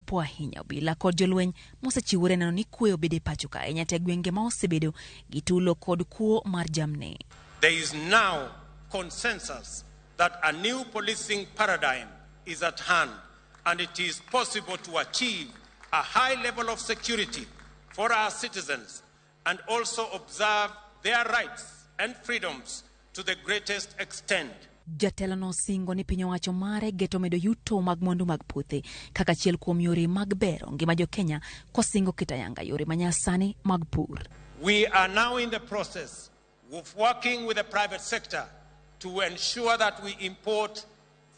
opo ahinya obila kod jolweny mosechiwore neno ni kuwe obede pachoka e nyate gwenge ma osebedo gi tulo kod kuo mar jamni. There is now consensus that a new policing paradigm is at hand, and it is possible to achieve a high level of security for our citizens and also observe their rights and freedoms to the greatest extent. Jatelo no singo ni piny owacho mare geto medo yuto mag mwandu mag puothe kaka achiel kuom yore mag bero ngima jo Kenya kosingo kitayanga yore manyasani mag pur. We are now in the process of working with the private sector to ensure that we import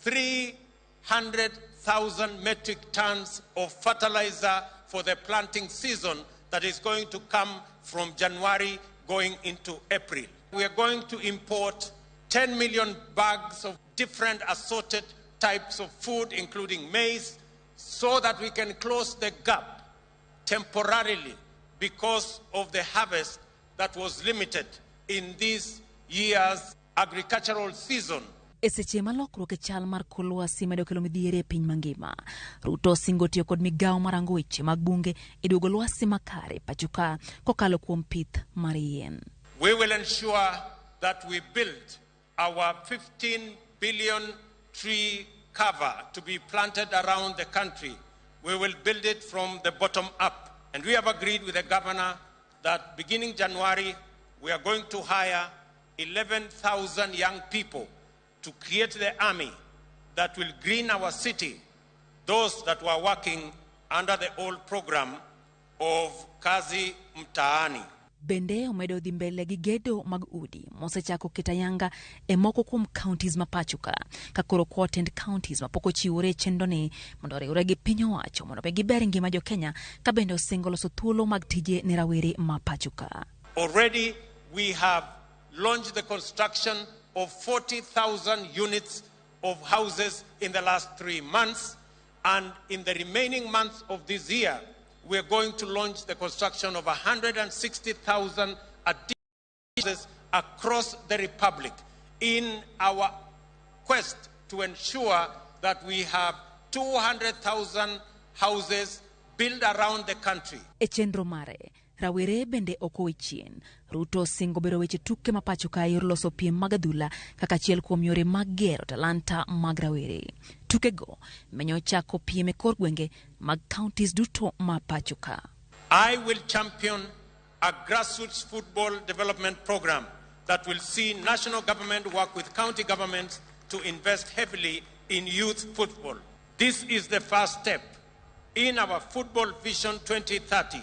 300,000 metric tons of fertilizer for the planting season that is going to come from January going into April. We are going to import 10 million bags of different assorted types of food, including maize, so that we can close the gap temporarily because of the harvest that was limited in this year's agricultural season. Eseche malokruok e chal mar kor lwasi medo kelo midhiere e piny mangima, Ruto singo tiyo kod migawo marango weche mag bunge e duogo lwasi makare pachoka kokalo kuom pith mar yien. We will ensure that we build our 15 billion tree cover to be planted around the country. We will build it from the bottom up. And we have agreed with the governor that beginning January, we are going to hire 11,000 young people to create the army that will green our city, those that were working under the old program of Kazi Mtaani. Bende omedo dhi mbele gi gedo mag udi mosechako kitayanga e moko kuom counties ma pachoka ka koro quartend counties ma poko chiwore chendo ne mondo riwre gi piny owacho mondo be giber ngima jo Kenya ka bende osingo loso thuolo mag tije ne rawere ma pachoka. Already we have launched the construction of 40,000 units of houses in the last 3 months, and in the remaining months of this year we are going to launch the construction of 160,000 houses across the Republic in our quest to ensure that we have 200,000 houses built around the country. E chenro mare, rawere bende oko chien. Ruto singo bero weche tuke mapachoka yor loso piem mag adhula kaka achiel kuom yore mag gero talanta mag rawere. Tuke go menyo chako piem e kor gwenge mag counties duto ma pachoka. I will champion a grassroots football development program that will see national government work with county governments to invest heavily in youth football. This is the first step in our Football Vision 2030,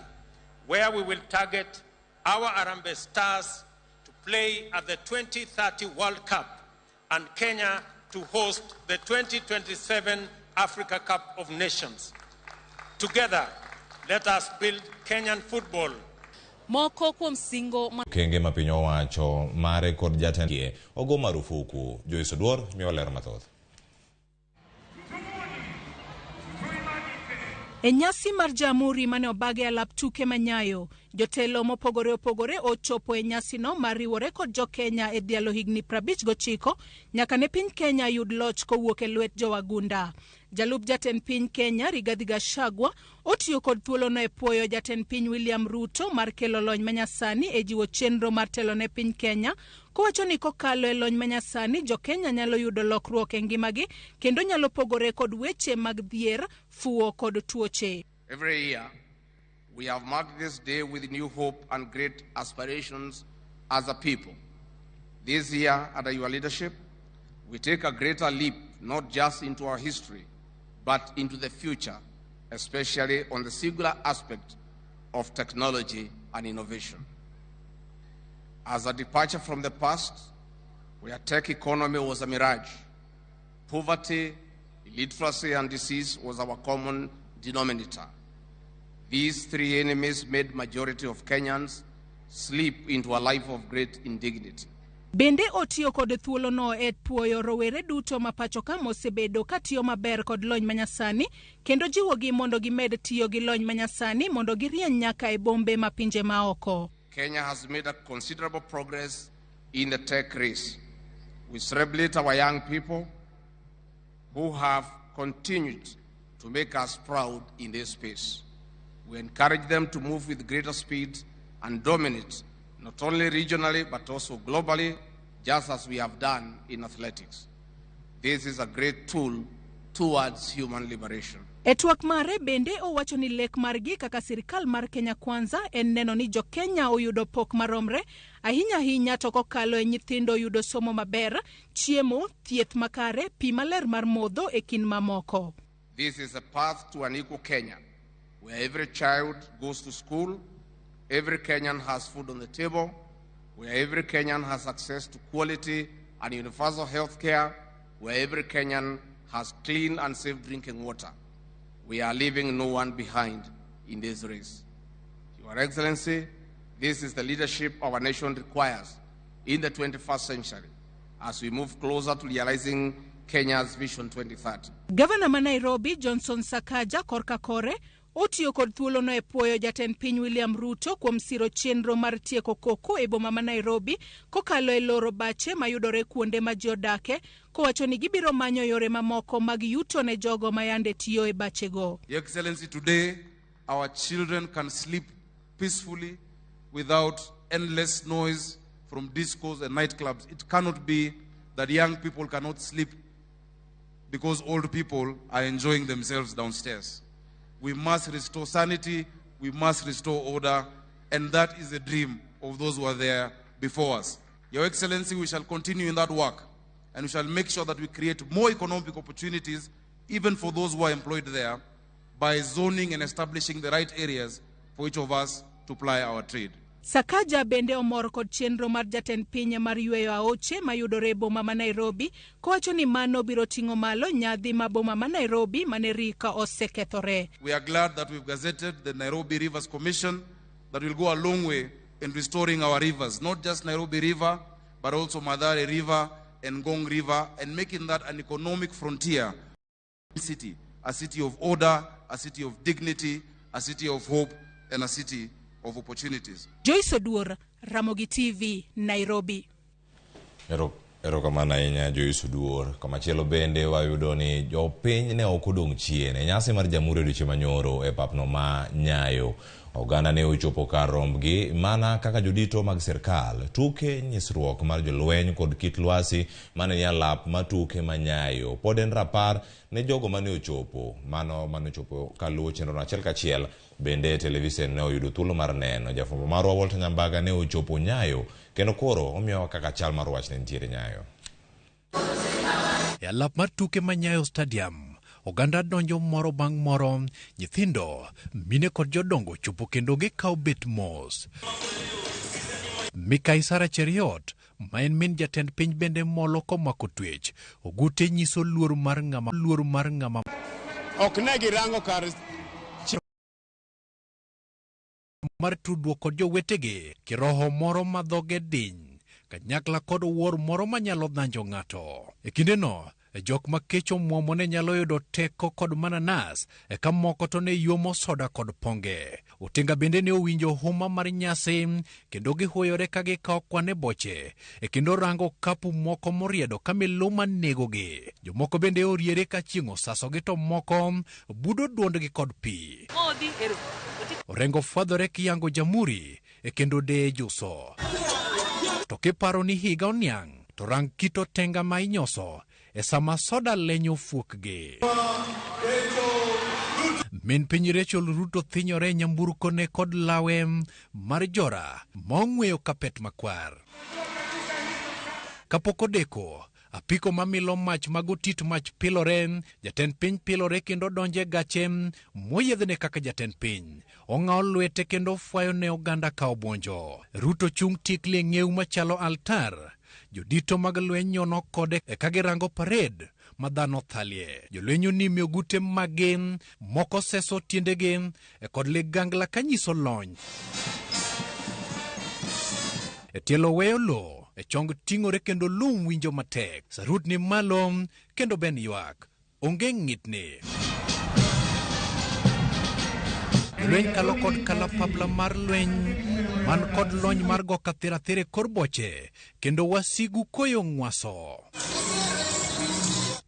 where we will target our Harambee Stars to play at the 2030 World Cup and Kenya to host the 2027 Africa Cup of Nations. Together, let us build Kenyan football. Moko kuom singo kenge ma piny owacho mare kod jatend ogo marufuku. Joyce Oduor miyo ler mathoth. E nyasi mar jamhuri mane obage alap tuke manyayo, jotelo mopogore opogore ochopo e nyasi no mariwore kod jo Kenya e dialo higni 59 nyaka ne piny Kenya yud loch kowuok e lwet jowagunda. Jalup jatend piny Kenya Rigathi Gachagua otiyo kod thuolo no e puoyo jatend piny William Ruto mar kelo lony manyasani e jiwo chenro mar telo ne piny Kenya, kowacho ni kokalo e lony manyasani jo Kenya nyalo yudo lokruok e ngimagi kendo nyalo pogore kod weche mag dhier, fuo kod tuoche. Every year we have marked this day with new hope and great aspirations as a people. This year, under your leadership, we take a greater leap not just into our history but into the future, especially on the singular aspect of technology and innovation. As a departure from the past, where tech economy was a mirage, poverty, illiteracy, and disease was our common denominator. These three enemies made majority of Kenyans slip into a life of great indignity. Bende otiyo kod thuolo no e puoyo rowere duto ma pachoka mosebedo katiyo maber kod lony manyasani kendo jiwogi mondo gimed tiyo gi lony manyasani mondo girieny nyaka e bombe ma pinje maoko. Kenya has made a considerable progress in the tech race. We celebrate our young people who have continued to to make us proud in this space. We encourage them to move with greater speed and dominate, not only regionally but also globally, just as we have done in athletics. This is a great tool towards human liberation. E twak mare bende owacho ni lek margi kaka sirikal mar Kenya Kwanza en neno ni jo Kenya oyudo pok maromre ahinya to kokalo e nyithindo yudo somo maber, chiemo, thieth makare, pi maler mar modho e kin mamoko. This is a path to an equal Kenya, where every child goes to school, every Kenyan has food on the table, where every Kenyan has access to quality and universal health care, where every Kenyan has clean and safe drinking water. We are leaving no one behind in this race. Your Excellency, this is the leadership our nation requires in the 21st century as we move closer to realizing Kenya's Vision 2030. Governor ma Nairobi, Johnson Sakaja korka kore, otiyo kod thuolo no e puoyo jatend piny William Ruto kuom siro chenro mar tieko koko e boma ma Nairobi kokalo e loro bache mayudore kuonde ma ji odake, kowacho ni gibiro manyo yore mamoko mag yuto ne jogo mayande tiyo e bachego. Your Excellency, today our children can sleep peacefully without endless noise from discos and nightclubs. It cannot be that young people cannot sleep because old people are enjoying themselves downstairs. We must restore sanity, we must restore order, and that is the dream of those who are there before us. Your Excellency, we shall continue in that work, and we shall make sure that we create more economic opportunities, even for those who are employed there, by zoning and establishing the right areas for each of us to ply our trade. Sakaja bende omor kod chenro mar jatend piny mar yweyo aoche mayudore e boma ma Nairobi, kowacho ni mano biro ting'o malo nyadhi ma boma ma Nairobi mane rika osekethore. We are glad that we've gazetted the Nairobi Rivers Commission that will go a long way in restoring our rivers, not just Nairobi River, but also Mathare River and Ngong River, and making that an economic frontier city, a city of order, a city of dignity, a city of hope, and a city of opportunities. Joyce Oduor, Ramogi TV, Nairobi. Erokamano ahinya Joyce Oduor. Kamachielo bende wayudo ni jopiny ne ok odong' chien e nyasi mar Jamhuri odiechieng' manyoro e papno ma Nyayo. Oganda ne ochopo kar rombgi mana kaka jodito mag sirkal tuke nyisruok mar jolweny kod kit lwasi mane ni alap matuke ma Nyayo. Pod en rapar ne jogo mane ochopo, mano mane ochopo kaluwo chenro achiel kachiel. Bende televisen ne oyudo thuolo mar neno. Jafwambo marwa Walter Nyambaga ne ochopo Nyayo kendo koro omiyo kaka chal mar wach ne nitiere Nyayo. E alap mar tuke ma Nyayo Stadium, oganda donjo moro bang' moro, nyithindo, mine kod jodongo chopo kendo gikawo bet mos. Mikai Sara Cheriot, ma en min jatend piny bende molo komako twech, ogute nyiso luor mar ng'ama. Ok ne girango kar mar tudruok kod jowetegi, kiroho moro ma dhoge diny, kanyakla kod wuor moro manyalo dhanjo ng'ato. E kindeno, jok ma kech omuomo ne nyalo yudo teko kod mananas, eka moko to ne yuomo soda kod ponge. Otinga bende ne owinjo huma mar nyasi, kendo gihuoyore ka gikawo kwane boche, e kendo rango kapu moko moriedo ka miluma negogi. Jomoko bende oriere ka chieng' osasogi to moko budo duondgi kod pi. Orengo fwadhore kiyango Jamhuri, e kendo de juso. To kiparo ni higa oniang', to rang kito tenga ma inyoso, e sama soda lenyo fuokgi. Min piny Rachel Ruto thinyore nyamburko ne kod lawe mar jora ma ong'weyo kapet makwar. Kapok odeko, apiko mamilo mach magotit mach pilore, jatend piny pilore kendo donje gache moyedhne kaka jatend piny. Ong'awo lwete kendo fwayo ne oganda ka obwonjo. Ruto chung' tikli ng'ew machalo altar. Jodito mag lweny nyono kode e kagirango parade ma dhano thalie. Jolweny onime ogute magin, moko seso tiendegi e kod ligangla kanyiso lony. E tielo weyo lo, e chong ting'ore kendo lum winjo matek. Sarut ni malo kendo ben ywak. Onge ng'itni. Lweny kalo kod kalapapla mar lweny man kod lony mar go kathirathire kor boche kendo wasigu koyo ng'waso.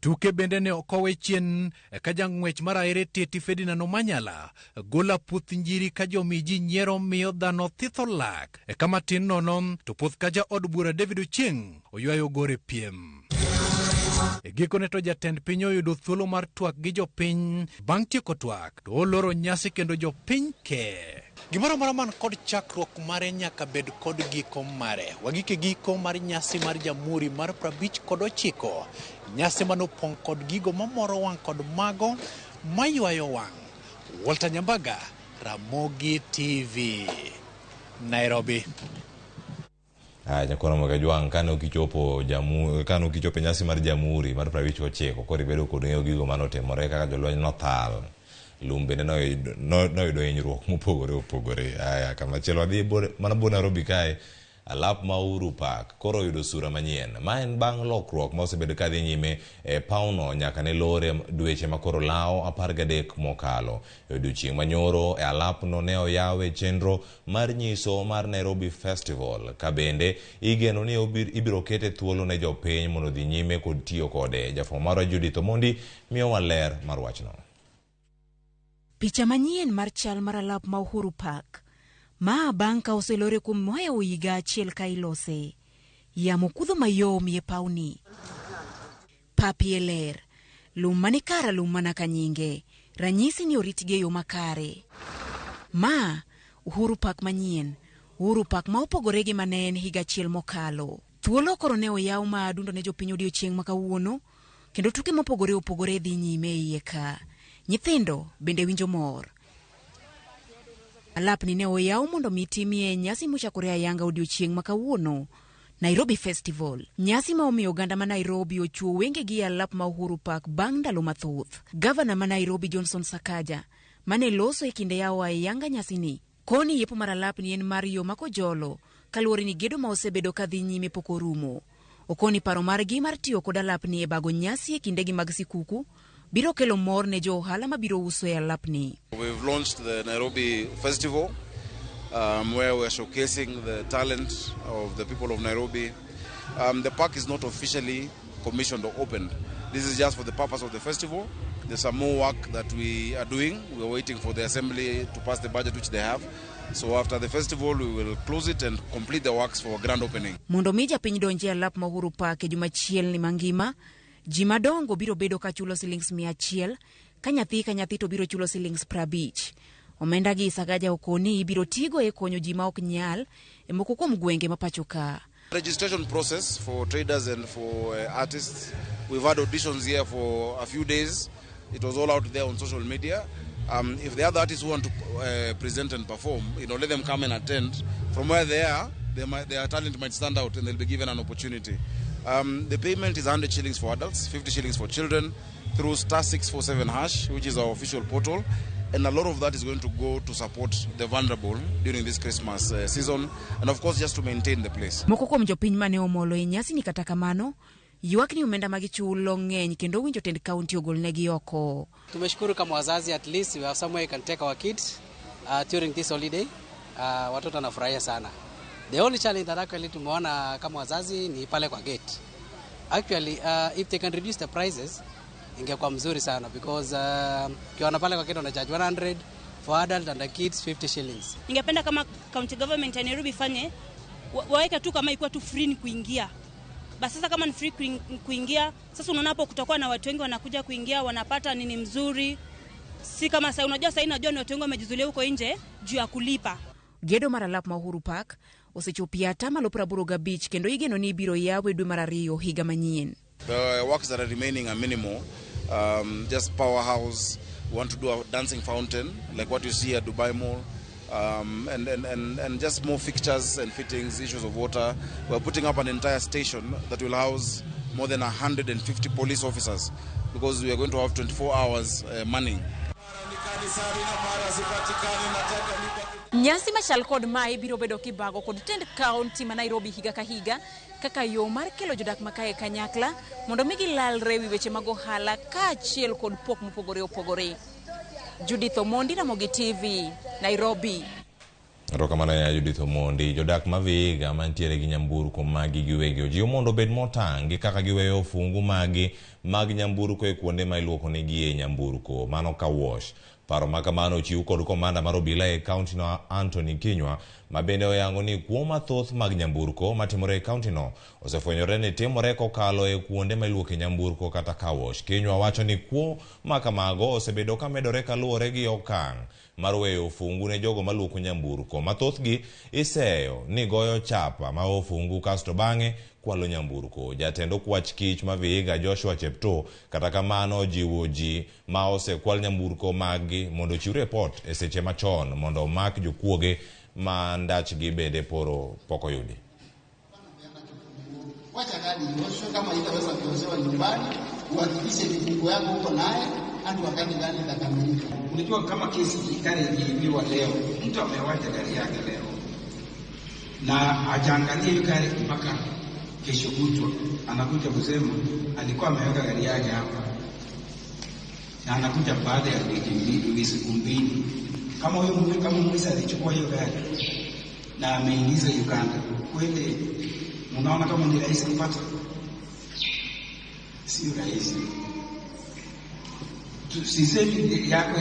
Tuke bende ne okowe chien ka jang'wech mar aere Teti Ferdinand Omanyala gola puth njiri ka jomi ji nyiero miyo dhano thitho lak kama tin nono to puth ka ja od bura David Ochieng oywayo gore piem. Gikone to jatend piny oyudo thuolo mar twak gi jopiny bang' tieko twak to oloro nyasi kendo jopiny ke. Gimoro amora man kod chakruok mare nyaka bed kod giko mare. Wagike giko mar nyasi mar Jamhuri mar 59, nyasi manopong' kod gigo mamoro wang' kod mago maywayo wang'. Walter Nyambaga, Ramogi TV, Nairobi. Nyakono Mwakajwang' kane okichopo nyasi mar Jamhuri mar 59 koro ibedo kod ng'eyo gigo manotimore kaka jolweny nothal. Lumbe noyudo hinyruok mopogore opogore. Kamachielo wadhi mana bo Nairobi kae, alap ma Uhuru Park koro oyudo sura manyien. Ma en bang' lokruok ma osebedo ka dhi nyime pauno nyaka ne lore dweche ma koro lawo 13 mokalo. Odiochieng' manyoro alapno ne oyawe chenro mar nyiso mar Nairobi Festival. Ka bende igeno ni ibiro kete thuolo ne jopiny mondo dhi nyime kod tiyo kode. Jafwambo marwa Judith Omondi miyowa ler mar wachno. Picha manyien mar chal mar alap ma Uhuru Park ma bang' ka oselore kuom mohewo higa achiel ka ilose. Yamo kudho mayom ye pauni. Papi ler. Lum mani kara lum mana ka nyinge. Ranyisi ni oritgi yo makare. Ma Uhuru Park manyien. Uhuru Park ma opogore gi manen higa achiel mokalo. Thuolo koro ne oyaw ma adundo ne jopiny odiochieng' ma kawuono. Kendo tuke mopogore opogore dhi nyime iye ka. Nyithindo bende winjo mor. Alapni ne oyaw mondo mitimie nyasi mochakore ayanga odiochieng' ma kawuono, Nairobi Festival. Nyasi ma omiyo oganda ma Nairobi ochuo wenge gi alap ma Uhuru Park bang' ndalo mathoth. Gavana ma Nairobi Johnson Sakaja mane loso e kinde yawo ayanga nyasi ni. Koni yepo mar alapni en mar yo makojolo kaluwore ni gedo ma osebedo ka dhi nyime pok orumo. Okoni paro margi mar tiyo kod alapni e bago nyasi e kindegi mag sikuku biro kelo mor ne jo ohala ma biro uso e alapni. We've launched the Nairobi Festival where we're showcasing the talent of the people of Nairobi. The park is not officially commissioned or opened. This is just for the purpose of the festival. There's some more work that we are doing. We're waiting for the assembly to pass the budget which they have. So after the festival, we will close it and complete the works for grand opening. Mondo mija piny donje alap ma Uhuru Park e jumachiel ni mangima, ji madongo biro bedo ka chulo shillings 100, ka nyathi to biro chulo shillings 50. Omenda gi Sakaja okoni ibiro tigo e konyo ji ma ok nyal e moko kuom gwenge ma pacho ka. Registration process for traders and for artists. We've had auditions here for a few days. It was all out there on social media. If the other artists want to present and perform, let them come and attend. From where they are, their talent might stand out and they'll be given an opportunity. The payment is 100 shillings for adults, 50 shillings for children through *647#, which is our official portal. And a lot of that is going to go to support the vulnerable during this Christmas season. And of course, just to maintain the place. Moko kuom jopiny mane omolo e nyasi ni kata kamano, ywak ni omenda magichulo ng'eny kendo winjo tend county ogolnegi oko. Tumeshukuru kama wazazi, at least we have somewhere we can take our kids during this holiday. Watoto wanafurahia sana. The only challenge that actually tumeona kama wazazi ni pale kwa gate. Actually, if they can reduce the prices, ingekuwa mzuri sana because kiona pale kwa gate wana charge 100 for adult and the kids 50 shillings. Ningependa kama county government ya Nairobi fanye waweka tu kama ikuwa tu free kuingia. Basi sasa kama ni free kuingia, sasa unaona hapo kutakuwa na watu wengi wanakuja kuingia, wanapata nini mzuri. Si kama sasa unajua sasa inajua ni watu wengi wamejizulia huko nje juu ya kulipa. Gedo mar alap ma Uhuru Park osechopia tama lopra buroga beach kendo igeno ni biro yawe dwe mar 2 higa manyien. The works that are remaining are minimal. Just powerhouse. We want to do a dancing fountain like what you see at Dubai Mall. And just more fixtures and fittings, issues of water. We're putting up an entire station that will house more than 150 police officers because we are going to have 24 hours manning. Nyasi machal kod mae biro bedo kibago kod tend county ma Nairobi higa ka higa kaka yo mar kelo jodak makae kanyakla mondo migi lalre wi weche mag ohala ka achiel kod pok mopogore opogore. Judith Omondi, Ramogi TV, Nairobi. Rokamana ya Judith Omondi, jodak maviga mantiere gi nyamburko magi giwegi ojiwo mondo bed motang' gi kaka giweyo fungu magi mag nyamburko e kuonde ma iluoko negi e nyamburko, mano ka wash. Paro makamano ochiw kod komanda mar obila e kaunti no Anthony Kinywa, ma bende oyango ni kuo mathoth mag nyamburko matimore e kaunti no osefwenyore ni timore kokalo e kuonde ma iluoke nyamburko kata car wash. Kinywa wacho ni kuo makamago osebedo ka medore kaluwore gi okang' mar weyo fungu ne jogo maluoko nyamburko. Mathoth gi iseyo ni goyo chapa ma ofungu kasto bang'e kwalo nyamburko. Jatend okwach kich ma Vihiga Joshua Chepto kata kamano jiwo ji ma osekwal nyamburko magi mondo chiw report e seche machon mondo mak jokuoge ma ndachgi bende poro poko yudi. Wacha gari ioshwe, kama itaweza kuoshewa nyumbani, uhakikishe kifungo yako uko naye hadi wakati gani itakamilika. Unajua kama kesi gari iliibiwa leo, mtu amewacha gari yake leo na hajaangalia hiyo gari mpaka kesho kutwa, anakuja kusema alikuwa ameweka gari yake hapa, na anakuja baada ya wiki mbili, siku mbili. Kama mwizi alichukua hiyo gari na ameingiza Uganda, kweli unaona kama ni rahisi kupata? Si rahisi. Sisemi yako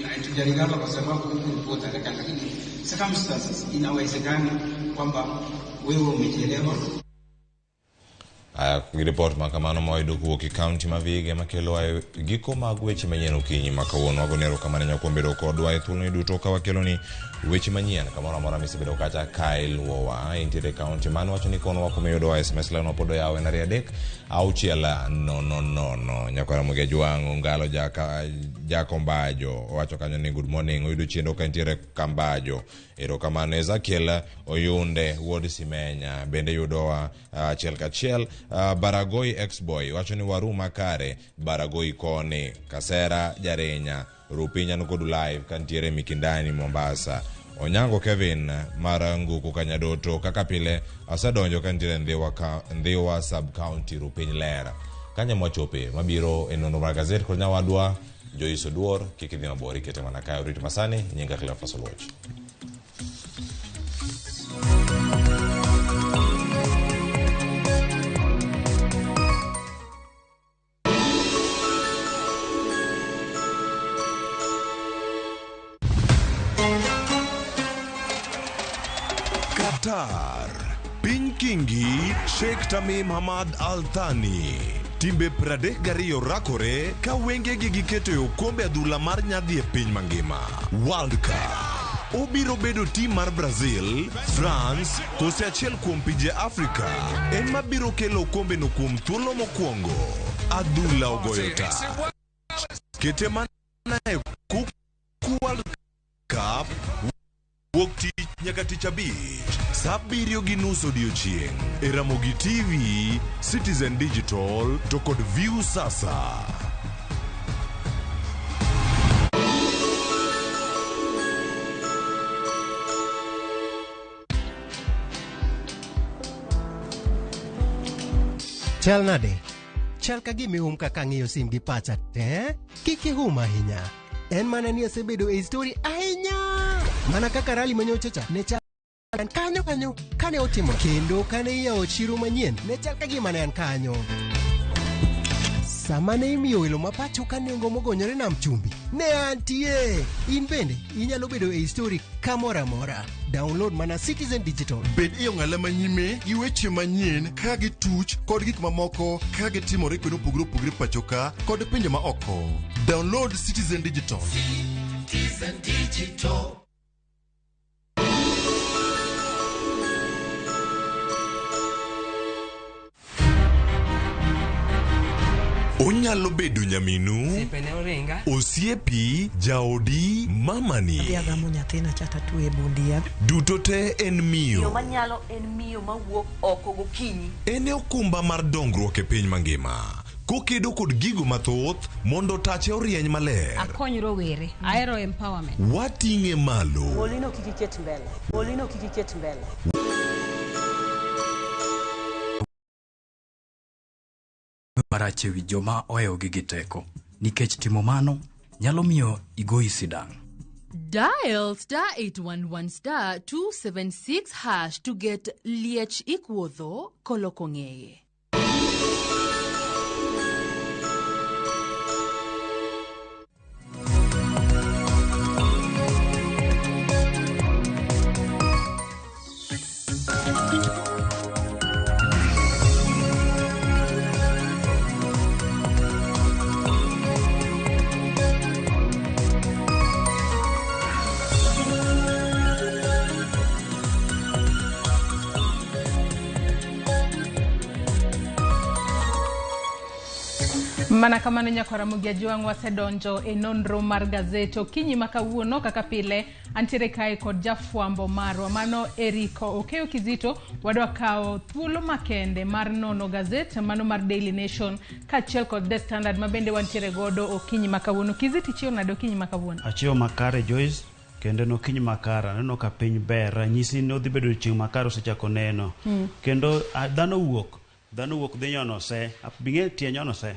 haijaligana kwa sababu ulipota, lakini circumstances inawezekana kwamba wewe umechelewa. Report makamano moido kuoki county ma Vihiga makelo ay giko mag weche manyien okinyi makawuono. Wagonero kamane nyakwombedo kodwa e thuno duto ka wakelo ni weche manyien kamoro amora misebedo kacha Kyle Wowa intiere county mano wacho ni kono wakomiyudo SMS line wapodo yawe na riadek auchiela no nyakwara muge juango ngalo jakombajo wacho kanyo ni good morning oyudo chiendo ka intiere Kambajo. Ero kamano Ezekiel Oyunde Ward Simenya bende yudowa chiel kachiel. Baragoi ex-boy wacho ni waru makare Baragoi koni Kasera Jarenya Ruupiny nukodu live kantiere Mikindani Mombasa. Onyango Kevin Marangu kukanyadoto kaka pile asadonjo kantiere Ndhiwa sub-county Ruupiny Lera. Kanya mwachope mabiro enono mar gazet kod nyawadwa Joyce Oduor kikidhi mabori kete manakayo Rit Masani nyinga Clef Fasolwach. Qatar, Piny Kingi, Sheikh Tamim Hamad Al Thani. Timbe 32 rakore ka wengegi giketo e okombe adhula mar nyadhi e piny mangima. World Cup. Obiro bedo tim mar Brazil, France, kose achiel kuom pinje Afrika. En mabiro kelo okombe no kuom thuolo mokwongo. Adhula ogoyo ta. Kete mana e kuku World Cup. Wuok tich nyaka tich abich, saa 7:30 odiechieng'. E Ramogi TV, Citizen Digital, to kod View Sasa. Chal nade? Chal ka gimihum kaka ng'iyo sim gi pacha te? Kiki hum ahinya. En mana ni asebedo e story ahinya. Mana kaka rally manyochacha ne chal kanyo kane otimo kendo kane iyawo chiro manyien ne chal ka gima ne an kanyo. Sama ne imiyo welo mapacho ka nengo mogonyore nam chumbi ne antie. In bende inyalo bedo e story kamoro amora. Download mana Citizen Digital. Bed iyo ng'ala manyime gi weche manyien ka gituch kod gik mamoko ka gitimore kendo opogore pachoka kod pinje ma oko. Download Citizen Digital. Citizen Digital. Onyalo bedo nyaminu, osiepi, jaodi, mamani. Agamo nyathina chata tuwe bundia. Duto te en miyo. Yo manyalo en miyo mawuok oko gokinyi. En okumba mar dongruok e piny mangima. Kokedo kod gigo mathoth mondo tache orieny maler. Akony rowere, aero empowerment. Wating'e malo. Molino kikiket mbele. Parache wi joma ohewo gi teko nikech timo mano nyalo miyo igoyi sidang'. Dial *811 276# to get liech ikwodho kolokong'eye. Mana kamano nyako Ramogi Ajuang wasedonjo e nonro mar gazeto kinyi makawuono kaka pile antiere kae kod jafwambo marwa mano Eriko Okeyo Kizito wadwa kao thuolo makende mar nono gazet mano mar Daily Nation kachiel kod The Standard mabende wantiere godo okinyi makawuono. Kizito ichio nade okinyi makawuono? Achio makare Joyce kendo no kinyi makara neno ka piny ber nyisi no dhi bedo chieng' makaro sechako neno kendo dhano wuok dhi nyono se binge tie nyono se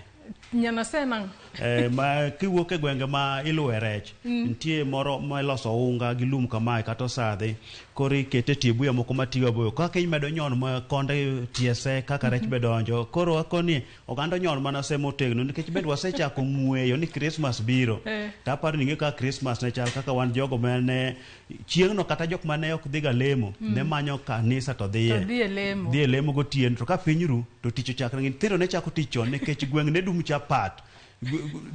nyano se nang ma kiwuok e gwenge ma iluwe rech nitie moro ma iloso unga gi lum kamae kata osadhi kori kete tie buya moko matigo boyo kaka imedo nyon ma konde tiese kaka rech bedonjo koro akoni oganda nyon mana se motegno nikech bed wasechako ng'weyo ni Christmas biro taparo ninge ka Christmas ne chal kaka wan jogo mane chieng'no kata jok mane ok dhiga lemo ne manyo kanisa to dhiye lemo gotien to ka piny ru to tich ochakre ngin thiro ne chako tich chon nikech gweng' ne dum chapat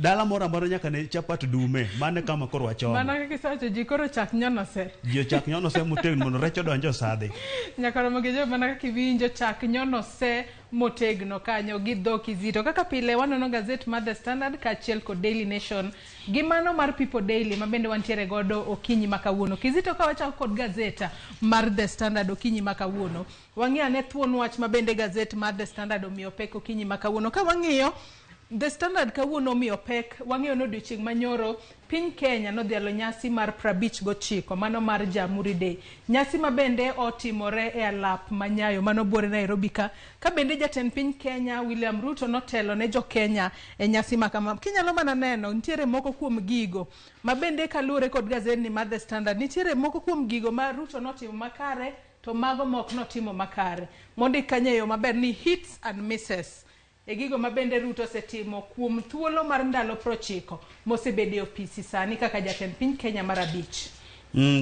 dala mora moro nyaka ne chapat dume mane kama koro wachomo mana kaka sacho ji koro chak nyono se ji chak nyono se motegno mondo rech odonjo sadhi nyaka Ramogi jo mana kaka winjo chak nyono se motegno kanyo gi dho Kizito kaka pile wanono gazet mar The Standard kachiel kod Daily Nation gi mano mar People Daily mabende wantiere godo okinyi makawuono. Kizito ka wachako kod gazeta mar The Standard okinyi makawuono wang'iyo ne thuon wach mabende gazet mar The Standard omiyo pek okinyi makawuono ka wang'iyo The Standard kawuono omiyo pek wang'iyo no odiochieng' manyoro piny Kenya nodhialo nyasi mar 59 mano mar Jamhuri Day nyasi mabende otimore e alap manyayo mano buore Nairobi ka bende jatend piny Kenya William Ruto notelo ne jo Kenya e nyasi makama kinyalo mana neno nitiere moko kuom gigo mabende kalure kod gazet ni mar The Standard nitiere moko kuom gigo ma Ruto notimo makare to mago mok notimo makare mondi kanyeyo maber ni hits and misses e gigo mabende Ruto setimo kuom thuolo mar ndalo 90 mosebede opisi sani kaka jatend piny Kenya mar abich.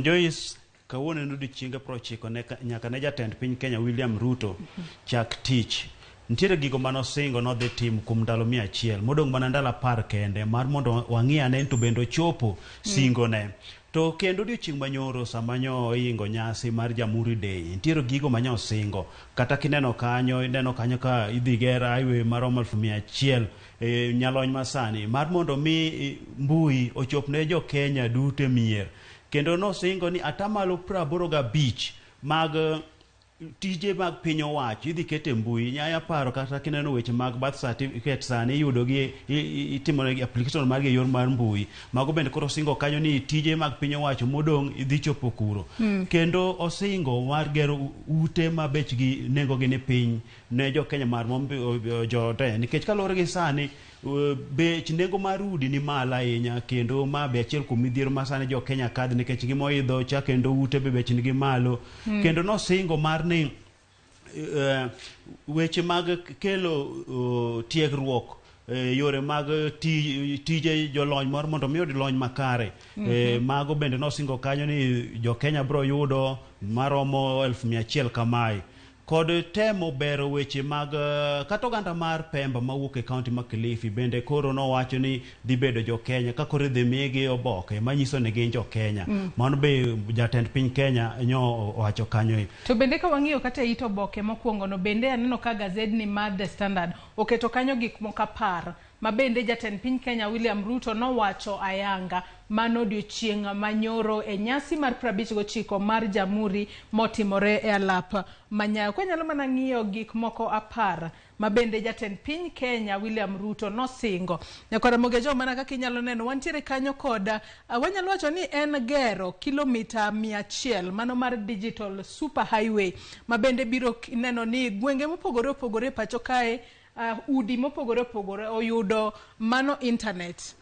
Joyce kawuono no odiochienge 90 nyaka ne jatend piny Kenya William Ruto chak tich nitiere gigo manosingo nodhi tim kuom ndalo 100 modong' mana ndalo 10 kende mar mondo wang'i ane to bende ochopo singone to kendo odiochieng' manyoro sama nyo ingo nyasi mar Jamhuri Day nitiere gigo manyo singo kata kineno kanyo ka idhi gera highway maromo 100 nyalony masani mar mondo mi mbui ochopne jo Kenya dute mier kendo no singo ni atamalo 85 mag tije mag piny owacho idhi kete mbui nyaya paro kata kineno weche mag birth certificate sani iyudo gi itimo ne application mar yor mar mbui mago bende koro singo kanyo ni tije mag piny owacho modong' idhi chopo kuro kendo osingo mar gero ute ma bechgi nengo gi ni piny ne jo Kenya mar jo te nikech kalore gi sani bech nengo mar udi ni mala ahinya kendo ma be achiel kuom midhiero ma sani jo Kenya kadhi nikech gimoidho cha kendo ute be bech nigi malo kendo no singo mar ni weche mag kelo tiegruok yore mag tije jolony mar mondo mi oyud lony makare mago bende no singo kanyo ni jo Kenya bro yudo maromo 100,000 kamae kod temo bero weche mag kata oganda mar Pemba mawuok e kaunti ma Kilifi bende koro nowacho ni dhi bedo jo Kenya ka koro dhi migi oboke manyiso ni gin jo Kenya mano be jatend piny Kenya nyo owacho kanyo to bende ka wang'iyo kata ito oboke mokwongo no bende aneno ka gazet ni mar The Standard oketo kanyo gik moko 10 mabende jatend piny Kenya William Ruto nowacho ayanga mano odiochieng' manyoro e nyasi mar 59 mar Jamhuri motimore e alap manyayo kwanyalo mana ng'iyo gik moko 10 mabende jatend piny Kenya William Ruto nosingo nyaka Ramogi jo mana kaka inyalo neno wantiere kanyo koda wanyalo wacho ni en gero kilomita 100 mano mar digital super highway mabende biro neno ni gwenge mopogore pacho kae udi mopogore oyudo mano internet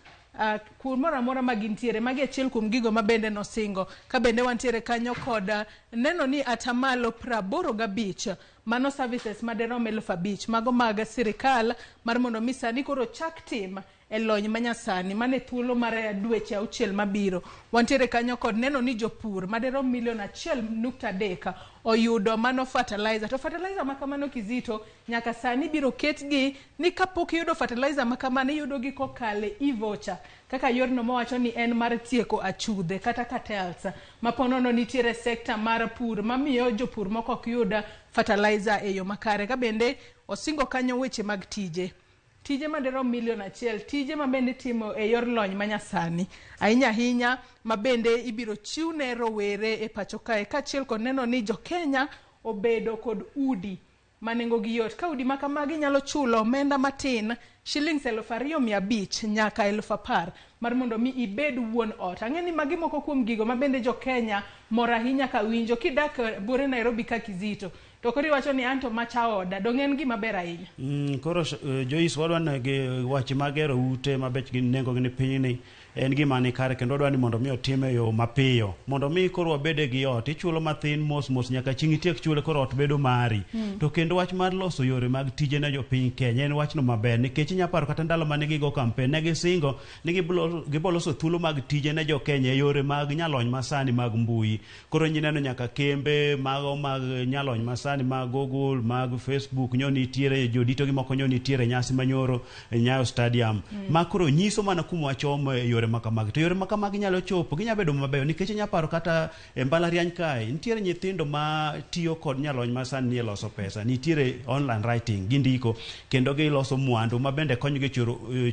kumora mora magintiere magi achiel kuom gigo mabende nosingo ka bende wantiere kanyo kod neno ni atamalo 85 mano services maderom 5,000 mago mag sirikal mar mondo mi sani koro chak tim e lony manyasani mane thuolo mar dweche 6 mabiro. Wantiere kanyo kod neno ni jopur maderom 1.3 oyudo mano fertilizer. To fertilizer makamano Kizito nyaka sani biro ketgi ni kapok iyudo fertilizer makamano iyudo gi kokale e-voucher kaka yorno mowacho ni en mar tieko achudhe kata cartels maponono nitiere sekta mar pur mamiyo jopur moko ok yuda fertilizer e yo makare. Ka bende osingo kanyo weche mag tije maderom 1,000,000 tije mabende timo e yor lony manyasani ahinya mabende ibiro chiwne rowere e pacho kae kachiel kod neno ni jo-Kenya obedo kod udi manengo gi yot. Ka udi makamagi nyalo chulo omenda matin shillings 2,500 nyaka 10,000 mar mondo mi ibed wuon ot. Ang'eni magi moko kuom gigo mabende jo-Kenya mor ahinya ka winjo kidak bore Nairobi ka Kizito. To kori wacho ni anto macha oda dongen gima ber ahinya. Koro Joyce wadwan gi wache magero ute mabech gi nengo ni piny ni en gima ni kare kendo wadwani mondo mi otime yo mapiyo mondo mi koro wabede gi ot ichulo mathin mos nyaka chieng' tiek chule koro ot bedo mari. To kendo wach mar loso yore mag tije ne jopiny Kenya en wachno maber nikech inyaparo kata ndalo mane gigo campaign ne gisingo ni giboloso thuolo mag tije ne jo-Kenya yore mag nyalony masani mag mbui. Koro nyineno nyaka kembe mago mag nyalony masani mag Google mag Facebook nyoni tiere jodito gi moko nyoni tiere nyasi manyoro Nyayo Stadium makoro nyiso mana kuma wachomo yore makamagi. To yore makamagi nyalo chopo ginya bedo mabeyo nikech inyaparo kata e mbalariany kae nitiere nyithindo ma tiyo kod nyalony masani ni loso pesa nitiere online writing gindiko kendo giloso mwandu mabende konyogi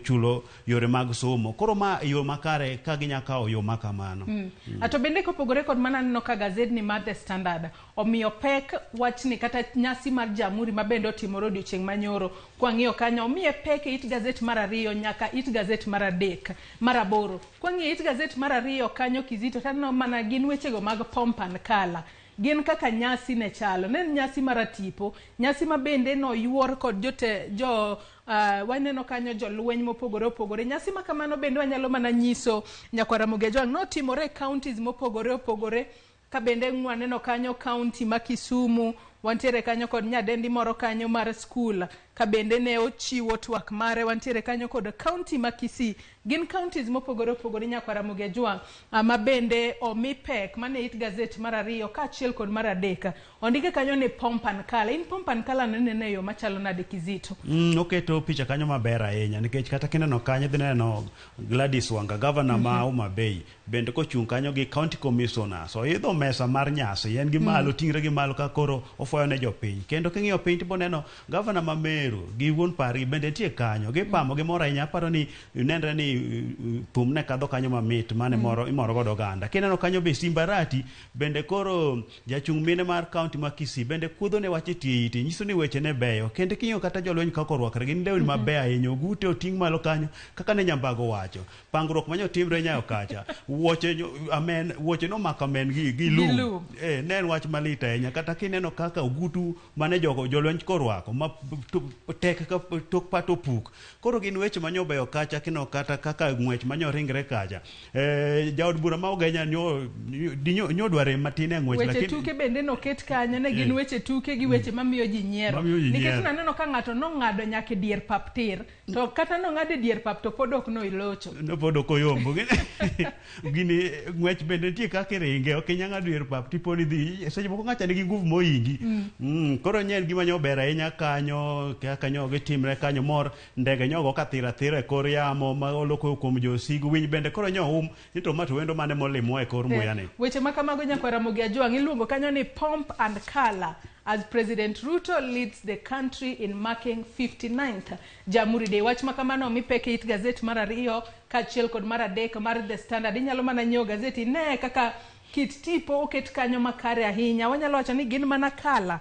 chulo yore mag somo. Koro ma yo makare ka ginya kawo yo makamano. Ato bende kopogore kod mana neno ka gazedni mar The Standard omiyo pek wachni kata nyasi mar jamhuri mabende otimore odiochieng' manyoro kwang'iyo kanyo omiye pek it gazet mar 2 nyaka it gazet mar 3 mar 8. Kwang'iyo it gazet mar 2 kanyo Kizito taneno mana gin wechego mag pomp and color gin kaka nyasi ne chalo nen nyasi mar tipo nyasi mabende no yuor kod waneno kanyo jolweny mopogore opogore. Nyasi makamano bende wanyalo mana nyiso nyakwa Ramogi no timore counties mopogore opogore ka bende waneno kanyo county ma Kisumu wantiere kanyo kod nyadendi moro kanyo mar school ka bende ne ochiwo twak mare. Wantiere kanyo kod county ma Kisii gin counties mopogore opogore nyakwa Ramogi ma bende omi pek mane it gazet mar 2 ka achiel kod mar 3 ondike kanyo ni pomp and color. In pomp and color nene yo machalo nade Kizito? Oketo picha kanyo maber ahinya nikech kata kineno kanyo dhi neno Gladys Wanga governor ma Homa Bay bende kochung' kanyo gi county commissioner so idho mesa mar nyasi en gi malo tingre gi malo ka koro ofoyo ne jopiny kendo king'iyo piny tipo neno governor ma Meru gi wuon pari bende tie kanyo gipamo gi moro ahinya paro ni nenre ni thum ne kadho kanyo mamit mane imoro godo oganda. Kineno kanyo be Simbarati bende koro jachung' mine mar county ma Kisii bende kudho ne wache tie iti nyiso ni weche ne beyo kendo kinyo kata jolweny kako orwakre gin lewni mabeyo ahinya ogute oting' malo kanyo kaka ne Nyambago wacho pangruok manyo timre Nyayo kacha wuoche no maka men gi lum ne en wach malit ahinya kata kineno kaka ogutu mane jolweny korwako ma tek ka tok pato puk koro gin weche manyo beyo kacha kino kata kaka ng'wech manyo ringre kacha jaod bura ma Ogenya nyo dware matin e ng'wech lakini weche tuke bende no ket kanyo ne gin weche tuke gi weche mamiyo ji nyiero nikech naneno ka ng'ato nong'ado nyaka dier pap tir to kata nong'ado dier pap to pod ok no ilocho no pod ok oyombo gini ng'wech bende nitie kaka ringe ok inyalo ng'ado dier pap tipo ni dhi seche moko ng'acha nigi nguvu moingi koro nyen gima nyo ber ahinya kanyo kaka nyogo timre kanyo mor ndege nyogo ka thira e kor yamo ma oloko kuom josigu winy bende koro nyo nito mato wendo mane molimo e kor muya ni weche makamago nyakwa Ramogi iluongo kanyo ni pomp and color as President Ruto leads the country in marking 59th Jamhuri Day. Wach makamano mi peke it gazet mar 2 ka achiel kod mar 3 mar The Standard inyalo mana nyiewo gazeti ne kaka kit tipo oket kanyo makare ahinya. Wanyalo wacho ni gin mana kala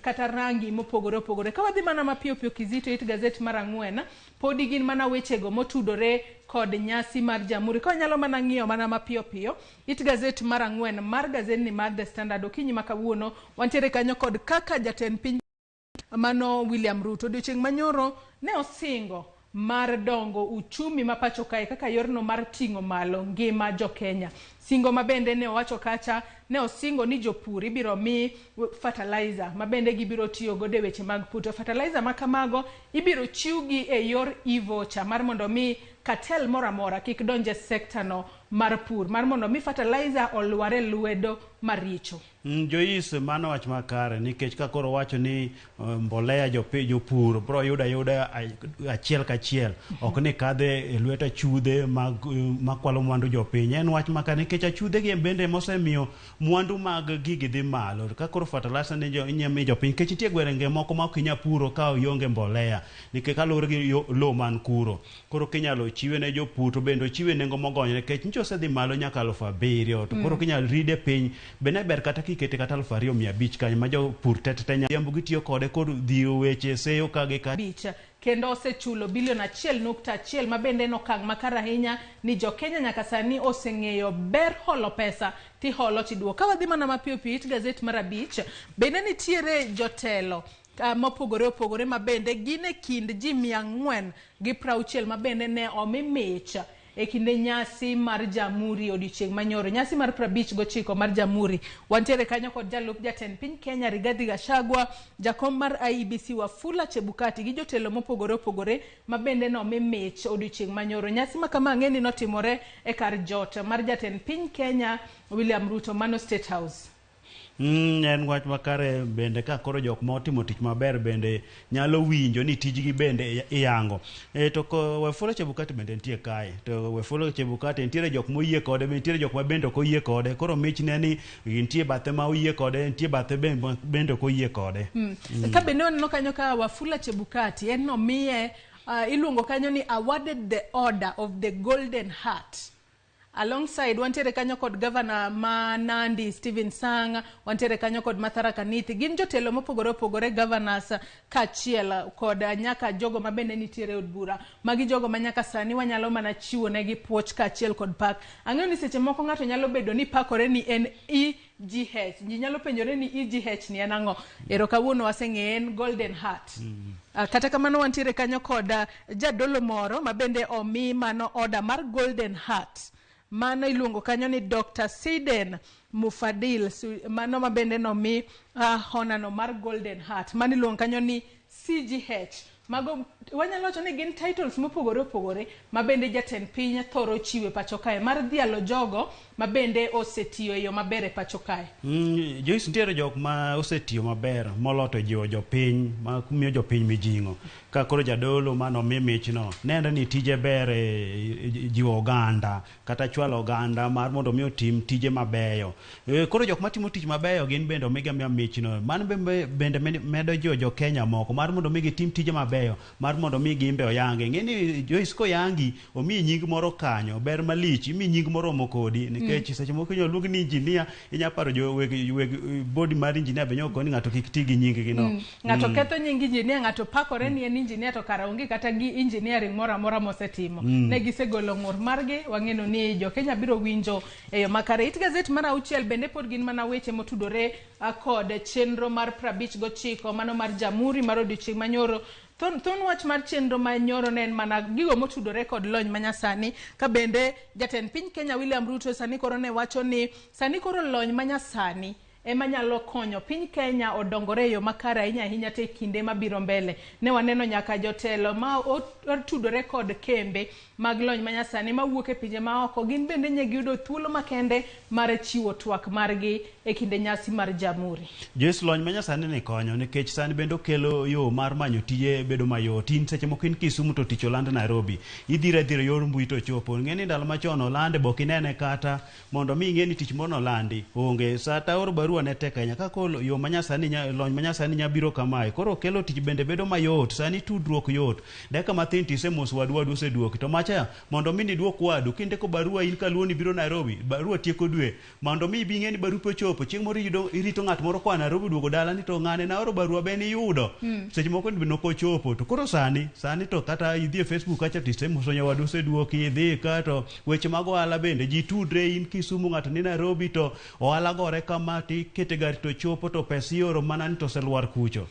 kata rangi mopogore opogore. Ka wadhi mana mapiyo Kizito it gazet mar 4 podi gin mana wechego motudore kod nyasi mar jamhuri. Ka nyalo mana ng'iyo mana mapiyo it gazet mar 4 mar gazedni mar The Standard okinyi makawuono wantiere kanyo kod kaka jatend piny mano William Ruto odiochieng' manyoro ne osingo mar dongo uchumi ma pacho kae kaka yorno mar ting'o malo ngima jo Kenya. Singo mabende ne owacho kacha ne osingo ni jopur ibiro mi fertilizer mabende gibiro tiyo go de weche mag puto. Fertilizer makamago ibiro chiwgi e yor e-voucher mar mondo mi cartel moramora kik donje sekta no mar pur mar mondo mi fertilizer olware lwedo maricho. Jois mano wach makare nikech ka koro wacho ni mbolea jopur bro yuda achiel kachiel ok ni kadhe e lwet achudhe makwalo mwandu jopiny. En wach makare nikech achudhe gi bende mosemiyo mwandu mag gigi dhi malo. Ka koro fertilizer ne inyami jopiny nikech nitie gwerenge moko ma ok inya puro ka ionge mbolea nikech kaluwore gi lowo man kuro. Koro kinyalo chiwe ne jopur to bende chiwe nengo mogony nikech ncho osedhi malo nyaka 7,000 to koro kinyalo ride piny bende ber kata kikete kata 2,500 kanyo ma jopur tete nyambo gitiyo kode kod dhiyo weche seyo kage ka kendo osechulo bilion 1.1 mabende en okang' makar ahinya ni jo Kenya nyaka sani oseng'eyo ber holo pesa ti holo tiduo. Ka wadhi mana mapiyo piyo it gazet mar 5 bende nitiere jotelo mopogore opogore mabende gin e kind ji 460 mabende ne omi mich e kinde nyasi mar Jamhuri odiochieng' manyoro. Nyasi mar 59 mar Jamhuri wantiere kanyo kod jalup jatend piny Kenya Rigathi Gachagua, jakom mar IEBC Wafula Chebukati gi jotelo mopogore opogore mabende no mich odiochieng' manyoro. Nyasi ma kama ng'eni notimore e kar jot mar jatend piny Kenya William Ruto mano State House. En wach makare bende ka koro jok ma otimo tich maber bende nyalo winjo ni tijgi bende iyango. To Wafula Chebukati bende nitie kae. To Wafula Chebukati nitiere jok moyie kode, nitiere jok ma bende ok oyie kode. Koro mich ne ni nitie bathe ma oyie kode, nitie bathe bende ok oyie kode. Ka bende oneno kanyo ka Wafula Chebukati en nomiye iluongo kanyo ni awarded the order of the Golden Heart. Alongside wantiere kanyo kod governor ma Nandi Stephen Sang, wantiere kanyo kod Mathara Nithi, gin jotelo mopogore opogore governors kachiel kod nyaka jogo mabende nitiere od bura. Magi jogo manyaka sani wanyalo mana chiwo negi puoch kachiel kod pak. Ang'eyo ni seche moko ng'ato nyalo bedo ni pakore ni en EGH. Ji nyalo penjore ni EGH ni en ang'o. Ero kawuono waseng'e en Golden Heart. Kata kamano wantiere kanyo kod jadolo moro mabende omi mano order mar Golden Heart. Mano iluongo kanyo ni Dr. Siden Mufadil, mano mabende no mi honano mar Golden Heart. Mano iluongo kanyo ni CGH. Mago wanyalo wacho ni gin titles mopogore opogore mabende jatend piny thoro chiwe pacho kae mar dhialo jogo mabende osetiyo e yo maber e pacho kae. Joyce nitiere jok ma osetiyo maber moloto jiwo jopiny ma miyo jopiny mijing'o. Ka koro jadolo mano michno neno ni tije ber jiwo oganda kata chwalo oganda mar mondo mi otim tije mabeyo. Koro jok matimo tich mabeyo gin bende omega michno. Mano bende medo jiwo jo Kenya moko mar mondo mi gitim tije mabeyo mar mondo mi gimbe oyange. Ng'eni Joyce ko yangi omi nying moro kanyo ber malich imi nying moro mokodi nikech seche moko inyalo luong ni engineer inya paro jo weg body mar engineer be nyoko ni ng'ato kik ti gi nying gi no. Ng'ato ketho nying engineer, ng'ato pakore ni en engineer to kara onge kata gi engineering moro amora mosetimo. Ne gisegolo ng'ur margi wang'eno ni jo Kenya biro winjo e yo makare. It gazet mar 6 bende pod gin mana weche motudore kod chenro mar 59 mano mar Jamhuri mar odiochieng' manyoro. Thon wach mar chenro manyoro ne en mana gigo motudore kod lony manyasani ka bende jatend piny Kenya William Ruto sani koro ne wacho ni sani koro lony manyasani ema nyalo konyo piny Kenya odongore yo makare ahinya te kinde mabiro mbele. Ne waneno nyaka jotelo ma otudore kod kembe mag lony manyasani mawuok e pinje maoko gin bende nyegi yudo thuolo makende mar chiwo twak margi e kinde nyasi mar Jamhuri. Joyce lony manyasani ni konyo nikech sani bende okelo yo mar manyo tije bedo mayot. In seche moko in Kisumu to tich Oland Nairobi idhira yor mbui to chopo. Ng'eni ndalo machon Olande bok inene kata mondo mi ng'eni tich mono Olandi onge sata oro barua ne tek Kenya ka kolo yo manyasani lony manyasani nya biro kamae. Koro kelo tich bende bedo mayot. Sani tudruok yot. Deka mathin tise mos wadu oseduok to macha mondo mi niduok wadu kinde ko barua in kaluoni biro Nairobi barua tieko dwe mondo mi bi ng'eni barupe chopo chieng' moro irito ng'at moro kwa Nairobi duogo dala ni to ng'ane na oro barua be ni yudo seche moko ni noko chopo to koro sani to kata idhi e Facebook acha tise mos wadu oseduoki idhi ka to weche mag ohala bende ji tudre in Kisumu ng'ato ni Nairobi to ohala gore kama ti kete gari to chopo to pesa ioro mana ni to selwar kucho.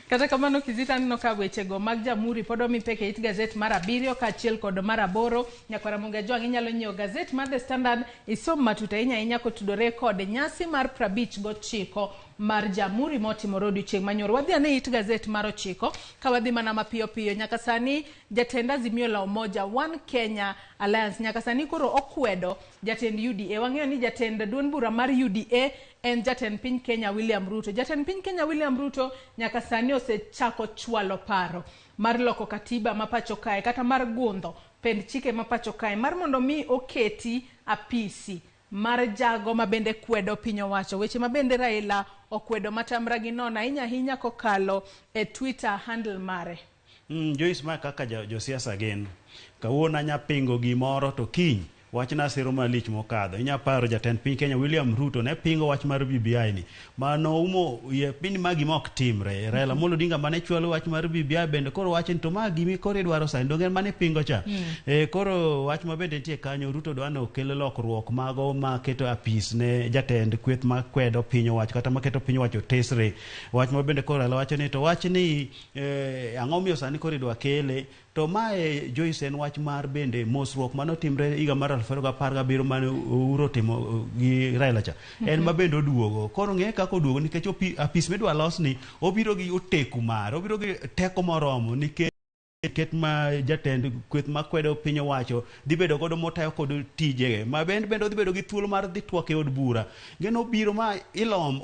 Kata kamano kizita nino ka wechego mag Jamhuri pod omi peke it gazet mar 7 kaachiel kod mar 8 nyakwara Monge Jwang inyalo nyiewo gazet mar The Standard isom matut ahinya kotudore kod nyasi mar 59 mar Jamhuri motimore odiochieng' manyoro. Wadhi ane it gazet mar 9 ka wadhi mana mapiyo piyo. Nyaka sani jatend Azimio la Umoja One Kenya Alliance nyaka sani koro okwedo jatend UDA. Wang'eyo ni jatend duond bura mar UDA en jatend piny Kenya William Ruto. Jatend piny Kenya William Ruto nyaka sani osechako chwalo paro mar loko katiba mapacho kae kata mar gundho pend chike mapacho kae mar mondo mi oketi apisi mar jago mabende kwedo piny owacho. Weche mabende Raila okwedo matamra gi nona hinya kokalo e Twitter handle mare. Joyce ma kaka josiasa gen kawuono nya pingo gimoro to kiny wachna sero malich mokadho. Inya paro jatend piny Kenya William Ruto ne pingo wach mar BBI ni mano umo ye piny magi mok timre. Raila Amolo Odinga mane chwalo wach mar BBI bende koro wachni to magi mi koro idwaro sai ndongen mane pingo cha. Koro wach mabende nitie kanyo Ruto dwano kelo lokruok mago maketo apis ne jatend kweth makwedo piny owacho kata maketo piny owacho tesre. Wach mabende koro Raila wacho ni to wachni ang'o miyo sani koro idwa kele to mae Joyce en wach mar bende mosruok manotimre higa mar 2017 mane Uhuru timo gi Raila cha. En mabende oduogo. Koro ng'e kako oduogo nikech apis midwa los ni obiro gi oteku mare, obiro gi teko moromo nikech ket ma jatend kweth makwedo piny owacho dhi bedo godo motayo kod tije ma bende dhi bedo gi thuolo mar dhi twak e od bura. Geno biro ma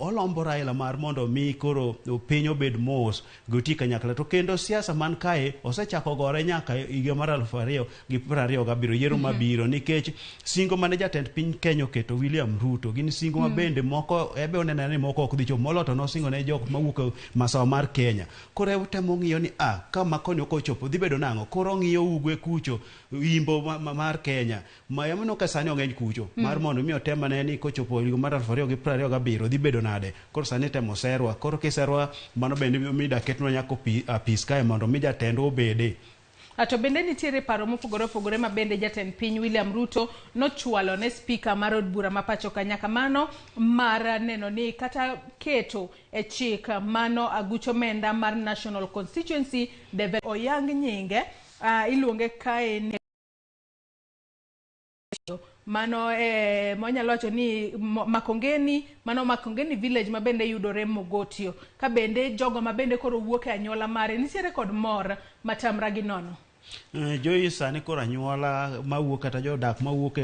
olombo Raila mar mondo mi koro piny obed mos goti kanyakla to kendo siasa man kae osechako gore nyaka higa mar 2027 yiero mabiro nikech singo mane jatend piny Kenya oketo William Ruto gin singo mabende moko ebe onena ni moko ok dhi chopo moloto no singo ne jok mawuok masawa mar Kenya. Koro temo ng'iyo ni kama koni ok ochopo dhi bedo nang'o. Koro ng'iyo ugwe kucho imbo mar Kenya mayamno ka sani ong'eny kucho mar mondo mi otema ne ni kochopo higa mar 2027 dhi bedo nade. Koro sani temo serwa. Koro kiserwa mano bende mi daketno nyako apis kae mondo mi jatend obede. Ato bende nitiere paro mopogore ma bende jatend piny William Ruto nochwalo ne speaker mar od bura mapacho kanyaka mano mar neno ni kata keto e chik mano agucho menda mar National Constituency deve oyang nyinge iluonge kae ni mano monyalo wacho ni Makongeni village mabende yudore Mogotio ka bende jogo mabende koro wuok e anyuola mare nitiere kod mor matamra gi nono. Joyce sani koro anyuola mawuok kata jodak mawuok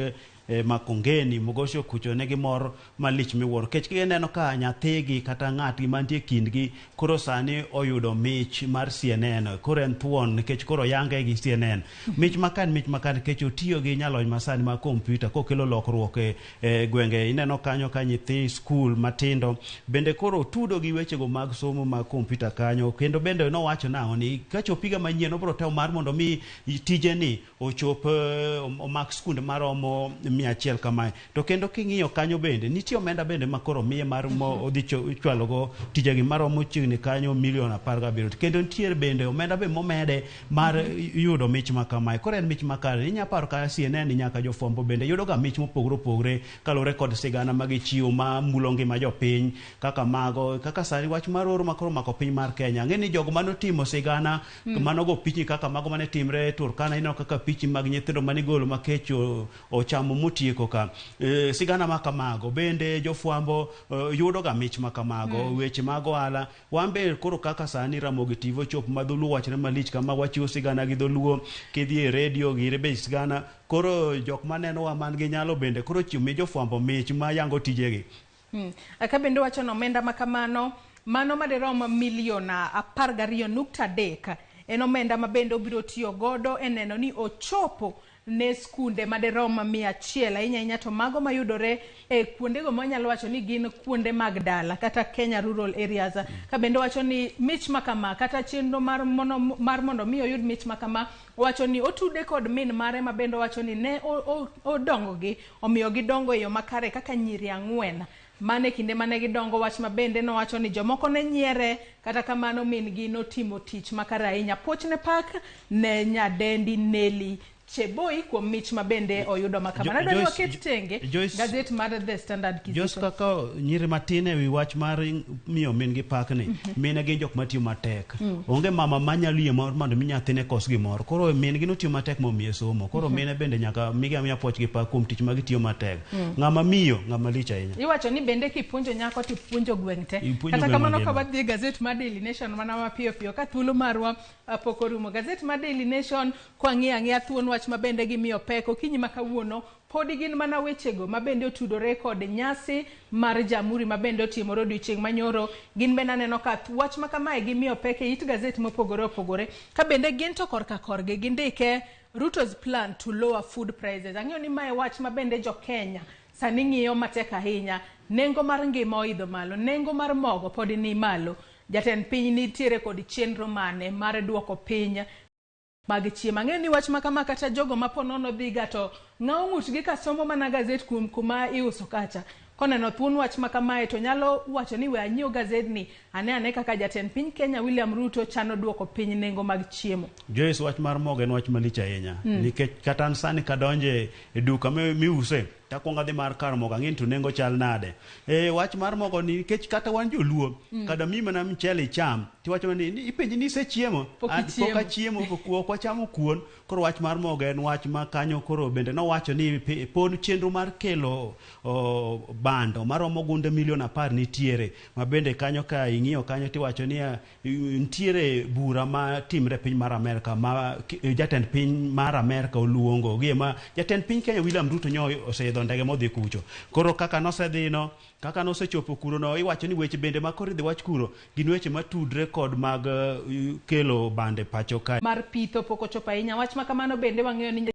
Makongeni Mogotio kucho negi mor malich miwuoro kech kineno ka nyathigi kata ng'atgi mantie kindgi koro sani oyudo mich mar CNN koro en thuon nikech koro yange gi CNN mich makan nikech otiyo gi nyalony masani ma kompyuta kokelo lokruok e gwenge. Ineno kanyo ka nyithi skul matindo bende koro tudo gi wechego mag somo mag kompyuta kanyo kendo bende nowacho nang'o ni kachopiga manyien obro teo mar mondo mi tije ni ochop omak skunde maromo 100 kamae. To kendo king'iyo kanyo bende nitie omenda bende makoro miye mar odhi chwalogo tijegi maromo chiegni kanyo $17,000,000 kendo nitiere bende omenda be momede mar yudo mich makamae. Koro en mich makare. Inya paro ka CNN nyaka jofwambo bende yudo ga mich mopogore kaluwore kod sigana magichiwo ma mulo ngima jopiny kaka sani wach mar oro makoro mako piny mar Kenya. Ng'e ni jogo manotimo sigana manogo pichni kaka mago mane timre Turkana ineno kaka pichni mag nyithindo manigolo makech ochamo motieko ka sigana makamago bende jofwambo yudo ga mich makamago. Weche mag ohala wambe koro kaka sani Ramogi TV chop madhuluo wachre malich kama wachiwo sigana gi dholuo kidhi e radio gire be sigana koro jok maneno wa man gi nyalo bende koro chiwo jofwambo mich ma yango tijegi. Aka bende wacho no omenda makamano mano maderom milion 12.3 en omenda mabende obiro tiyo godo eneno ni ochopo ne skunde maderom 100 ahinya to mago mayudore e kuondego manyalo wacho ni gin kuonde mag dala kata Kenya rural areas. Ka bende wacho ni mich makama kata chenro mar mondo mi oyud mich makama wacho ni otude kod min mare mabende wacho ni ne odongo gi omiyo gidongo e yo makare kaka nyiri 4 mane kinde mane gidongo. Wach mabende no wacho ni jomoko ne nyiere kata kamano min gi notimo tich makare ahinya. Pochne pak ne nyadendi Nelly Cheboi kuom mich mabende oyudo makama. Nadwani waket tenge gazet mar The Standard Kizito. Jos kaka nyiri matine wi wach mar miyo min gi pak ni. Mine gi jok matiyo matek. Onge mama manyalo yie mondo mi nyathine kos gimoro. Koro min gi notiyo matek momiye somo. Koro mine bende nyaka migi amiya puoch gi pak kuom tich ma gitiyo matek. Ng'ama miyo ng'ama lich ahinya. Iwacho ni bende kipuonjo nyako tipuonjo gweng' te. Kata kamano ka wadhi gazet mar Daily Nation mana mapiyo piyo ka thuolo marwa pok orumo. Gazet mar Daily Nation kwang'iyo ang'iya thuon wach mabende gimiyo pek okinyi ma kawuono podi gin mana wechego mabende otudore kod nyasi mar Jamhuri mabende otimore odiochieng' manyoro. Gin bende aneno ka wach ma kamae gimiyo pek e it gazet mopogore opogore ka bende gin to korka korgi gindike Ruto's plan to lower food prices. Ang'eyo ni mae wach mabende jo Kenya sani ng'iyo matek ahinya. Nengo mar ngima oidho malo, nengo mar mogo pod ni malo. Jatend piny nitiere kod chenro mane mar duoko piny mag chiemo. Ang'eyo ni wach makama kata jogo maponono dhiga to ng'awo ng'utgi ka somo mana gazet kuma iuso kacha. Koneno thuon wach makamae to nyalo wacho ni we anyiew gazet ni ane kaka jatend piny Kenya William Ruto chano duoko piny nengo mag chiemo. Joyce, wach mar mogo en wach malich ahinya. Nikech kata an sani kadonje e duka miuse takwongo adhi mar kar mogo ang'e to nengo chal nade. Wach mar mogo ni nikech kata wan joluo kada mi mana mchele cham tiwacho ni ipenji ni sechiemo pok achiemo pok wachamo kuon. Koro wach mar mogo en wach ma kanyo koro bende nowacho ni pod chenro mar kelo bando maromo gunde milion 10 nitiere ma bende kanyo ka ing'iyo kanyo tiwacho ni nitiere bura ma timre piny mar Amerika ma jatend piny mar Amerika oluongo gie ma jatend piny Kenya William Ruto oseidho ndege modhi kucho. Koro kaka nosedhino kaka nosechopo kuro no iwacho ni weche bende makoro idhi wach kuro gin weche matudre kod mag kelo bande pacho ka mar pitho pok ochopo ahinya. Wach makamano bende wang'eyo ni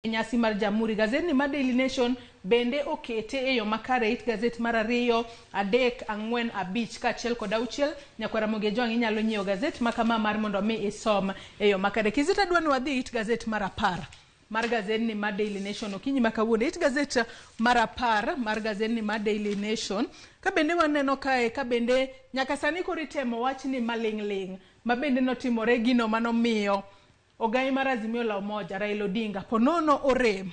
nyasi mar Jamhuri. Gazet ni mar Daily Nation bende okete e yo makare it gazet mar 2, 3, 4, 5 kaachiel kod 6 nyaka Ramogi jo inyalo nyiewo gazet makama mar mondo mi isom e yo makare. Kizito dwani wadhi it gazet mar 10 mar gazet ni mar Daily Nation okinyi makawuono it gazet mar 10 mar gazet ni mar Daily Nation ka bende waneno kae ka bende nyaka sani koro itemo wach ni maling'ling ma bende notimore gino manomiyo ogai mar Azimio la Umoja Raila Odinga ponono orem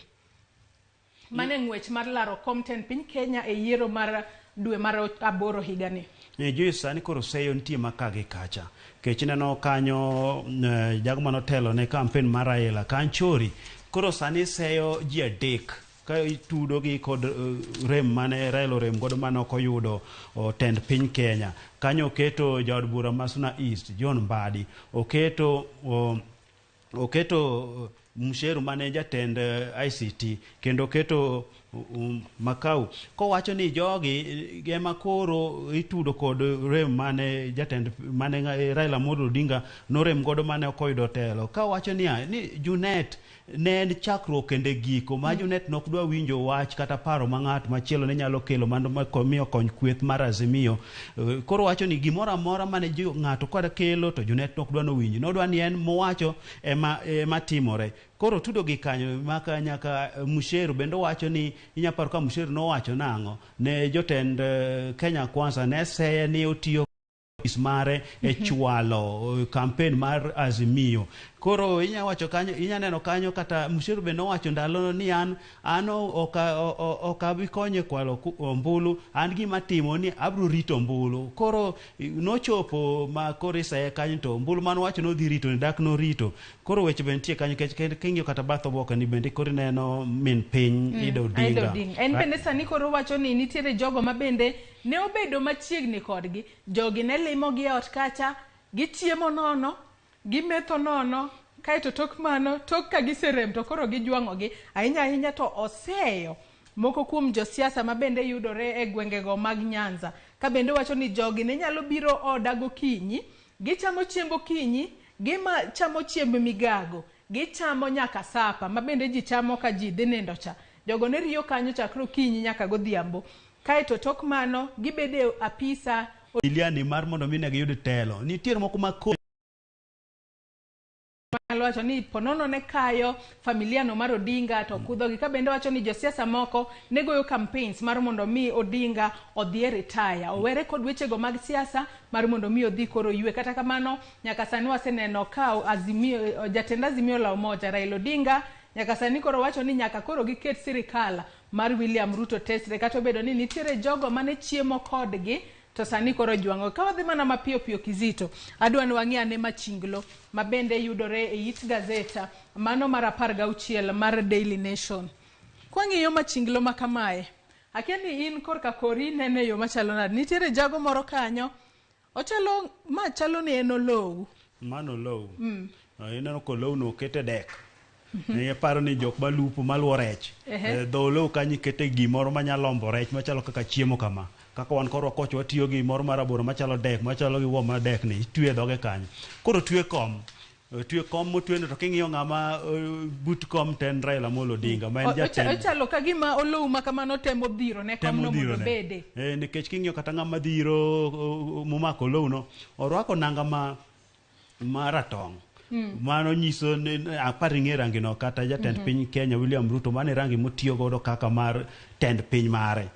mane ng'wech mar laro komten piny Kenya e yiero mar dwe mar 8 higani. Joyce, sani koro seyo nitie makagi kacha kech neno kanyo jago manotelo ne kampen mar Raila Kanchori koro sani seyo ji adek ka tudo gi kod rem mane Raila rem godo manok oyudo tend piny Kenya. Kanyo oketo jaod bura Masuna East John Mbadi, oketo Musheru mane jatend ICT kendo oketo Makau kowacho ni jogi gema koro itudo kod rem mane jatend mane Raila Amolo Odinga norem godo mane okoyudo telo ka wacho ni Junet ne en chakruok kende giko ma Junet nok dwa winjo wach kata paro ma ng'at machielo ne nyalo kelo mando miyo kony kweth mar Azimio. Koro wacho ni gimoro amora mane ng'ato kada kelo to Junet nok dwa no winjo nodwa ni en mowacho ema timore. Koro tudo gi kanyo maka nyaka Musheru bendo wacho ni inyaparo ka Musheru no wacho nang'o ne jotend Kenya Kwanza ne seye ni otiyo mare e chwalo campaign mar Azimio. Koro inyawacho kanyo inyaneno kanyo kata Musheru bende nowacho ndalo ni an okabi konye kwalo ombulu an gima timo ni abro rito ombulu. Koro nochopo ma koro iseye kanyo to ombulu man wacho no dhi rito ni dak no rito. Koro weche bende tie kanyo king'io kata batho boka ni bende koro neno min piny Ida Odinga. En bende sani koro wacho ni nitiere jogo ma bende ne obedo machiegni kodgi. Jogi ne limo gi ot kacha, gichiemo nono, gimetho nono, kaeto tok mano, tok ka giserem to koro gijwang'ogi. Ahinya to oseyo moko kuom josiasa ma bende yudore e gwengego mag Nyanza. Ka bende wacho ni jogi ne nyalo biro oda gokinyi, gichamo chiemb okinyi, chamo chiemb migago, gichamo nyaka sapa ma bende ji chamo ka ji dhi nindo cha. Jogo ne riyo kanyo chakro okinyi nyaka godhiambo. Kaeto tok mano gibede apisa Iliani mar mondo mine giyud telo. Nitiere moko ma nyalo wacho ni ponono ne kayo familia no mar Odinga to kudhogi, ka bende wacho ni josiasa moko ne goyo campaigns mar mondo mi Odinga odhi retire, owere kod wechego mag siasa mar mondo mi odhi koro ywe. Kata kamano nyaka sani waseneno ka Azimio, jatend Azimio la Umoja Raila Odinga nyaka sani koro wacho ni nyaka koro giket sirikal mar William Ruto tesre, kata obedo ni nitiere jogo mane chiemo kodgi to sani koro jwango. Ka wadhi mana mapiyo piyo Kizito, adwa ni wang'i ane machinglo ma bende yudore e it gazeta mano mar 16 mar Daily Nation. Kwang'iyo machinglo ma kamae, akia ni in korka kori nene yo machalo nade. Nitiere jago moro kanyo ochalo ma chalo ni en Olou. Mano Olou. Ineno ko Olou no kete dek. Ne paro ni jok malupo maluwo rech. Dho Olou kanyo kete gimoro manyalombo rech machalo kaka chiemo kama. Kaka wan koro koch watiyo gi moro marabora machalo dek, machalo gi wo mar dek ni twe dhoge kanyo. Koro twe kom motwene to king'iyo ng'ama but kom ten Raila Amolo Odinga ma en jatend. Ochalo ka gima Olou ma kamano temo dhiro ne kom no mondo bede. Nikech king'iyo kata ng'ama dhiro momako Olou no orwako nanga ma ratong'. Mano nyiso apari ng'e rangi no kata jatend piny Kenya William Ruto mane rangi motiyo godo kaka mar tend piny mare.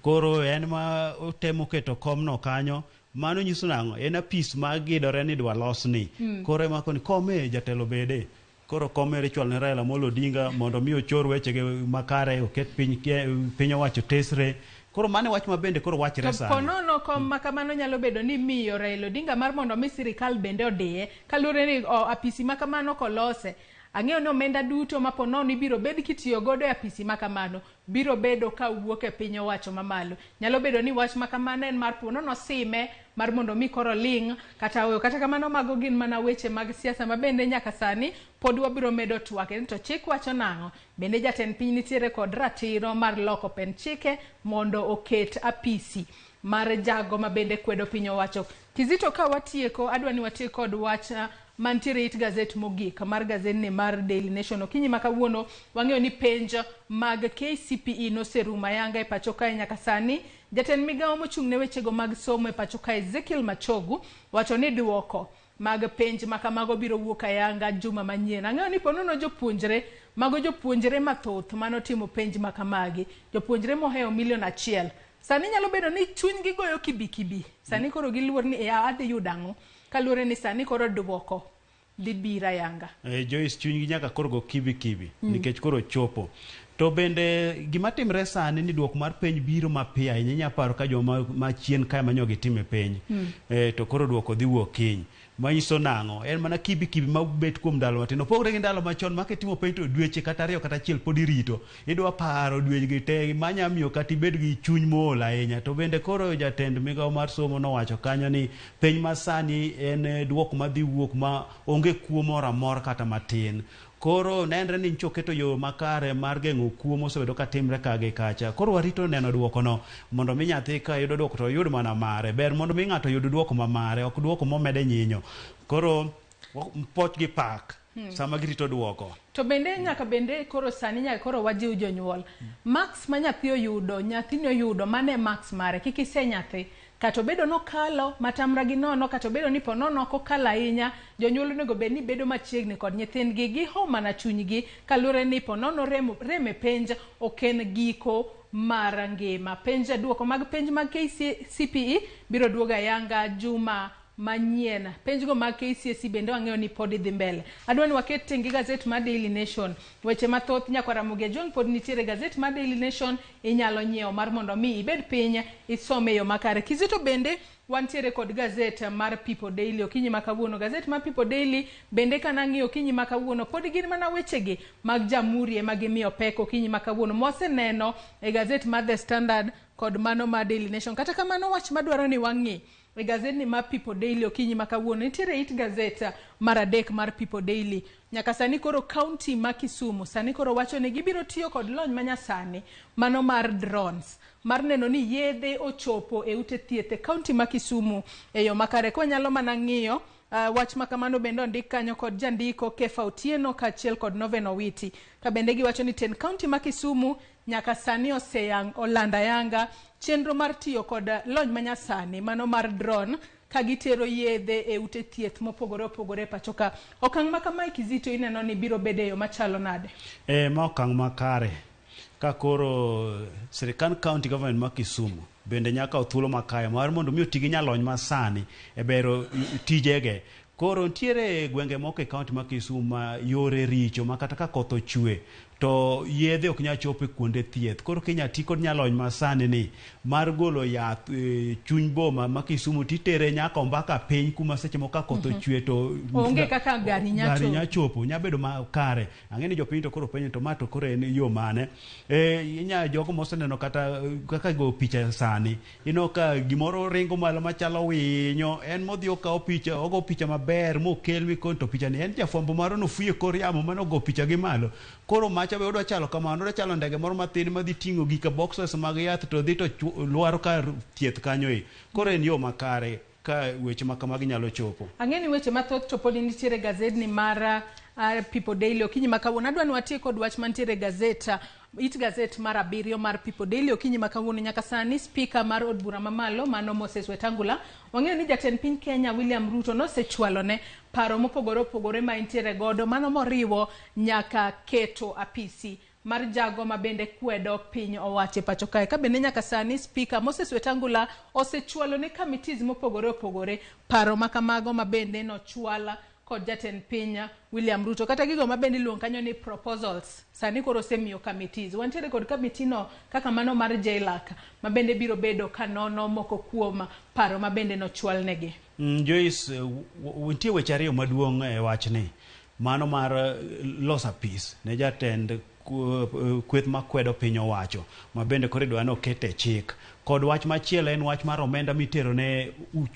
Koro en ma temo keto kom no kanyo, mano nyiso nang'o en apis ma gidore ni dwa losni. Koro ema koni kome jatelo bede. Koro kome ritual ne Raila Amolo Odinga mondo mi ochor wechege makare, oket piny owacho tesre. Koro mane wach mabende koro wachre sana. Ponono kom makamano nyalo bedo ni miyo Raila Odinga mar mondo mi sirikal bende odiye, kaluwore ni apisi makamano kolose. Ang'eyo ni omenda duto ma ponono ibiro bed kitiyo godo e apisi makamano biro bedo ka wuok e piny owacho mamalo. Nyalo bedo ni wach makamano en mar ponono sime mar mondo mi koro ling kata weyo. Kata kamano mago gin mana weche mag siasa ma bende nyaka sani pod wabiro medo twake. To chik wacho nang'o? Bende jatend piny nitiere kod ratiro mar loko pen chike mondo oket apisi mar jago ma bende kwedo piny owacho. Kizito ka watieko, adwa ni watiek kod wach mantiere it gazet mogik mar gazet mar Daily Nation. Okinyi makawuono wang'eyo ni penj mag KCPE noseruma yanga e pacho kae nyaka sani. Jatend migawo mochung' ne wechego mag somo e pacho kae Ezekiel Machogu wacho ni duoko mag penj makamago biro wuok ayanga juma manyien. Ang'eyo ni ponono jopuonjre mathoth manotimo penj makamagi, jopuonjre moheo 1,000,000. Sani nyalo bedo ni chuny gi goyo kibi. Sani koro giluor ni adhi yudang'o. Kaluwore ni sani koro duoko dhi bira yanga. Joyce chuny gi nyaka koro go kibi nikech koro chopo. To bende gima timre sani ni duoko mar penj biro mapiyo ahinya. Inya paro ka joma machien kae manyogi time penj. To koro duoko dhi wuok kiny. Manyiso nang'o en mana kibi ma bet kuom ndalo matin. Opogore gi ndalo machon ma kitimo penj to dweche kata 2 kata 1 pod irito. Idwa paro dweche te manya miyo kata ibed gi chuny mool ahinya. To bende koro jatend migawo mar somo nowacho kanyo ni penj masani en duoko madhi wuok ma onge kuo moro amora kata matin. Koro nenre ni nchoketo yo makare mar geng'o kuo mosebedo ka timre kage kacha. Koro warito neno duoko no mondo mi nyathi ka yudo duoko to yud mana mare. Ber mondo mi ng'ato yud duoko ma mare, ok duoko momede nyinyo. Koro poch gi pak sama girito duoko. To bende nyaka bende koro sani nyaka koro wajiw jonyuol. Max ma nyathi oyudo, nyathini oyudo mane max mare kik ise nyathi. Kato bedo no kalo matamra gi nono, kato bedo ni ponono ko kala inya, jonyuol nego bed ni bedo machiegni kod nyithindgi gi homa na chunygi kalure ni ponono reme penj oken giko mar ngima. Penj duoko mag penj mag KCPE biro duoga yanga juma manyien. Penj go mag KCSE bende wang'eyo ni pod dhi mbele. Adwa ni waket tengi gazet mar Daily Nation. Weche mathoth nyaka Ramogi John pod nitiere gazet mar Daily Nation inyalo nyiewo mar mondo mi ibed piny isome yo makare. Kizito bende wantiere kod gazet mar People Daily. Okinyi makawuono gazet mar People Daily bende kanang'iyo okinyi makawuono pod gin mana wechegi mag jamhuri ema gimiyo pek. Okinyi makawuono moseneno e gazet mar The Standard kod mano mar Daily Nation. Kata kamano wach madwaro ni wang'i e gazet ni mar People Daily okinyi makawuono nitiere it gazet mar 3 mar People Daily. Nyaka sani koro county ma Kisumu sani koro wacho ni gibiro tiyo kod lony manyasani mano mar drones mar neno ni yedhe ochopo e ute thieth e county ma Kisumu e yo makare. Kwa nyalo mana ng'iyo wach makamano bende ondik kanyo kod jandiko Kefa Otieno kaachiel kod Noven Owiti. Ka bende giwacho ni ten county ma Kisumu nyaka sani olanda yanga chenro mar tiyo kod lony manyasani mano mar drone ka gitero yedhe e ute thieth mopogore opogore pachoka. Okang' ma kama Kizito ineno ni biro bedo machalo nade? Ma okang' makare ka koro sirikand county government ma Kisumu bende nyaka othuolo makaya mar mondo mi otigi nyalony masani e bero tijege. Koro ntiere gwenge moko e kaunti ma Kisumu ma yore richo ma kata ka koth ochwe to yedhe ok nya chope kuonde thieth. Koro kinya ti kod nyalony masani ni mar golo yath chuny boma ma Kisumu titere nyaka mbaka piny kuma seche moko ka koth ochwe to onge kaka gari nya chopo nya bedo makare. Ang'eni jopiny to koro penjo to ma to koro en yo mane inya jogo moseneno kata kaka go picha sani ino ka gimoro ringo malo machalo winyo en modhi okawo picha ogo picha maber mokel mi kon to picha ni en jafwambo maro no fuye kor yamo mano go picha gi malo. Koro macha be odwa chalo kamano, odwa chalo ndege moro matin madhi ting'o gika boxes mag yath to dhi to lwaro kar thieth kanyo e. Koro en yo makare ka weche makamagi nyalo chopo. Ang'eni weche mathoth to pod nitiere gazedni mar People Daily okinyi makawuono. Adwa ni watie kod wach mantiere gazeta it gazet mar 7 mar People Daily okinyi makawuono nyaka sani. Speaker mar od bura mamalo mano Moses Wetangula wang'eyo ni jatend piny Kenya William Ruto nosechwalone paro mopogore opogore ma intiere godo mano moriwo nyaka keto apisi mar jago mabende kwedo piny owache pacho kae. Ka bende nyaka sani Speaker Moses Wetangula osechwalone committees mopogore opogore paro makamago mabende nochwala kod jatend piny William Ruto kata gigo mabende luong kanyo ni proposals sani koro semiyo committees. Wantiere kod committee no kaka mano mar JLAC mabende biro bedo kanono moko kuom paro mabende nochwalnegi. Joyce, wintie weche ariyo maduong' e wachni. Mano mar losa peace ne jatend kweth makwedo piny owacho mabende koro idwa ni okete chik. Kod wach machielo en wach mar omenda mitero ne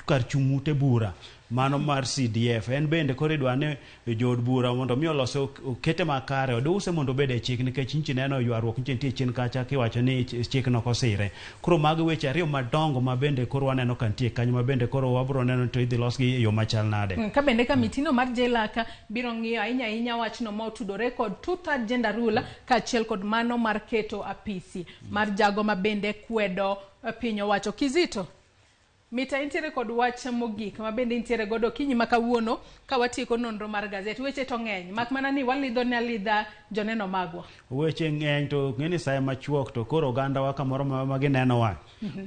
kar chung' ute bura mano mar CDF. En bende koro idwa ni jood bura mondo mi olose okete makare oduse mondo obed e chik nikech inchi neno ywaruok inchi nitie chien kacha kiwacho ni chik no kosire. Koro magi weche ariyo madongo mabende koro waneno ka nitie kanyo mabende koro wabro neno to idhi losgi e yo machal nade. Ka bende kamitino mar JLAC biro ng'iyo ahinya wachno ma otudore kod 2/3 gender rule kaachiel kod mano mar keto apisi mar jago mabende kwedo piny owacho. Kizito mita intiere kod wach mogik mabende intiere godo kinyi makawuono ka watieko nonro mar gazet. Weche to ng'eny mak mana ni walidho ne alidha joneno magwa. Weche ng'eny to ng'eni sa machuok to koro oganda wa kamoro ma gineno wa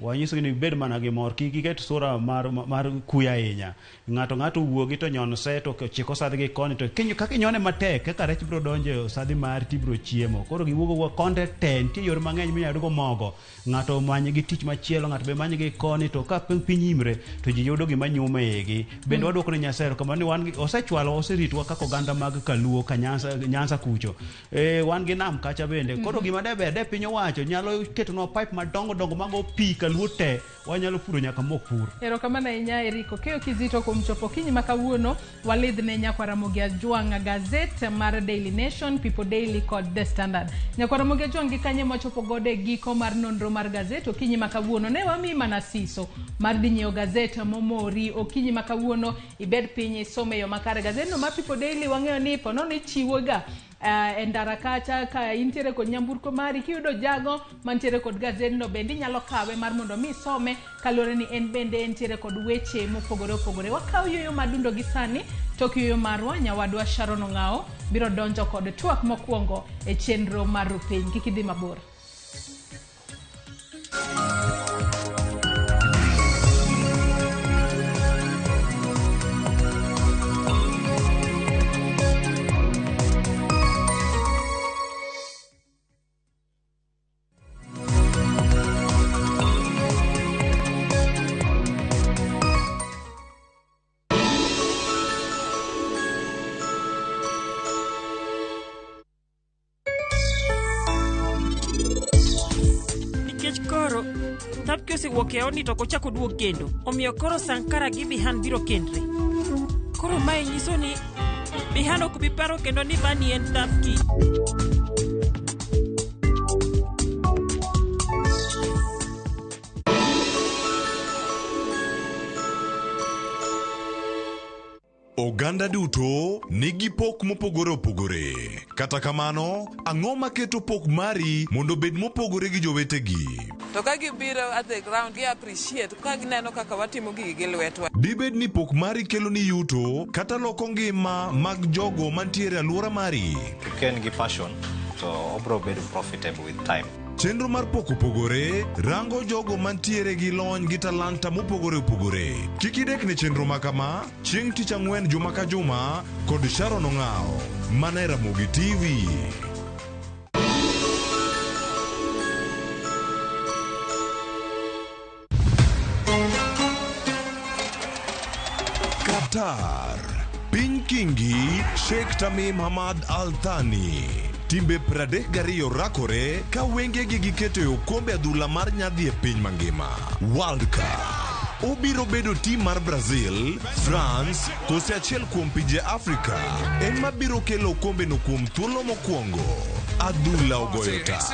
wanyiso ni bed mana gi mor kik iket sura mar kuya ahinya. Ng'ato wuogi to nyon se to chiko sadhi gi koni to kinyo kaka inyone matek kaka rech biro donjo sadhi mar tibro chiemo. Koro giwuogo konde te nitie yore mang'eny minyalo go mogo. Ng'ato manye gi tich machielo ng'ato be manye gi koni to ka piny imre to ji yudo gima nyume igi. Bende wadwoko ne Nyasaye kamano ni wan osechwalo oseritwa kaka oganda mag Kaluo ka Nyanza kucho. Wan gi nam kacha bende. Koro gima de piny owacho nyalo ketonwa pipe madongo mago pi Kaluo te wanyalo puro nyaka mok pur. Erokamano ahinya Eriko keyo Kizito kuom chopo kinyi makawuono walidh ne nyakwa Ramogi Ajwang' gazet mar Daily Nation, People Daily kod The Standard. Nyakwa Ramogi Ajwang' gi kanye mochopo gode giko mar nonro mar gazet okinyi makawuono ne wami mana siso mar dinyo gazet momori okinyi makawuono ibed piny isome yo makare. Gazet no mar People Daily wang'eyo ni pono ni chiwoga endara kacha ka intiere kod nyamburko mari kiyudo jago mantiere kod gazet no bende inyalo kawe mar mondo mi some kalore ni en bende entiere kod weche mopogore opogore. Wakaw yoyo madundo gi sani tok yoyo marwa nyawadwa Sharon Ong'ao biro donjo kod twak mokwongo e chenro mar Ruupiny. Kik idhi mabor. Wuok e odi to kochako duog kendo omiyo koro Sankara gi Bihan biro kendre. Koro mae nyiso ni Bihan ok bi paro kendo ni Bani en thapki. Oganda duto nigi pok mopogore opogore. Kata kamano, ang'o maketo pok mari mondo bed mopogore gi jowetegi? to ka gibiro at the ground gi appreciate ka gineno kaka watimo gigi gi lwetwa. Dibed ni pok mari kelo ni yuto kata loko ngima mag jogo mantiere alwora mari. Ken gi passion to obro bedo profitable with time. Chenro mar pok opogore rango jogo mantiere gi lony gi talanta mopogore opogore. Kik idek ne chenro makama chieng' tich ang'wen juma ka juma kod Sharon Ong'ao mana e Ramogi TV. Qatar. Piny kingi Sheikh Tamim Hamad Al Thani. Timbe 32 rakore ka wengegi giketo e okombe adhula mar nyadhi e piny mangima. World Cup. Obiro bedo tim mar Brazil, France, kose achiel kuom pinje Afrika ema biro kelo okombe no kuom thuolo mokwongo. Adhula ogoyo tach.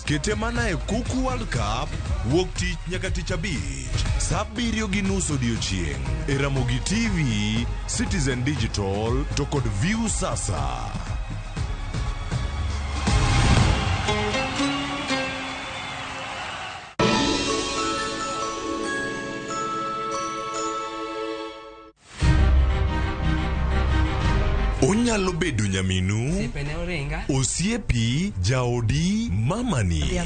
Kete mana e kuku World Cup wuok tich nyaka tich abich. Saa 7:30 odiechieng' e Ramogi TV, Citizen Digital to kod View Sasa. Onyalo bedo nyaminu, osiepi, jaodi, mamani.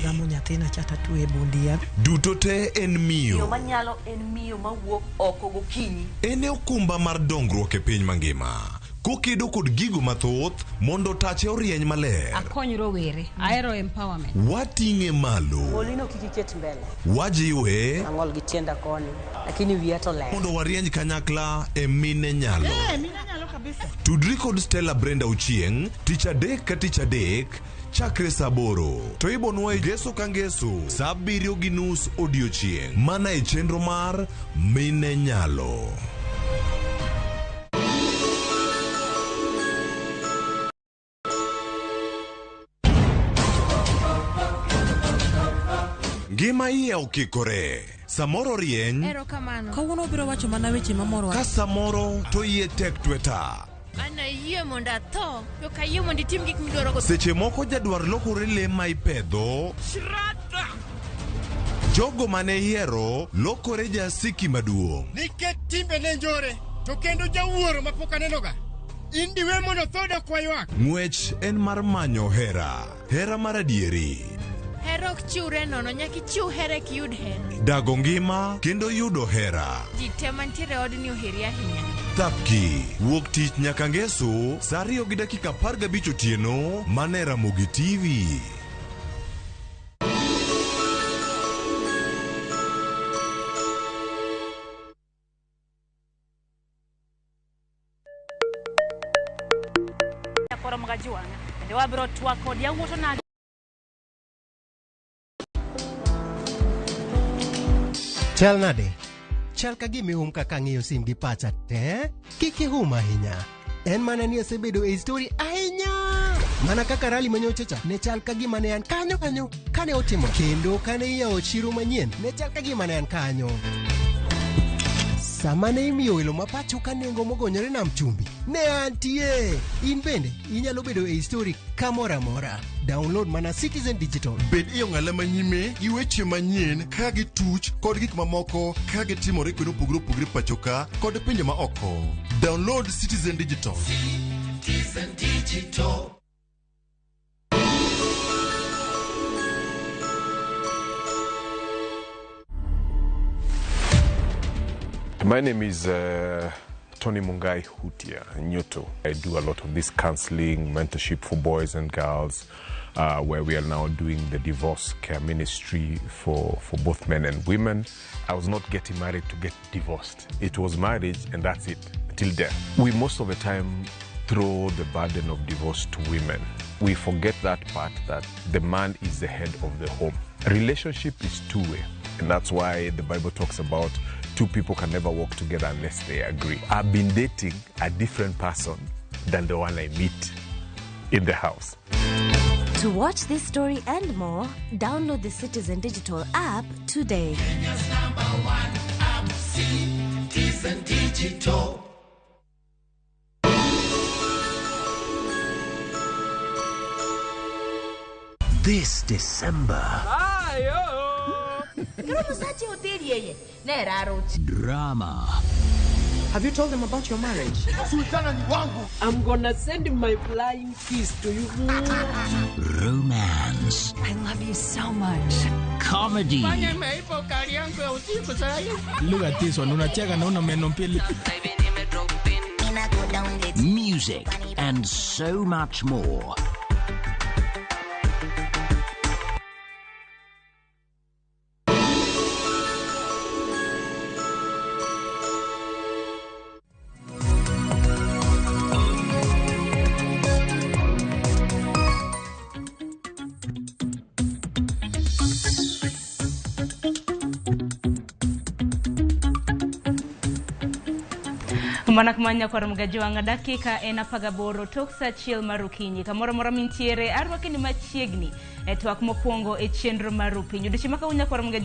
Duto te en miyo. Yo manyalo en miyo mawuok oko gokinyi. En okumba mar dongruok e piny mangima. Kokedo kod gigo mathoth mondo tache orieny maler. Akony rowere, ahero empowerment. Wating'e malo. Molino kikiket mbele. Wajiwe. Ang'ol gi tienda koni, lakini wiya to ler. Mondo warieny kanyakla e mine nyalo. Mine nyalo kabisa. Tudri kod Stella Brenda Uchieng, tich adek ka tich adek, chakre saa 8. To ibonwa e ngeso ka ngeso, saa 7:30 odiechieng'. Mana e chenro mar Mine Nyalo. Ngima iye okikore. Samoro rieny. Erokamano. Kawuono biro wacho mana weche mamoro. Ka samoro to iye tek tweta. Ana yie mondo atho, to kayie mondo itim gik midwaro go. Seche moko jadwar lokore le ma ipedho. Shrata. Jogo mane hiero lokore jasiki maduong'. Nikech timbe ne njore, to kendo jawuoro mapok anenoga. Indiwe mondo thoda kwaywak. Ng'wech en mar manyo hera. Hera mar adieri. Hera ok chiwre nono, nyaka ichiw hera eki yud hera. Dago ngima kendo yudo hera. Ji te mantiere odni oheri ahinya. Thapki wuok tich nyaka ngeso saa 2:15 otieno mana e Ramogi TV. Koro mgaji wanga. Ende wabiro twako dia wuoto na Chal nade? Chal ka gimihum kaka ng'iyo sim gi pacha te? Kik ihum ahinya. En mana ni asebedo e story ahinya. Mana kaka rali manyochacha ne chal ka gima ne an kanyo kane otimo. Kendo kane iyawo chiro manyien ne chal ka gima ne an kanyo. Sama ne imiyo welo mapacho ka nengo mogonyore nam chumbi ne antie. In bende inyalo bedo e story kamora mora. Download mana Citizen Digital. Bed iyo ng'ala manyime gi weche manyien ka gi tuch kod gik mamoko ka gitimore kweno opogore pacho ka kod pinje ma oko. Download Citizen Digital. Citizen Digital. My name is Tony Mungai Hutia Nyoto. I do a lot of this counseling, mentorship for boys and girls, where we are now doing the divorce care ministry for both men and women. I was not getting married to get divorced. It was marriage and that's it, till death. We most of the time throw the burden of divorce to women. We forget that part, that the man is the head of the home. A relationship is two-way, and that's why the Bible talks about two people can never work together unless they agree. I've been dating a different person than the one I meet in the house. To watch this story and more, download the Citizen Digital app today. Kenya's #1 app, Citizen Digital. This December, Drama. Have you told them about your marriage? Sultana ni wangu. I'm gonna send my flying kiss to you. Romance. I love you so much. Comedy. Look at this one. Unacheka na una meno mbili. Music and so much more. Manakmanya kwa Ramogi dakika enapagaboro toksa chiel marukinyi kamoro mora mintiere arwakini machiegni twak mokwongo e chenro mar Ruupiny. Odiochieng' ma kawuono kwa Ramogi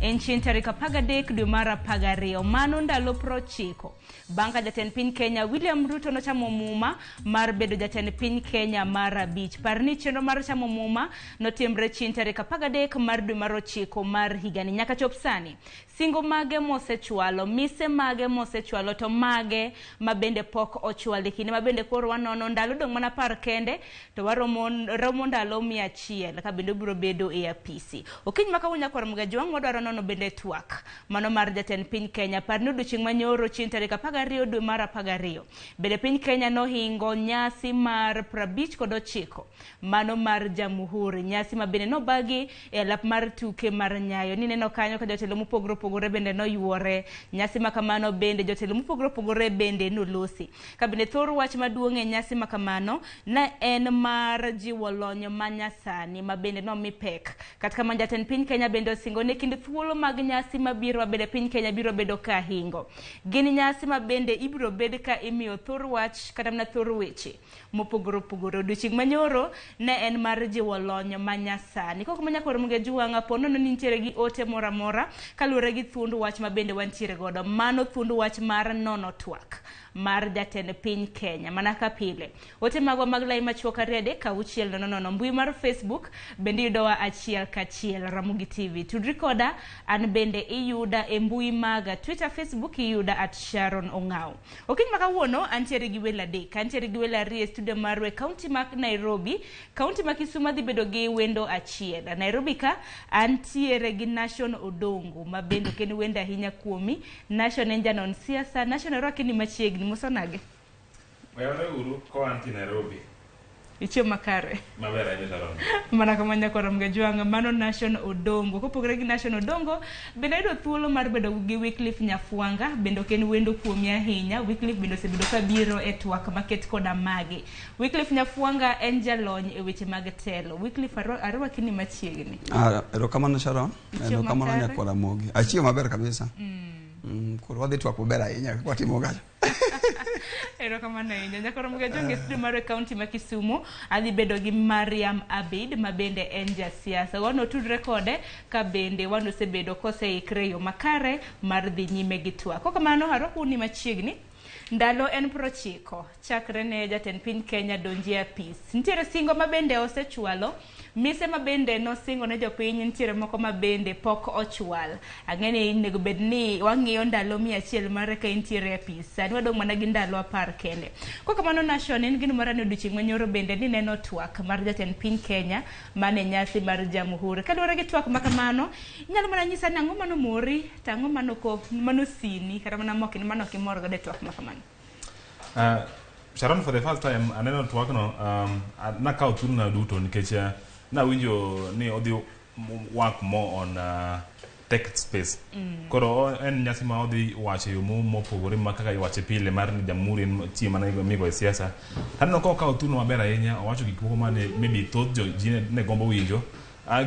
en chieng' tarik 13 dwe mar 12 mano ndalo 90 bang' ka jatend piny Kenya William Ruto nochamo muma mar bedo jatend piny Kenya mar 5. Parni chenro mar chamo muma notimre chieng' tarik 13 mar dwe mar 9 mar higani. Nyaka chop sani singo mage mosechwalo, mise mage mosechwalo, to mage mabende pok ochwal. Kinde mabende koro wanono ndalo dong' mana 10 kende to waromo ndalo 100 ka bende biro bedo e apisi. Okiny ma kawuono kwa Ramogi wadwaro nono bende twak mano mar jatend piny Kenya. Parni odiochieng' manyoro chieng' tarik 12 dwe mar 12 bende piny Kenya nohingo nyasi mar 59 mano mar Jamhuri, nyasi mabende nobagi e lap mar tuke mar Nyayo. Nineno kanyo ka jotelo mopogore opogore bende noywore. Nyasi makamano bende jotelo mopogore opogore bende nolosi. Ka bende thor wach maduong' e nyasi makamano na en mar jiwo lony manyasani mabende nomi pek. Kata kamano jatend piny Kenya bende osingo ne kind thuolo mag nyasi mabiro bende piny Kenya biro bedo ka hingo. Gin nyasi mabende ibiro bed ka imiyo thor wach kata mana thor weche mopogore opogore. Odiochieng' manyoro ne en mar jiwo lony manyasani. Koko manya kwa Ramogi pono no nitiere gi ote mora mora kaluwore gi thuond wach mabende wantiere godo. Mano thuond wach mar nono twak mar jatend piny Kenya. Mana ka pile ote magwa mag lai machuok ariade ka uchiel nono mbui mar Facebook bende yudowa achiel kachiel Ramogi TV. Tudri koda an bende iyuda e mbui maga Twitter, Facebook iyuda @Sharon Ong'aw. Okiny ma kawuono antiere gi welo adek. Antiere gi welo ariyo e studio marwa kaunti ma Nairobi, kaunti ma Kisumu dhi bedo gi wendo achiel. Nairobi ka antiere gi Nation Odongo ma bende ken wendo ahinya kuomi. Nation en janon siasa. Nation rwakini machiegni musonage. Wayone uru ko anti Nairobi. Ichio makare. Maber aje Sharon. Mana kamanya kwa Ramogi mano Nation Odongo. Kopogore gi Nation Odongo bende yudo thuolo mar bedo gi Wycliffe Nyafuanga bende ken wendo kuomi ahinya. Wycliffe bende osebedo ka biro e twak maket koda mage. Wycliffe Nyafuanga en jalony e weche mag telo. Wycliffe arwakini machiegni. Erokamano Sharon. Erokamano nyakwa Ramogi. Achio maber kabisa. Koro wadhi twak maber ahinya kwatimo gacho. Erokamano ahinya. Nyaka Ramogi e studio mar kaunti ma Kisumu adhi bedo gi Mariam Abid ma bende en jasiasa. Wano tudre kode ka bende wano osebedo koseikre yo makare mar dhi nyime gi twak. Kokamano arwakuni machiegni. Ndalo en 90 chakre ne jatend piny Kenya donjie apis. Nitiere singo mabende osechwalo, mise mabende nosingo ne jopiny, nitiere moko mabende pok ochwal. Ang'eni nego bed ni wang'iyo ndalo 100 mare ka nitiere apis. Sani wadong' mana gi ndalo 10 kende. Kokamano Nation en gino mara ne odiochieng' manyoro bende ni neno twak mar jatend piny Kenya mane nyasi mar Jamhuri. Kaluwore gi twak makamano, inyalo mana nyisa ni ang'o mano mori, tang'o mano sini, kata mana mokini mano kimor godo e twak makamano. Sharon, for the first time aneno twak no na kao thuru na duto nikech na winjo ni odhi work more on tech space. Koro en nyasi ma odhi wache yo mopogore ma kaka wache pile mar ni Jamhuri en tie mana migo e siasa. Aneno ko kao thuru maber ahinya owacho gik moko mane maybe thoth ji ne gombo winjo.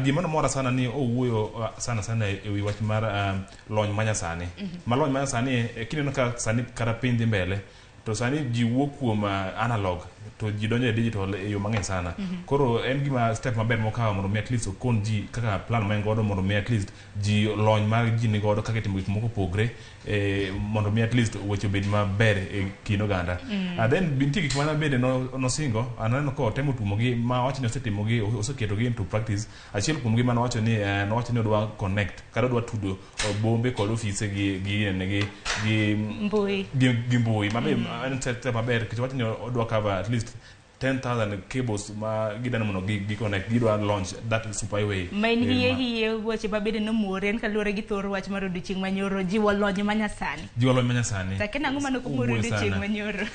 Gimano mora sana ni owuoyo sana e wi wach mar lony manyasani. Ma lony manyasani kineno ka sani kara piny dhi mbele to sani ji wuok kuom analog to ji donjo e digital e yo mang'eny sana. Koro en gima step maber mokawo mondo mi at least okon ji kaka plan ma en godo mondo mi at least ji lony mar ji ni godo kaka timo gik moko pogre mondo mi at least weche obed maber e kind oganda. Then nitie gik mana bende nosingo aneno ko temo tumogi ma wacho ni osetimogi oseketogi into practice. Achiel kuomgi ma nowacho ni odwa connect kata odwa tudo bombe kod ofise gi mbui mabe en step maber kicho wacho ni odwa cover at least 10,000 cables ma gidano mondo gi connect gidwa launch that superhighway main hiye weche babede no moren kalure gi thor wach mar odiochieng' manyoro jiwo lony manyasani takena ng'uma no kumoro odiochieng' manyoro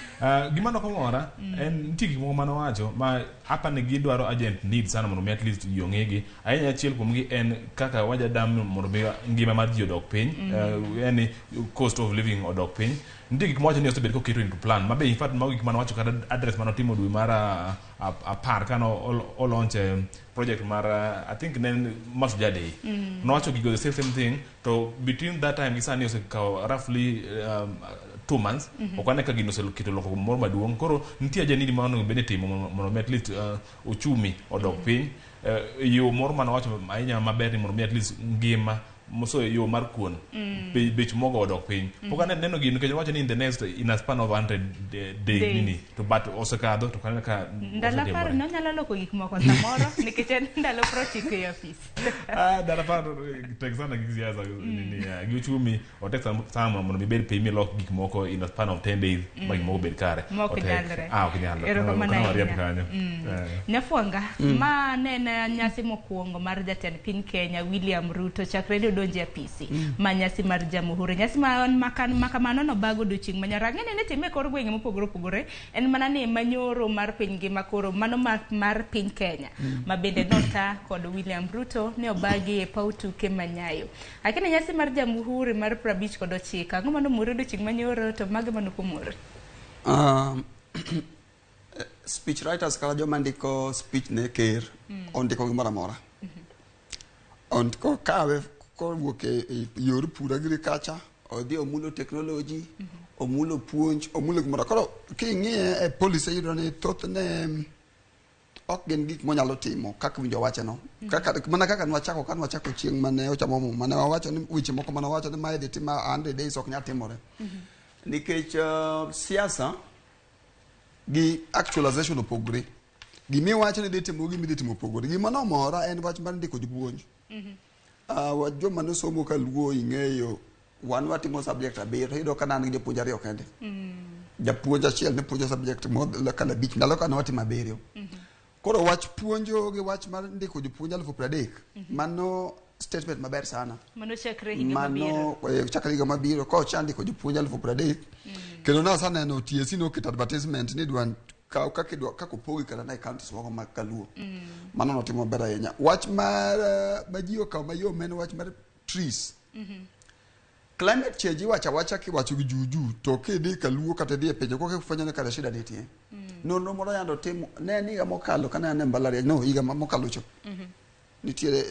gima no komora en nitie gik moko mano wacho ma hapa ne gidwaro agent need sana mondo mi at least yongegi ahinya achiel kuomgi en kaka wajadam mondo mi ngima mar ji odok piny yani cost of living odok piny. Nitie gik mowacho ni osebed koketo into plan mabe in fact mago gik mano wacho kata address manotimo dwe mar apar kano o launch project mar I think nen Masuja Day nowacho gigo the same thing to between that time gisani osekawo roughly 2 months okwane ka gino oseketo loko moro maduong' koro nitie ajanidi ma onego bede timo mondo at least ochumi odok piny yo moro manowacho ahinya maber ni mondo at least ngima moso yo mar kuon bech mogo odok piny pok aneno gino nikech wacho ni in a span of 100 days nini to but osekadho to kaneno ka ndalo par no nyalo loko gik moko samoro nikech ndalo project e office ndalo par tek sana gik siasa nini gichumi otek sana mondo bibed piny mi lok gik moko in a span of 10 days ma gik moko bed kare ok nyalre Nyafuanga ma nena nyasi mokwongo mar jatend piny Kenya William Ruto chakre donje apisi ma nyasi mar Jamhuri nyasi ma makamano no bago odiochieng' manyoro ng'eny ne time kor gwenge mopogore opogore en mana ni manyoro mar piny ngima koro mano mar piny Kenya ma bende nota kod William Ruto ne obagi e paw tuke Manyayo lakini nyasi mar Jamhuri mar 59 ang'o mano moro odiochieng' manyoro to mage mano komoro speech writers kala joma ndiko speech ne ker ondiko gimoro amora ondiko kawe kowuok e yor pur agriculture odhi omulo technology omulo puonj omulo gimoro koro king'iye e policy yudo ni thothne ok gin gik monyalo timo kaka winjo wache no mana kaka nwachako chieng' mane ochamo mane wawacho ni weche moko mane wawacho ni mae dhi tima 100 days ok nyal timore nikech siasa gi actualization opogore gimi wacho ni dhi timo gimi dhi timo opogore gima nomora en wach mar ndiko jopuonj joma nosomo ka luo ing'eyo wan watimo subject abiro iyudo ka nan gi jopuonj ariyo kende japuonj achiel ne puonjo subject kala bich ndalo ka watimo abiriyo koro wach puonjo gi wach mar ndiko jopuonj 30,000 mano statement maber sana mano chakre higa mabiro ko chandiko jopuonj 30,000 kendo na sana no TSC no kit advertisement ni dwan kaka opogi kata na counties moko mag Kaluo mano notimo maber ahinya wach mar majiwo ka mayo men wach mar trees climate change wacha kiwacho gi juju to kidhi Kaluo kata dhi e pinje ko kifanya ne kata shida nitie no moro yando timo ne niga mokalo kana ne mbalariany no higa mokalo cho nitie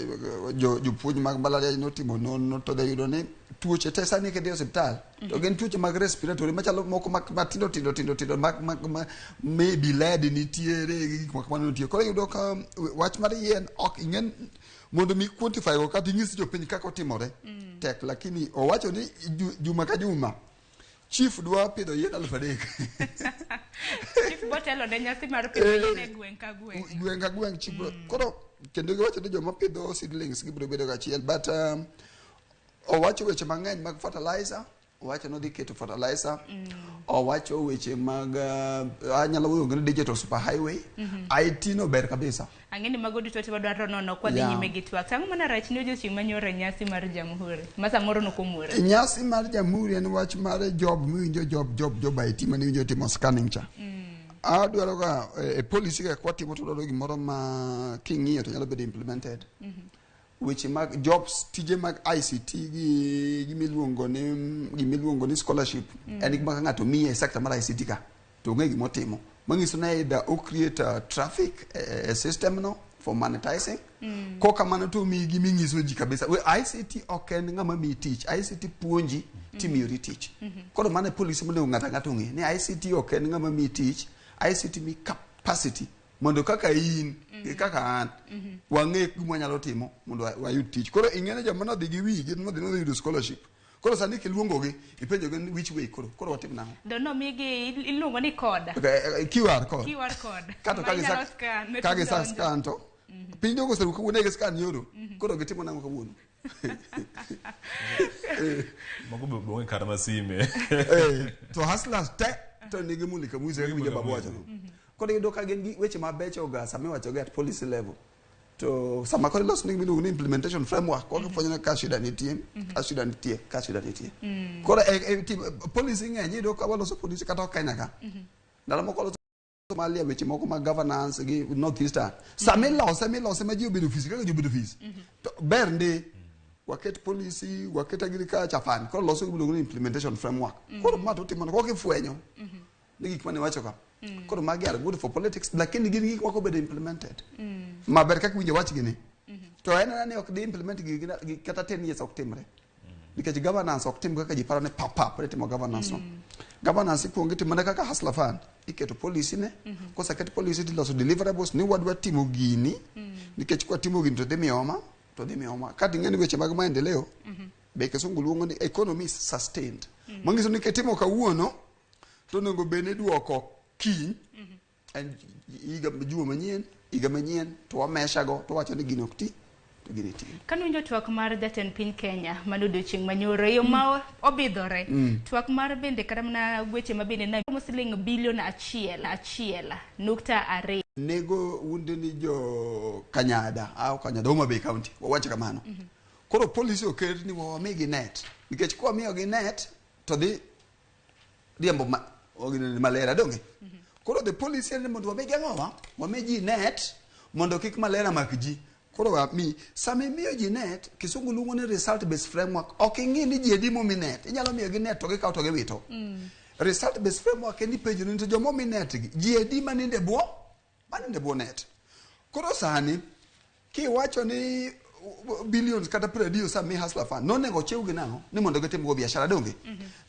jopuonj mag mbalariany notimo no to yudo ni tuoche te sani ke dio hospital to gen tuoche mag respiratory machalo moko matindo maybe lead nitiere gik moko nitie koro yudo ka wach mar yien ok ingen mondo mi quantify go kata ing'is jopiny kaka otimore tek lakini owacho ni juma ka juma chief dwa pidho yien 3,000 chief botelo ne nyasi mar pidho yien e gweng' ka gweng' chief koro kendo giwacho ni joma pidho seedlings gibiro bedo gachiel but owacho weche mang'eny mag fertilizer owacho no dhi keto fertilizer owacho weche mag anyalo wuoyo ngene digital superhighway IT no ber kabisa ang'eni mago duto te wadwaro nono kwa dhi nyime gi twak tang'o mana rach ni odiochieng' manyoro nyasi mar Jamhuri masa moro no komure nyasi mar Jamhuri en wach mar job miwinjo job IT mane winjo timo scanning cha adwaro ga e policy ka kwatimo to dwaro gimoro ma king'iyo to nyalo bedo implemented weche mag jobs tije mag ICT gi gimiluongo ni scholarship en gima ng'ato miye sector mar ICT ka to ng'e gima otimo mangiso na ida o create traffic system no for monetizing ko kamano to mi gimingiso ji kabisa ICT ok en ng'ama mi tich ICT puonji timiyo ri tich koro mane policy mo ng'ata ng'ato ng'e ni ICT ok en ng'ama mi tich ICT mi capacity mondo kaka in kaka an wang'e kuma nyalo timo mondo wayud tich. Koro ing'ene joma nodhi gi wigi nodhi yudo scholarship. Koro sani kiluongogi ipenjogi ni which way koro watim nang'o. Dono migi iluongo ni code. QR code. QR code. Kato kagisa scan to piny dogo seru kawuonegi scan yoro koro gitimo nang'o kawuono. Moko bonge kar masime. To hustlers te to nigi mulika muise kaka winjo babu wacho. Koro iyudo ka gin gi weche mabecho ga sama iwachogi at policy level. To sama koro iloso nigi miluongo ni implementation framework kwa kifwenyo ka shida nitie, ka shida nitie. Koro policy ng'eny iyudo ka waloso policy kata Kenya ka. Ndalo moko loso Somalia weche moko mag governance gi North Eastern. Sama ilose ma ji obedo office kaka ji obedo office. To ber ndi waket policy, waket agriculture fund. Koro loso miluongo ni implementation framework. Koro ma to timo ko kifwenyo. Ni gik mane wacho ka. Koro magi are good for politics lakini gin gik moko bedo implemented. Maber kaka winjo wach gini. To en ne ok di implement gi kata 10 years ok timre. Nikech governance ok tim kaka ji paro ne pap timo governance no. Governance ikuongo itimo ne kaka hustler fund. Iketo policy ne. Koseket policy tiloso deliverables ni wadwa timo gini. Nikech kwa timo gini to dhi mioma. Kati ng'eni weche mag maendeleo. Be kisungu luongo ni economy is sustained. Mangiso ni ketimo kawuono to nego bene duoko kiny en iga manyien to wamesha go to wacho ni gino ok ti to gini ti. Kan winjo twak mar jatend piny Kenya manudo chieng' manyoro yo ma obidhore twak mar bende kata mana weche mabende na siling bilion 1.2 nego unde ni jo Kanyada au Kanyada Homa Bay County wawacho kamano. Koro policy oket ni wamigi net nikech kwa miyo gi net to dhi riembo malaria donge. Koro the policy en mondo wamigi ang'owa wamigi net mondo kik malaria mak ji. Koro sami miyo ji net kisungu luongo ni result based framework. Ok ing'i ni ji edi momi net inyalo miyo gi net to gikaw to giwito. Result based framework en ipenjo ni to jomo mi net gi ji edi maninde buo net. Koro sani kiwacho ni billions kata predio sami hustler fund no nego chiw gi nang'o ni mondo gitim go biashara donge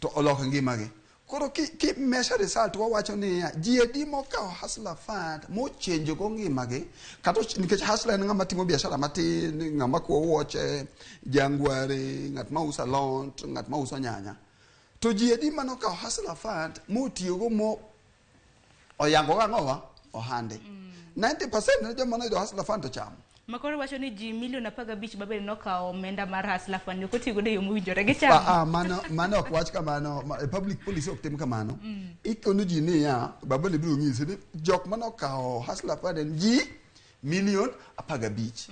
to olok ngimagi. Koro ki measure result wawacho ni GAD mokawo hustler fund mochenjo go ngimagi kata nikech hustler en ng'ama timo biashara matin, ng'ama kuo wuoche, jangware, ng'at ma uso alot, ng'at ma uso nyanya. To GAD manokawo hustler fund motiyo go mo oyango gang'owa ohande. 90% ne joma noyudo hustler fund to chamo. Makoro wacho ni ji milion 15 babel nokawo omenda mar hustler fund ko tigo de yo mowinjore gi chamo. Mano ok wach kamano, public policy ok tim kamano. Ikono ji ni ya babel biro ng'isi ni jok manokawo hustler fund en ji milion 15.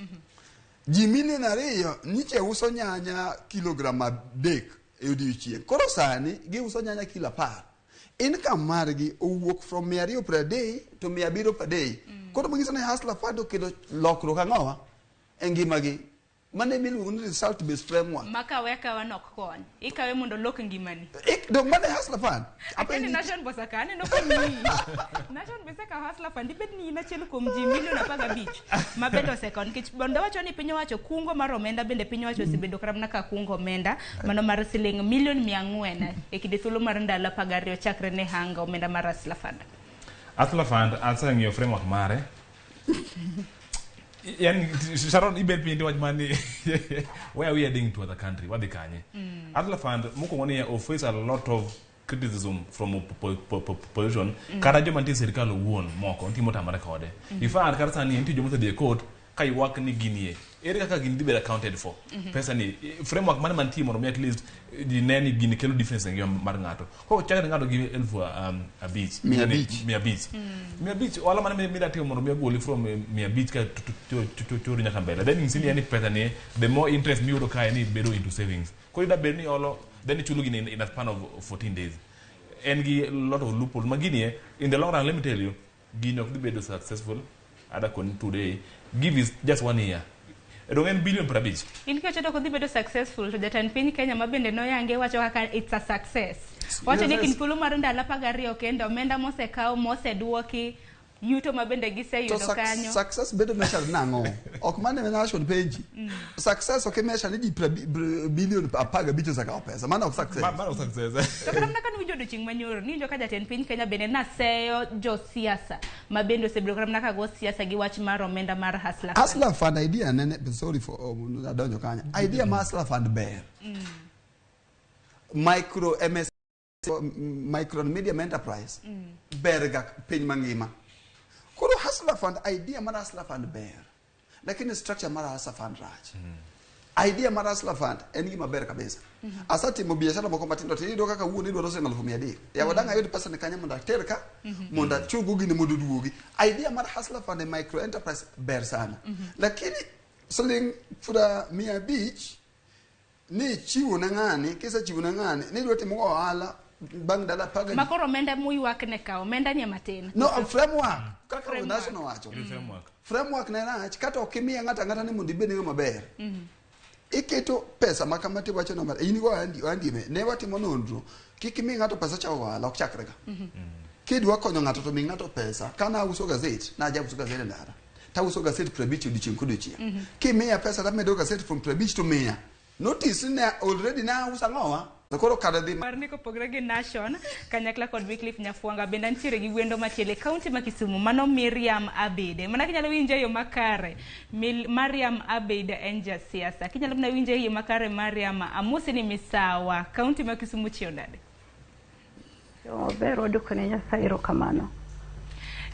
Ji milion 2 niche uso nyanya kilogram 3 e odiechieng'. Koro sani gi uso nyanya kilo 10. Income margi owuok from 200 per day to 700 per day. Koro mangiso ni hustler fund okelo lokruok ang'owa e ngimagi. Mane miluongo ni result based framework. Makawe kawa nok kon. Ikawe mondo lok ngimani. Dong mane hustler fund? Akeni nation bosa kane no konyi. Nation bosa ka hustler fund ibed ni na chelo kuom ji milion 15. Mabedo second kich bondo wacho ni piny wacho kungo mar omenda bende piny wacho sibedo karamna ka kungo omenda mano mar siling milion 400 e kinde thuolo mar ndalo 12 chakre ne hanga omenda mar hustler fund. Hustler fund asang'io framework mare. Yani Sharon ibet pindi wach mani where we are heading to other country what they kanye. Hustler fund moko ngoni face a lot of criticism from opposition kata joma nitie sirkal owuon moko ntimo tamare kode. In fact kata sani nitie joma osedhi e court ka ywak ni ginie ere kaka gini dhi accounted for. Pesa ni framework mane mantie mondo at least di neni gini kelo difference ngima mar ng'ato. Ko chakre ng'ato gi 1,500 wala mane mi datimo mondo mi agoli from 500 ka chori nyaka mbele. Then insini yani pesa ni the more interest mi yudo kae ni bedo into savings. Ko ida bed ni olo then ichulo gini in a span of 14 days. En gi a lot of loopholes magini in the long run let me tell you gini ok dhi bedo successful ada kon today give is just 1 year. Edongen billion per abich. In ka chedo ko dhi bedo successful to jatan piny Kenya mabende no yange wacho kaka it's a success. Wacho ni kin thuolo mar ndalo 12 kendo omenda mosekaw moseduoki yuto mabende giseyudo kanyo. Success bedo measured nango. Ok mane menation page. Success okay measure ni billion apaga bicho za pesa. Mana of success. Mana of success. To kana kan wijo odiochieng' manyoro ni jo ka jatend piny Kenya bende naseyo jo siasa mabende osebedo kata mana kago siasa gi wach mar omenda mar Hustler Fund. Hustler Fund idea nene, sorry for adonjo kanya. Idea mar Hustler Fund bear. Micro MS micro and medium enterprise berga piny mangima. Koro Hustler Fund idea mar Hustler Fund bear. Lakini structure mar Hustler Fund rach. Idea mar Hustler Fund en gima ber kabisa. Asatimo biashara moko matindo tido kaka wuon idwaro sing 300,000. Ya wadanga yud pesa ne kanya monda terka monda chugo gini mondo duogi. Idea mar Hustler Fund and micro enterprise ber sana. Lakini siling fura 100 ni chiwo na ng'ani, kisa chiwo na ng'ani, ni dwa timo ohala bang dala paga. Makoro omenda muywak ne ka omenda ni matin. No, framework. Kaka national wacho. Framework na rach kata okimiya ng'ata ni mondo ibed maber. Iketo pesa makamati wacho no mar. In go andi me ne watimo nonro. Kik mi ng'ato pesa cha ohala ok chakrega. Kidwa konyo ng'ato to mi ng'ato pesa. Kana uso gazette, na aja uso gazette ndara. Ta uso gazette prebichi odichieng' kodiochieng'. Kimiya pesa ta medo gazette from prebichi to miya. Notice ne already na usa ngowa. Koro kada dhi mar niko pogre gi nation kanyakla kod Wycliffe Nyafuanga bende ntiere gi wendo machiele county ma Kisumu mano Miriam Abede mana kinyalo winje yo makare Mariam Abede en ja siasa kinyalo na winje yo makare Mariam amusi ni misawa county ma Kisumu chionade yo bero dukone nyasairo kamano.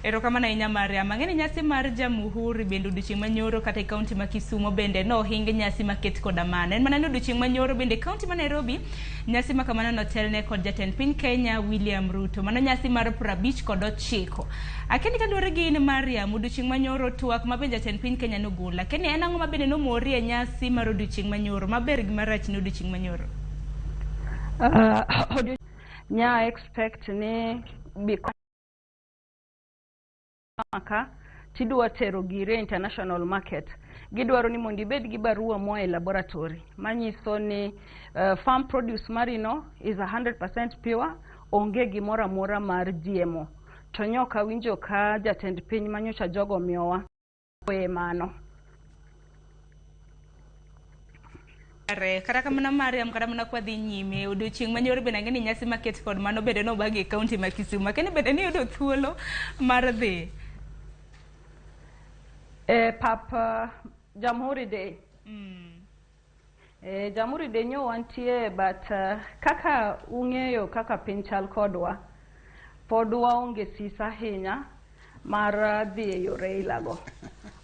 Erokamano ahinya Mariam. Ang'eni nyasi mar Jamhuri bende odiochieng' manyoro kata e kaunti ma Kisumu bende no hinge nyasi maket koda mana. En mana ni odiochieng' manyoro bende kaunti ma Nairobi nyasi ma kamano notelne kod jatend piny Kenya William Ruto. Mano nyasi mar 59. Akeni kaluwore gi in Mariam odiochieng' manyoro twak ma bende jatend piny Kenya nogolo. Akeni en ang'o ma bende nomori e nyasi mar odiochieng' manyoro maber gi marach ne odiochieng' manyoro? Nya expect ni maka tidwa tero gire international market gidwaro ni mondo ibed gi barua moa e laboratory manyiso ni farm produce marino is 100% pure onge gimoro amora mar GMO to nyoka winjo ka jatend piny manyocha jogo miyowa e mano. Kata kamana Mariam kata mana kwa dhi nyime odiochieng' manyoro bende ang'eni nyasi maket kod mano bende no bagi e kaunti ma Kisumu kene bende ni yudo thuolo mar dhi pap Jamhuri Day. Jamhuri Day nyo wantie but kaka ung'eyo kaka piny chal kodwa pod waonge sisa ahinya mar dhi e yore ilago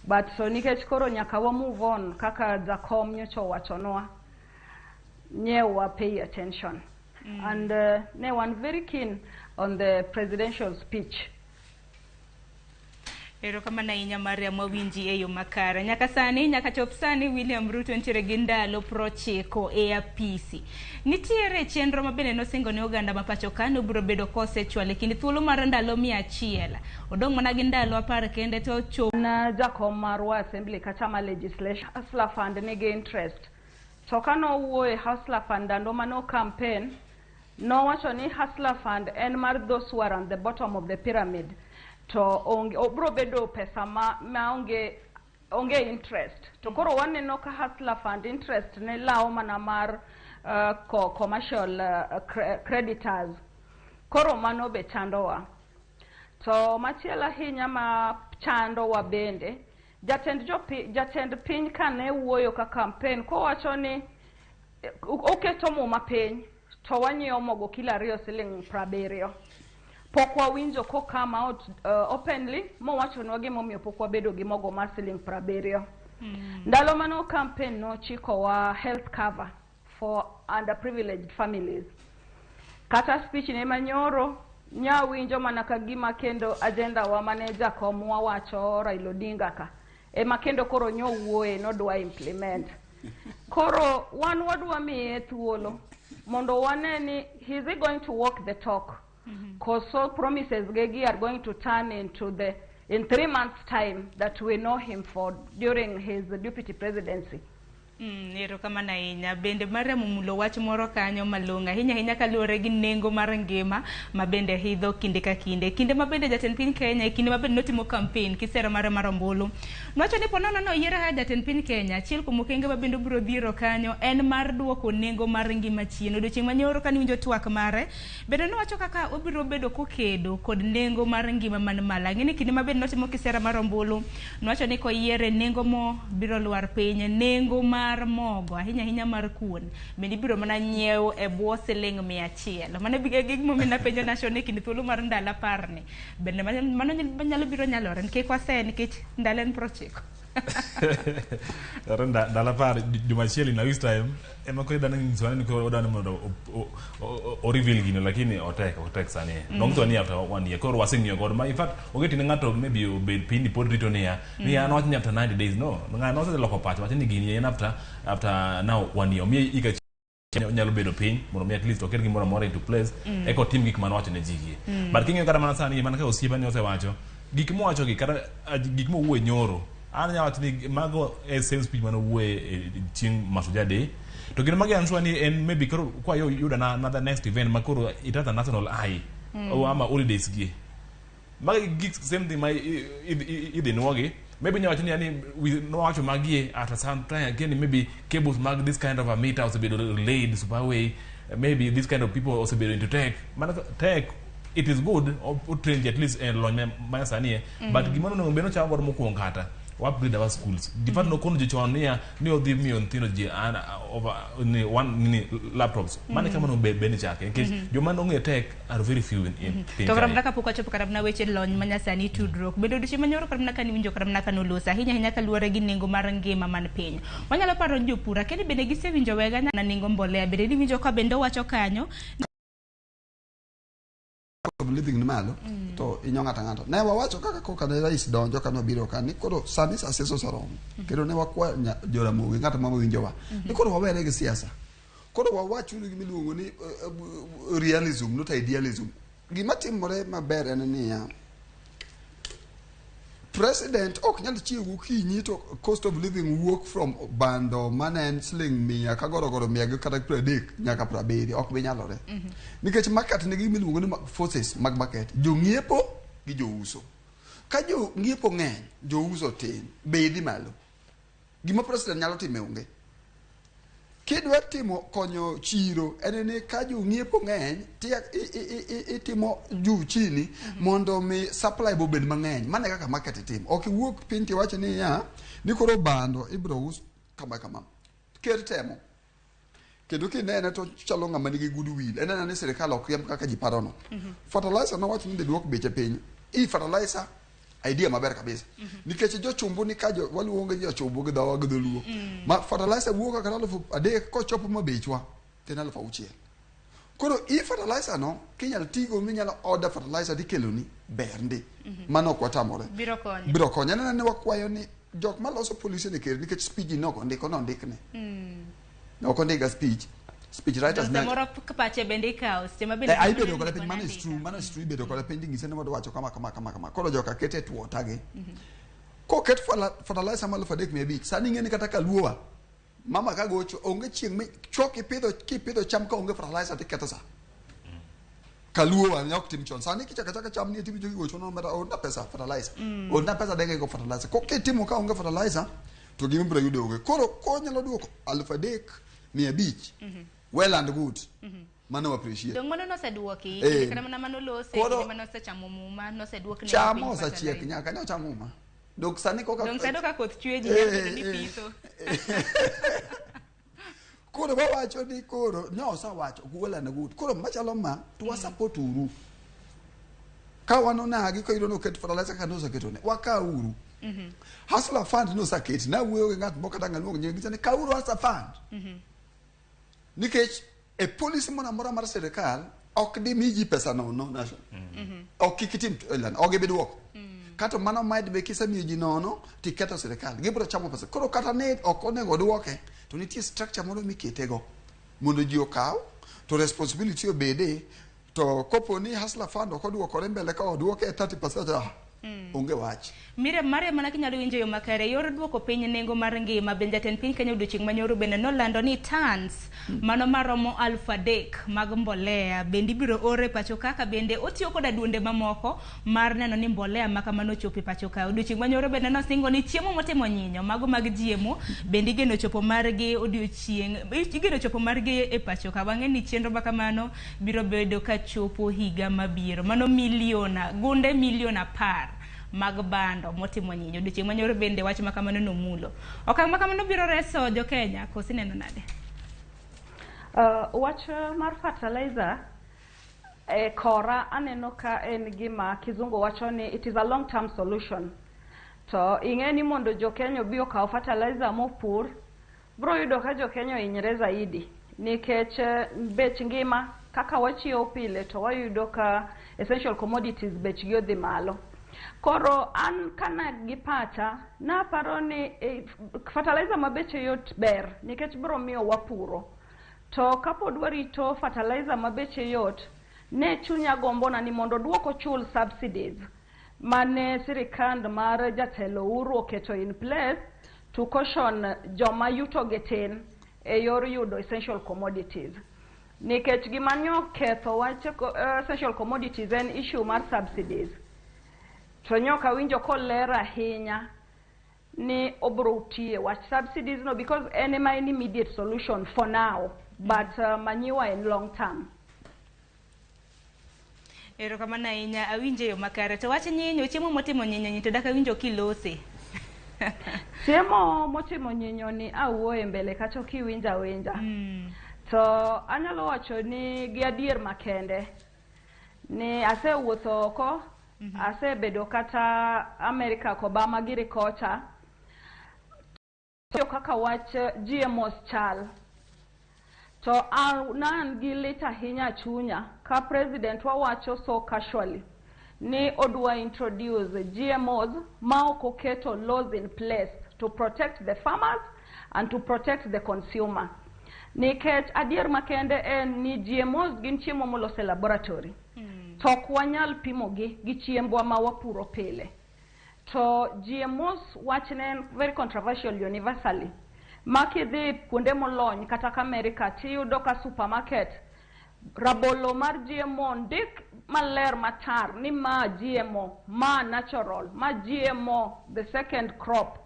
but so nikech koro nyaka wa move on kaka jakom nyocha wachonwa nyewa pay attention and ne one very keen on the presidential speech. Erokamano ahinya Mariam wawinji e yo makare. Nyaka sani nyaka chop sani William Ruto ntiere gi ndalo 90 e apisi. Nitiere chenro ma bende nosingo ne oganda ma pacho ka no biro bedo kosechwale kinde thuolo mar ndalo 100. Odong' mana gi ndalo 10 kende to chop na jakom marwa assembly kata ma legislation Hustler Fund nigi interest. To kano wuoye Hustler Fund ndalo mano campaign no wacho ni Hustler Fund en mar those who are on the bottom of the pyramid. To obro bedo pesa ma onge interest to koro waneno ka Hustler Fund interest ne lao mana mar commercial creditors koro mano be chandowa to machielo ahinya ma chandowa bende jatend piny kane wuoyo ka campaign ko wacho ni oketo mo mapiny to wanyiewo mogo kilo 2 siling 70. Pok wawinjo ko come out openly mo wacho nwa gimomiyo pok wabedo gi mogo mar siling 70. Ndalo mano campaign no chiko wa health cover for underprivileged families. Kata speech ne manyoro nya winjo mana ka gima kendo agenda wa manager komwa wacho Raila Odinga ka e makendo koro nyo wuoye no dwa implement. Koro wan wadwa miye thuolo mondo waneni is he going to walk the talk. Because so promises Gegi are going to turn into in 3 months time that we know him for during his deputy presidency. Ero kama na inya bende mare mumulo wach moro kanyo malunga hinya kaluore gi nengo mar ngima mabende hidho kinde ka kinde mabende jatend piny Kenya kinde mabende notimo campaign kisera mare mar ombulu nowacho ni ponono no yiero ha jatend piny Kenya achiel kuom okenge mabende biro dhiro kanyo en mar duoko nengo mar ngima chien odiochieng' manyoro kani winjo twak mare bende nowacho kaka obiro bedo kokedo kod nengo mar ngima man malo ng'eni kinde mabende notimo kisera mar ombulu nowacho ni koyiere nengo mo biro lwar piny nengo mar mogo ahinya mar kuon bende biro mana nyiew e bwo siling 100 mane gig momina penjo nation kinde thuolo mar ndala parni bende mano nyalo biro nyalore nikech wase nikech ndala en 90 ndala par jumachieli na this time ema ko dana ngiswana ni ko dana mondo o reveal gino lakini otek sani long to ni after 1 year ko wasingyo god ma in fact ogeti ni ngato maybe obed pini pod rito ni ya not ni after 90 days no ngano se loko patch watini gini en after now 1 year mi ika nyalo bedo piny mondo mi at least oket gimoro moro into place eko tim gik man wacho ne jigi but kinyo kada mana sani man ka osiepa ni osewacho gik mo wacho gi kada gik mo wuo nyoro an nyawacho ni mago e same speech mano wuo chieng' Masuja Day to gino magi answer ni en maybe koro kwa yo yuda na another next event makoro it has a national eye o ama holidays gi magi gik same thing my idin wogi maybe nyawacho ni yani we no wacho magi at some time again maybe cables mag this kind of a meter also be laid super way maybe this kind of people also be into tech tech it is good or train at least learn my sani but gimano no beno cha wor mo ko ngata upgrade our schools different no kono jichonia ni odhi miyo ntino ji over ni one ni laptops mane kama no beni chake in case joma no nge tech are very few in to karamna ka poka chopo karamna weche lony manyasani tudruok bedo dichi manyoro karamna kan winjo karamna kan olosa hinya kaluore gi nengo mar ngima man piny wanyalo paro jopura keni bende gisewinjo wega na nengo mbolea bende ni winjo ka bende wacho kanyo living ni malo to inyonga tangato ne wawacho kaka koka ne rais donjo kano biro kani koro sani aseso sarom kero ne wakwa Ramogi ngata mama winjowa ni koro wawere gi siasa koro wawacho ni miluongo ni realism not idealism gima timore maber en ni ya president ok nyal chiwo kinyi to cost of living work from bando manen sling 100 kagoro 100 kata 30 nyaka 70 ok bi nyalore nikech market ne gimiluongo ni forces mag market jongiepo gi jouso ka jongiepo ng'eny jouso tin beidi malo gima president nyalo time onge kidwa timo konyo chiro en ni ka jongiepo ng'eny itimo juu chini mondo mi supply bo bed mang'eny mane kaka market tim ok wuok piny tiwacho ni ya ni koro bando ibro us kama ker temo kendo kinene to chalo ng'ama nigi goodwill enena ni serikal ok riemb kaka ji parono fertilizer no wacho ni de duok beche piny fertilizer idea maber kabisa nikech jochumbu ni kajo waluonge jochumbu gi dawa gidoluo ma fertilizer wuoka kana 3,000 ko chopo mabechwa tena 6,000 koro fertilizer no kinyal tigo minyalo order fertilizer dikeloni bernde mano kwatamore biro konyo nena ne wakwayo ni jok maloso police ne ker nikech speech no ndikne no kondiga speech writers na moro kapache bende kaos tema bende ai bedo kole piny man is true bedo kole piny ngise ne modo wacho kama koro joka kete tuota ge ko ket fertilizer malo 3,500 sani ngene kata kaluowa mama ka gocho onge chieng me choki pidho cham ka onge fertilizer tiketho sa kaluowa ne ok tim chon sani kichaka cham ni timi jogi gocho no mera ona pesa fertilizer ona pesa denge go fertilizer ko kitimo ka onge fertilizer to gimi biro yudo onge koro ko nyalo duoko 3,500 well and good mano appreciate dong mano no seduoki kana mano lose mano se chamo muma no seduoki ne chamo sa chiek nyaka ne chamo muma dok sani koka dong sedo ka koth chwe ji nyaka ni pitho koro wawacho ni koro no sa wacho well and good koro machalo ma to support uru ka wanona gi ko irono ket fertilizer ka no saketone waka uru Hustler fund no saketi na wuyo ngat mboka danga luongo nyingi ne ka uru hustler fund nikech e policy mona mora mar serikal ok di miji pesa no national ok kitim elan ok beduok kata mano maid be kisa miji no tiketo serikal gibro chamo pesa koro kata ne ok onego duoke to nitie structure moro miketego mondo ji okaw to responsibility obede to kopo ni hustler fund ok oduokore mbele ka oduoke 30% onge wach. Mire mare mana kinyalo winjo yo makare yor duoko piny nengo mar ngima bende jatend piny Kenya odiochieng' manyoro bende nolando ni tons mano maromo 3,000 mag mbolea bende ibiro ore pacho kaka bende otiyo koda duonde mamoko mar neno ni mbolea makamano chopo pacho ka. Odiochieng' manyoro bende nosingo ni chiemo motimo nyinyo mago mag GMO bende igeno chopo margi igeno chopo margi e pacho ka. Wang'e ni chenro makamano biro bedo ka chopo higa mabiro. Mano gunde milion 10 mag bando motimo nyinyo. Odiochieng' manyoro bende wach makamano nomulo. Okang' makamano biro reso jo Kenya kosi neno nade? Wach mar fertilizer kora aneno ka en gima kizungu wacho ni it is a long term solution. To ing'eni mondo jo Kenya bi okaw fertilizer mopur bro yudo ka jo Kenya hinyre zaidi nikech bech ngima kaka wachiewo pile to wayudo ka essential commodities bechgi odhi malo. Koro an kana gi pacha naparo ni fertilizer mabeche yot ber nikech biro miyo wapuro. To kapod warito fertilizer mabeche yot ne chunya gombona ni mondo duoko chul subsidies mane sirikand mar jatelo Uhuru oketo in place to caution joma yuto getin e yor yudo essential commodities. Nikech gimanyo ketho wach essential commodities en issue mar subsidies. To nyoka winjo kolera ahinya ni obro utie wach subsidies no because any immediate solution for now but manyiwa in long term. Ero kamana ahinya awinje yo makare to wach nyinyo chiemo motimo nyinyo to daka winjo kilose. Chiemo motimo nyinyo ni awuoye mbele kacho kiwinja winja. To anyalo wacho ni gi adier makende ni asewuotho oko asebedo kata America ko Obama giri kocha to kaka wach GMOs chal to nan gi lit ahinya chunya ka president wawacho so casually ni odwa introduce GMOs ma ok oketo laws in place to protect the farmers and to protect the consumer. Nikech adier makende en ni GMOs gin chiemo molose laboratory. To ok wanyal pimogi gi chiembwa ma wapuro pile. To GMOs wachne very controversial universally. Makidhi kuonde molony kata ka America tiyudo ka supermarket rabolo mar GMO ndik maler matar ni ma GMO, ma natural, ma GMO the second crop.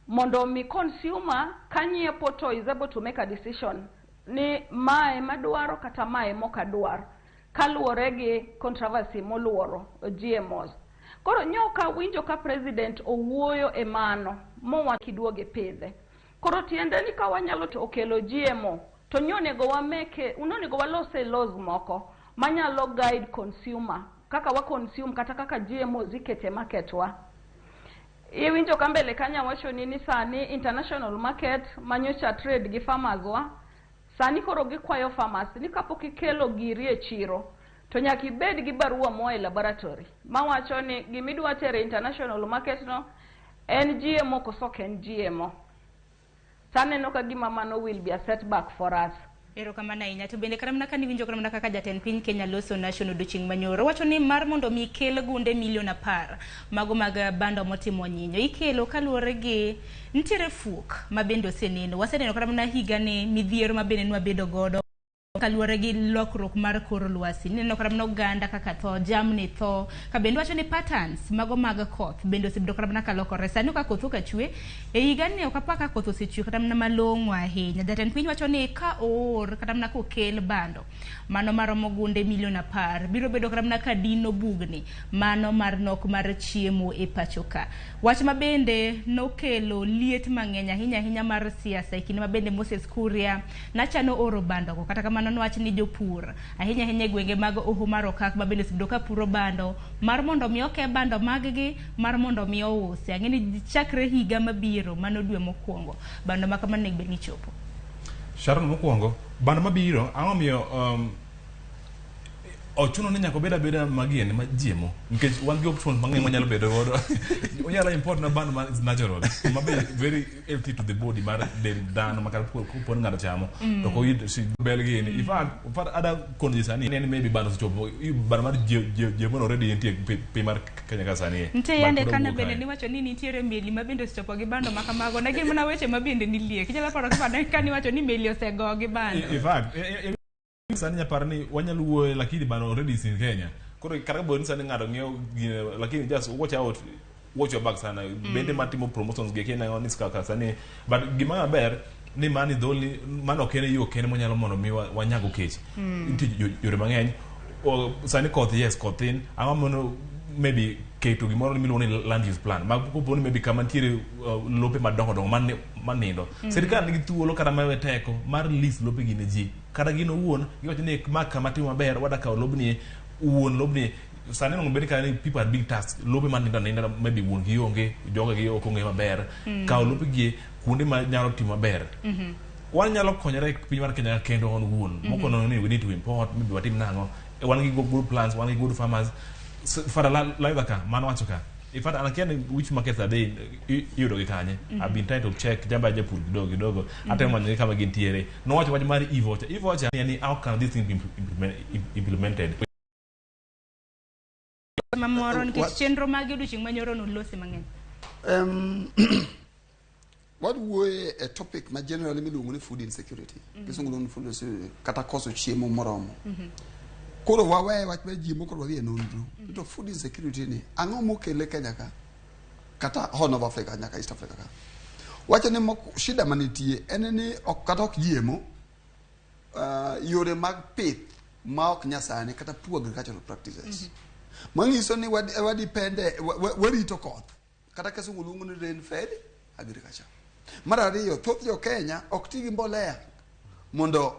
Mondo mi consumer kanyiepo to is able to make a decision ni mae madwaro kata mae mokadwar kaluwore gi controversy moluoro GMOs. Koro nyoka winjo ka president owuoyo e mano mowa kiduoge pidhe. Koro tiende ni ka wanyalo to okelo GMO to nyonego unonego walose laws moko manyalo guide consumer kaka wa consume kata kaka GMO zikete market wa. Iwinjo kambele kanya wacho ni sani international market manyocha trade gi farmers wa sani koro gikwayo farmers ni kapok ikelo giri e chiro to nyaka ibed gi barua moa e laboratory mawacho ni gimidwa tere international market no en GMO koso ok en GMO. Taneno ka gima mano will be a setback for us. Ero kamana inya to bende karamna kan winjo karamna kaka jatend piny Kenya loso national odiochieng' manyoro wacho ni mar mondo mi kel gunde milion 10 mago mag bando motimo nyinyo ikelo kaluwore gi ntiere fuok mabende oseneno waseneno karamna higa ni midhiero mabende nwa bedo godo kaluwore gi lokruok mar kor lwasi neno karamna oganda kaka tho jamni tho ka bende wacho ni patterns mago mag koth bende osebedo karamna kalokore sani ka koth okachwe e higa ni ok apaka koth osechwe karamna malong'o ahinya jatend piny wacho ni ka oor karamna kokel bando mano maromo gunde milion 10 biro bedo karamna ka dino bugni mano mar nok mar chiemo e pacho ka wach mabende nokelo liet mang'eny ahinya mar siasa e kinde mabende Moses Kuria nachano oro bando go kata kamano wach ni jopur ahinya gwenge mag oho mar okak mabende osebedo ka puro bando mar mondo mi oke bando maggi mar mondo mi ousi ang'eni chakre higa mabiro mano dwe mokwongo bando makamano ne beni chopo Sharon mokwongo bando mabiro ang'o miyo ochuno ni nyako beda magien ma jiemo nikech wan gi options mang'eny manyalo bedo godo onyalo import na band man is natural mabe very healthy to the body mar del dan makar kupon ngado chamo to ko yid si belgi ni ifat ada condition ni maybe band chopo band mar jiemo already entie pe mar Kenya ka sani nte yande kana bende ni wacho ni nitiere meli mabende osechopo gi bando makamago na gin mana weche mabende ni liek inyalo paro kaka kani wacho ni meli osego gi bando in fact sani nyapar ni wanyalo wuoyo lakini bano already is in Kenya koro kata boni sani ngado ng'iewo lakini just watch your back sana bende matimo promotions gi Kenya on iskaka sani but gima maber ni mani dholi mano kene yo kene monyalo mondo mi wanyago kech nitie yore mang'eny sani koth yes kothin ama mono maybe keto gimoro miluongo ni land use plan mag koponi maybe kama ntiere lope madongo manindo sirikal nigi thuolo kata mawe teko mar list lope gi ne ji kata gino wuon giwacho ni kama timo maber wada kawo lobni wuon lobni sani no bedi ka ni people are big tasks lope manindo maybe wuon gi onge joga gi ok onge maber kawo lope gi kuonde ma nyalo timo maber wan nyalo konyore piny mar Kenya kendo on wuon moko no ni we need to import maybe watim nango wan gi good plans wan gi good farmers for a live ka mano wacho ka in fact anakiani which markets are they yudo gi kanye I've been trying to check jamba japur kidogo hata mwanyo kama gintiere no wacho mari e-voucher yani how can this thing be implemented mamoro nikech chenro mag yudo ching manyoro no lose mang'eny what we a topic ma generally miluongo ni food insecurity kisungulo ni food kata koso chiemo moromo koro wawe wach be ji moko wadhi enonro to food insecurity ni ang'o mokele Kenya ka kata Horn of Africa nyaka East Africa ka wacho ni shida manitie en ni kata ok jiemo yore mag pith ma ok nyasani kata poor agricultural practices mangiso ni wadipende warito koth kata kasungu luongo ni rain fed agriculture mar ariyo thoth jo Kenya ok ti gi mbolea mondo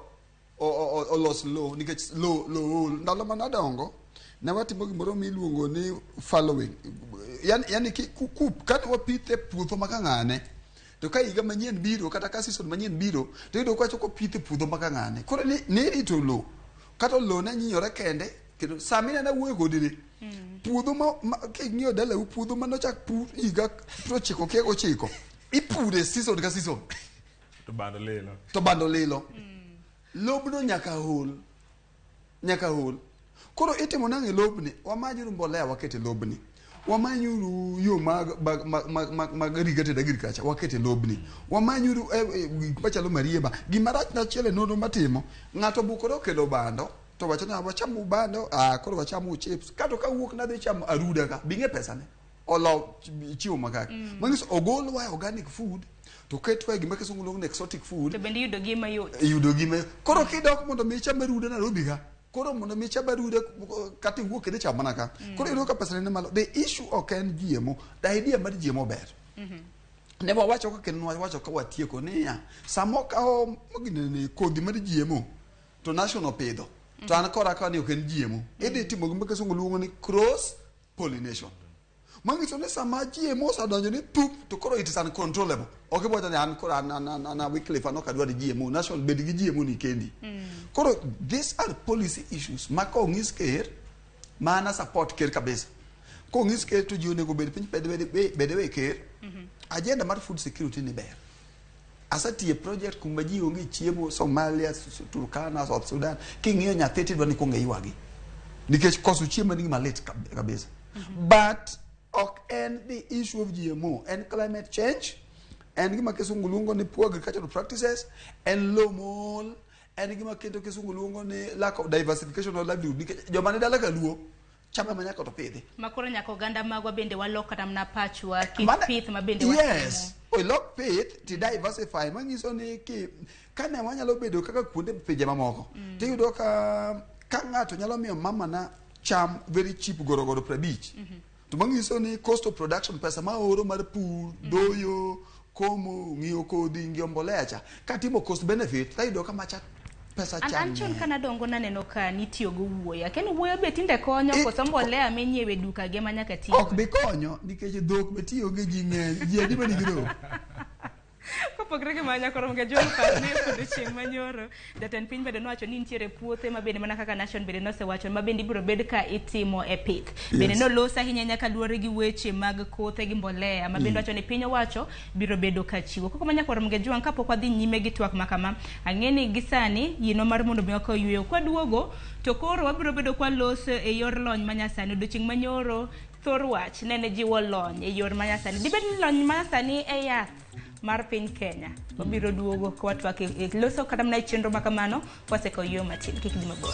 olos low nikech low ndalo manadongo na watimo gimoro miluongo ni following yani kup kata wapithe puotho makang'ane to ka higa manyien biro kata ka season manyien biro to yudo kwacho ko pithe puotho makang'ane koro ni rito low kata low na nyinyore kende kendo samina na wuoyo kodire puodho ma king'iyo dala puodho manochak pur higa 99 ipure season ka season to bando lilo lobno nyaka hol koro itimo nang'e lobni wamanyuru mbolea wakete lobni wamanyuru yo mag irrigated agriculture wakete lobni wamanyuru machalo marieba gimarach na chiele nono matimo ng'ato bukoro kelo bando to wacho na wachamo bando koro wachamo chips kato ka wuok na dhi chamo aruda ka binge pesa ne olo chiwo makaki mangiso ogolwa organic food to ketwa gima kisungu luongo exotic food to bende yudo gima yot koro kidok mondo mi cham aruda na Nairobi ka koro mondo mi cham aruda kati wuok kede cham mana ka koro yudo ka pesa ne malo the issue ok en GMO the idea mar GMO ber ne wacho ka ken wacho ka watieko niya samo ka ni kodhi mar GMO to national pidho to an kora ka ni ok en GMO idhi timo gima kisungu luongo ni cross pollination mangiso ne sama GMO sadonjo ni tup to koro it is uncontrollable okay boy an kora na Wycliffe anoka dwadi GMO national bed gi GMO ni kendi koro these are policy issues mako ngis ker mana support ker kabisa ko ngis ker to jione go bed piny bede ker agenda mar food security ni ber asati project kuma ji onge chiemo Somalia Turkana South Sudan king'iyo nyatheti dwani ko ng'eiwagi nikech koso chiemo ni malit kabisa but and the issue of GMO and climate change and gima kisungu luongo ni poor agricultural practices and low mold and gima kendo kisungu luongo ni lack of diversification of livelihood joma ne dala ka luo chama manyaka to pidhi makoro nyako ganda magwa bende walok kata mna pachwa pith mabende yes we lock pith to diversify mangiso ni ki kana wanyalo bedo kaka kuonde pinje mamoko tiyudo ka ng'ato nyalo miyo mama na cham very cheap goro 50 to mangiso ni cost of production pesa ma oro mar pur doyo komo ng'iyo kodhi ng'iyo mbolea cha katimo cost benefit tayudo kama cha pesa cha anchon kana dongo naneno ka nitiyo go wuoya ken wuoya be tinde konyo koso mbolea menyiewe duka ge manyaka tiyo ok be konyo nikech dhok be tiyo gi ji ng'eny ji adi mani giro Kopogre gi manya koro mga jong par ne pod chieng manyoro jatend piny bende nowacho ni nitiere puothe ma bende mana kaka nation bende nosewacho ma bende ibiro bed ka itimo e pith bende nolos ahinya nyaka luwore gi weche mag kothe gi mbolea ma bende wacho ni piny owacho biro bedo ka chiwo koko manya koro mga jong kapok wadhi nyime gi twak makama ang'eni gisani yino mar mondo mi wako yweyo kwaduogo to koro wabiro bedo kwa loso e yor lony manyasani odiochieng manyoro thor wach nene jiwo lony e yor manyasani dibed ni lony manyasani e yath mar piny Kenya wabiro duogo kwa twak e loso kata mana chenro makamano waseko yo matin kik di mabor.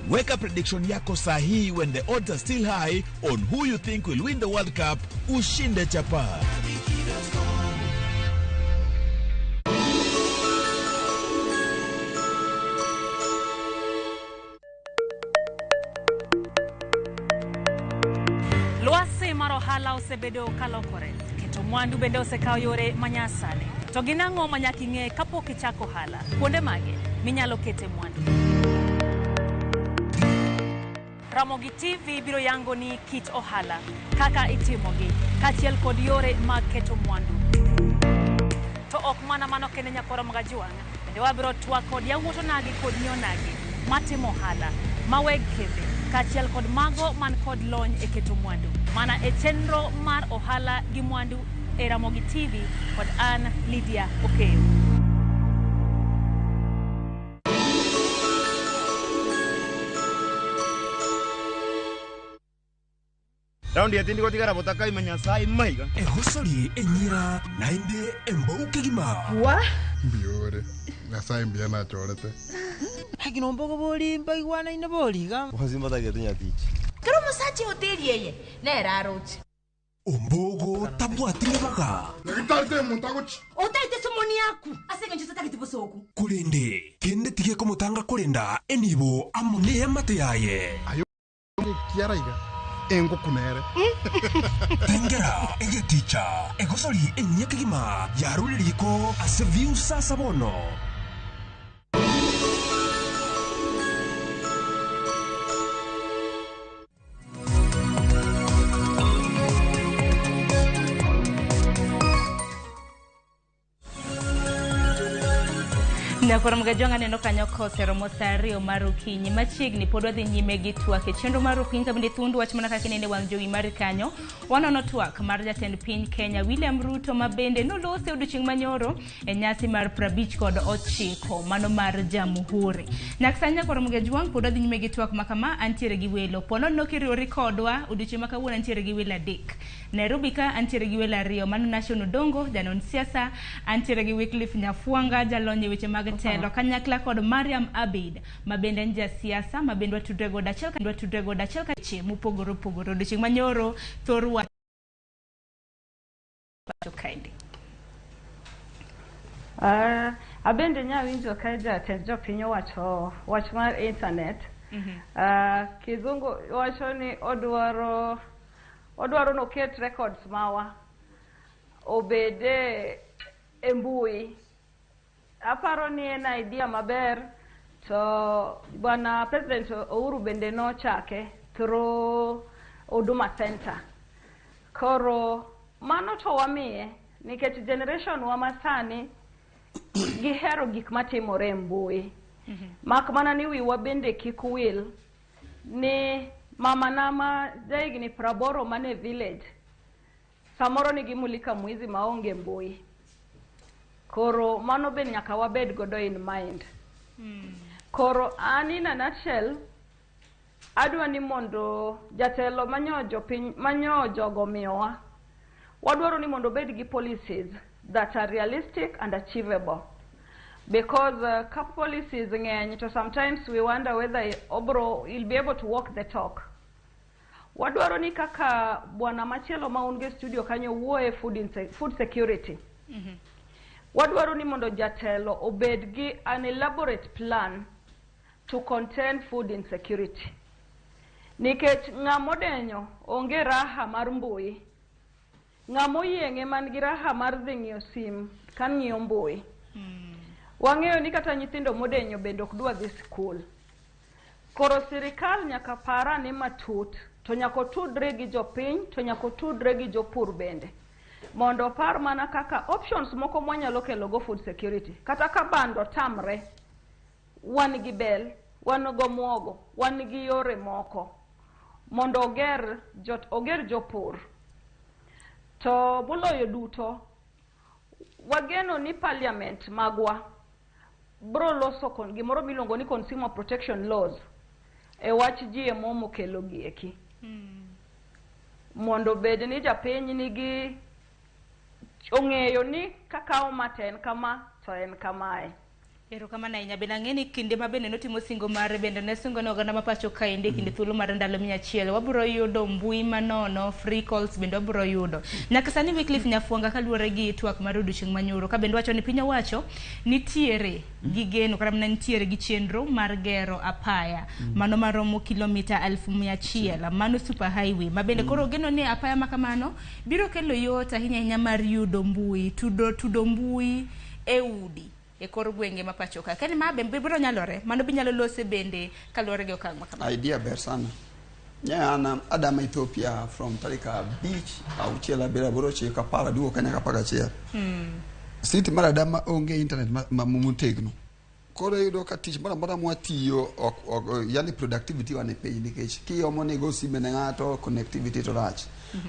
Weka prediction yako sahihi when the odds are still high on who you think will win the World Cup. Ushinde chapa. Lwasi mar ohala osebedo kalokore keto mwandu bende osekao yore manyasani to ginang'o manyaka ing'e kapok ichako ohala kuonde mage minyalo kete mwandu. Ramogi TV biro yango ni kit ohala kaka itimogi kachiel kod yore mag keto mwandu to ok mana mano kende nyakoro mga juang bende wabiro twak kod yawuoto nagi kod nyonagi matimo ohala maweg kembe kachiel kod mago man kod lony e keto mwandu mana e chenro mar ohala gi mwandu e Ramogi TV kod an Lydia Okeyo. Raundi ya tindi kotika rabotaka imanyasai maiga. Hosori enyira nainde embouke gima. Wa? Biore. Nasai mbia na chorete. Hagi nombogo boli mbai wana ina boli ga. Wazimba ta getunya tichi. Kero musachi hoteli yeye. Ne rarochi. Ombogo tabwatile baka. Nagitarte muntagochi. Otaite somoni yaku. Asenge nchota kitibosoku. Kulende kende tige komotanga kulenda enibo amune amate yaye. Ayo kiara iga. Engo kunere. Tengera ege ticha. Egosori enyeke gima. Yaruliko aseviu sasa bono. Nakoro mga jonga neno kanyo kosero mosario marukinyi machiegni pod wadhi nyime gi twak e chenro mar Ruupiny ka bende thundu wach mana kaka nene wang jowi mar kanyo wanono twak mar jatend piny Kenya William Ruto ma bende nolose odiochieng manyoro e nyasi mar 59 mano mar Jamhuri. Naksanya koro mga juang pod wadhi nyime gi twak makama antiere gi welo pono nokiriori kodwa odiochieng makawuono antiere gi welo adek. Nairobi ka antiere gi welo ariyo mano Nation Odongo janon siasa antiere gi Wycliffe Nyafuanga jalonye weche mag telo kanyakla kod Mariam Abid mabende nja siasa mabende watudrego dachel ka che mupogoro pogoro odiochieng manyoro thorwa kaindi. Abende nyawinjo ka jatend jopiny owacho wach mar internet. Kizungu wacho ni odwaro noket records mawa obede e mbui. Aparo ni en idea maber to bwana President Uhuru bende no chake through Huduma Center. Koro mano to wamiye nikech generation wa masani gihero gik matimore mbui. Mak mana ni wiwa bende kik wil ni mama nama jaigni praboro mane village samoro ni gimulika mwizi maonge mbui. Koro mano ben nyaka wabed godo in mind. Koro an in a nutshell adwa ni mondo jatelo manyo jogo miyowa wadwaro ni mondo bed gi policies that are realistic and achievable, because policies ng'eny to sometimes we wonder whether he'll be able to walk the talk. wadwaro ni kaka bwana machielo maunge studio kanyo wuoye food security. Wadwaro ni mondo jatelo obed gi an elaborate plan to contain food insecurity. Nikech ng'amodenyo onge raha mar mbui. Ng'amoyieng'e man gi raha mar dhi ng'iyo sim kan ng'iyo mbui. Wang'eyo ni kata nyithindo modenyo bende ok dwa dhi skul. Koro sirikal nyaka para ni matut, to nyaka tudre gi jopiny, to nyaka tudre gi jopur bende. Mondo par mana kaka options moko mwanyalo kelo go food security. Kata ka bando tamre, wan gi bel, wan go muogo, wan gi yore moko. Mondo oger jopur. To buloyo duto, wageno ni parliament magwa bro loso kon gimoro miluongo ni consumer protection laws e wach GMO mokelo gieki. Mondo bed ni japiny nigi ong'eyo ni kakao maten kama to en kamae. Ero kama na inya bena ngeni kinde mabende notimo singo mare bende ne singo no gana mapacho kainde kinde thuolo mar ndalo 100 wabro yudo mbui manono free calls bende wabro yudo nyaka sani Wycliffe Nyafuanga kaluore gi twak mar odiochieng' manyoro ka bende wacho ni piny owacho nitiere gi geno kata nitiere gi chenro mar gero apaya mano maromo kilomita 1100 mano super highway mabende koro geno ni apaya makamano biro kelo yot ahinya mar yudo mbui tudo mbui e udi e kor gwenge mapacho ka kani mabe biro nyalore mano binyalo lose bende kalore gi okang' makama idea ber sana ana Adam Ethiopia from Tarika Beach auchiela bera boroche ka para duo kanya ka paga chia city mara Adama onge internet mamutegno koro yudo ka tich mara mwatiyo yani productivity wane page nikech kiyomo nego sime ne ngato connectivity to rach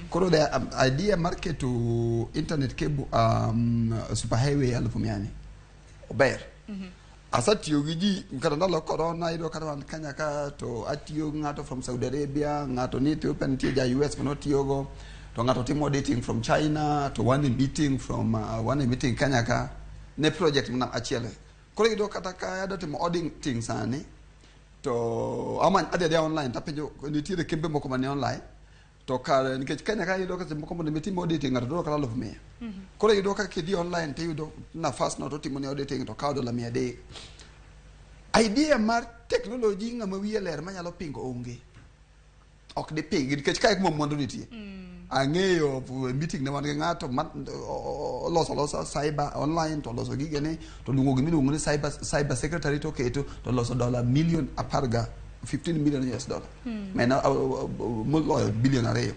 koro the idea market to internet cable super highway 1100 ober asatiyo gi ji kata ndalo corona ido kata Kenya ka to atiyo ngato from Saudi Arabia ngato ni Ethiopia nitie ja US kono tiyogo to ngato timo dating from China to one meeting from one meeting Kenya ka ne project mna achiele koro ido kata ka ado timo auditing sani to aman ade online tapenjo nitie kembe moko mane online to kare nikech Kenya ka ido ka moko mondo mitimo auditing ngato do kala love me koro ido ka kidi online te ido nafas no to timo ne auditing to ka dola 100 idea mar technology ngama wiye ler manyalo pingo onge ok de ping nikech ka mo mondo nitie ang'eyo meeting ne wan gi ngato loso cyber online to loso gige ne to lungo gi miluongo ni cyber secretary to keto to loso $1 million aparga $15 million mena mullo billion are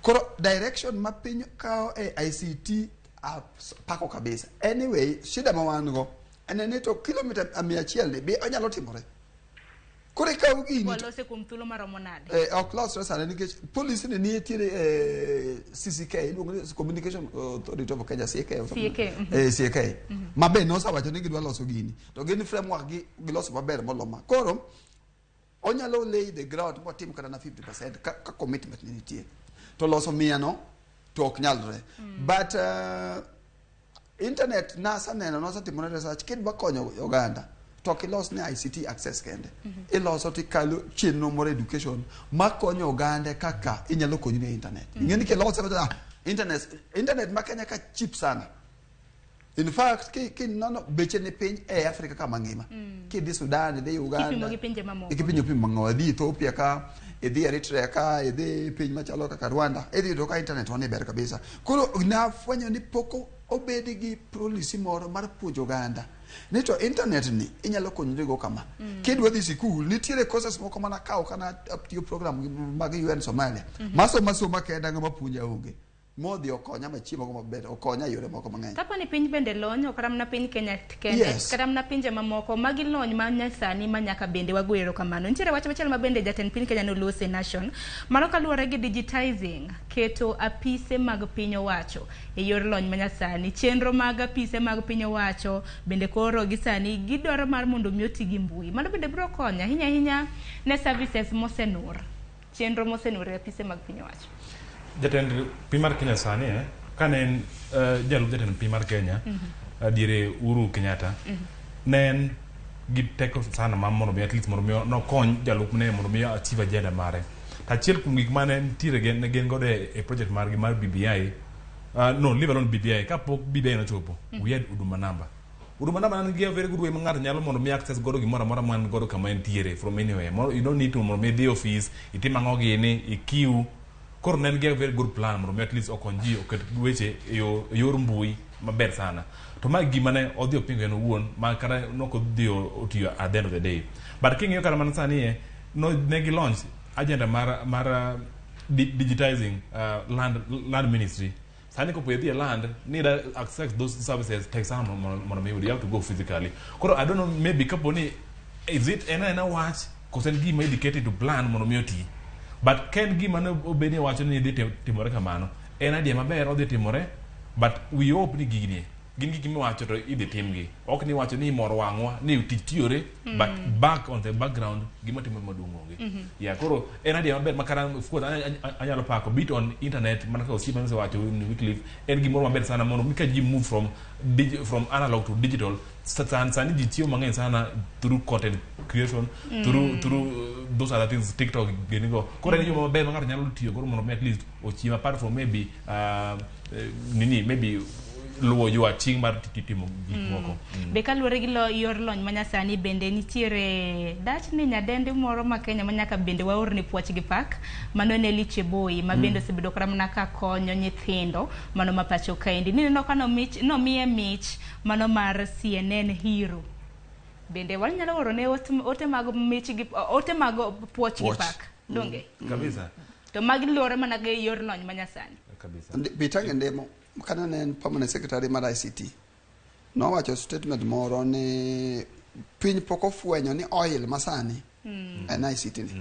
koro direction mapinyo kao ICT pako kabisa anyway shida mawango enene to kilomita 100 be onyalo timore kore ka ugi ni walose kum thuolo maromo nade ok lost sana nikech police ni tiere CCK communication authority of Kenya CK mabe no sawacho ni gidwa loso gini to gin framework gi loso maber moloma koro onyalo lay the ground motim kana na 50% ka commitment ni nitie to loso miano to ok nyalre but internet nasa neno no satimore research kid bakonyo Uganda to kilos ne ICT access kende iloso tikalo chenro more education makonyo Uganda kaka inyalo konyo ne internet ngeni ke loso internet makanya ka cheap sana in fact ki nono beche ne piny e Africa kama ngima ki di Sudan di Uganda ikipinyo piny mango di Ethiopia ka di Eritrea ka di piny machalo kaka Rwanda di to ka internet one ber kabisa koro na fwenyo ni poko obedi gi policy moro mar puonjo Uganda ni to internet ni inyalo konyre go kama kidwa dhi sikul nitiere courses moko mana kawo kana aptiyo program mag UN Somalia maso makenda ngama puonja onge modi okonya machiemo go maber okonya yore moko mang'eny kapo ni piny bende lony okram na piny Kenya kende karam na pinje mamoko magi lony manyasani manyaka bende wagwero kamano nitiere wach machielo mabende jatend piny Kenya no lose nation mano kaluwore gi digitizing keto apise mag piny owacho e yor lony manyasani chenro mag apise mag piny owacho bende koro gisani gidwaro mar mondo mioti gi mbui mano bende biro konya hinya ne services mosenur chenro mosenur e apise mag piny owacho jatend piny mar Kenya sani kanen jalup jatend piny mar Kenya diere Uhuru Kenyatta nen gi teko sana ma mondo mi at least mondo mi no kony jalup ne mondo mi achieve agenda mare tachiel kum gik mane ntiere gen godo e project mar BBI no leave alone BBI kapok BBI nochopo we had huduma number nan give very good way ng'ato nyalo mondo mi access godo gimoro amora man godo kama entiere from anywhere you don't need to mondo mi dhi office itim ang'o gini ikiu koro ne give very good plan mondo mi at least okony ji oket weche yor mbui maber sana to ma gima ne odhi opingo en owuon ma kata nokodhi otiyo at the end of the day but king'iyo kata mana sani no ne gi launch agenda mar digitizing land ministry. Sani ko pwedhi land need access those services takes time you have to go physically. Koro I don't know maybe kaponi is it ena watch kosen gima dedicated to plan monomioti. But ken gima no obeni wacho ni dhi timore kamano. Ena dia maber odhi timore but we hope ni gini gin gik miwacho to idhi timgi. Ok ni wacho ni moro wang'wa ni titiyore but back on the background gima timo maduong' onge. Yeah, koro en idea maber makara of course anyalo pako bit on internet mana ka osiepa nse wacho ni Wycliffe en gimoro maber sana mondo mika ji move from analog to digital sani ji tiyo mang'eny sana through content creation through those other things TikTok genigo koro en yo maber ma ng'ato nyalo tiyo koro mondo at least ochiem apart from maybe maybe luwo ywa ting mar timo gik moko. Be kaluwore gi yor lony manyasani bende nitiere dach ni nyadende moro ma Kenya manyaka bende waorne puoch gi pak mano ne liche boy ma bende osebedo kara mana ka konyo nyithindo mano ma pacho kaendi nino ka nomiye mich mano mar CNN Hero bende wanyalo orone ote mag mich gi ote mag puoch gi pak donge kabisa to magi lore mana gi yor lony manyasani kabisa bitange ndemo kana ne permanent secretary mar ICT no wacho statement moro ni piny poko fwenyo ni oil masani en ICT ni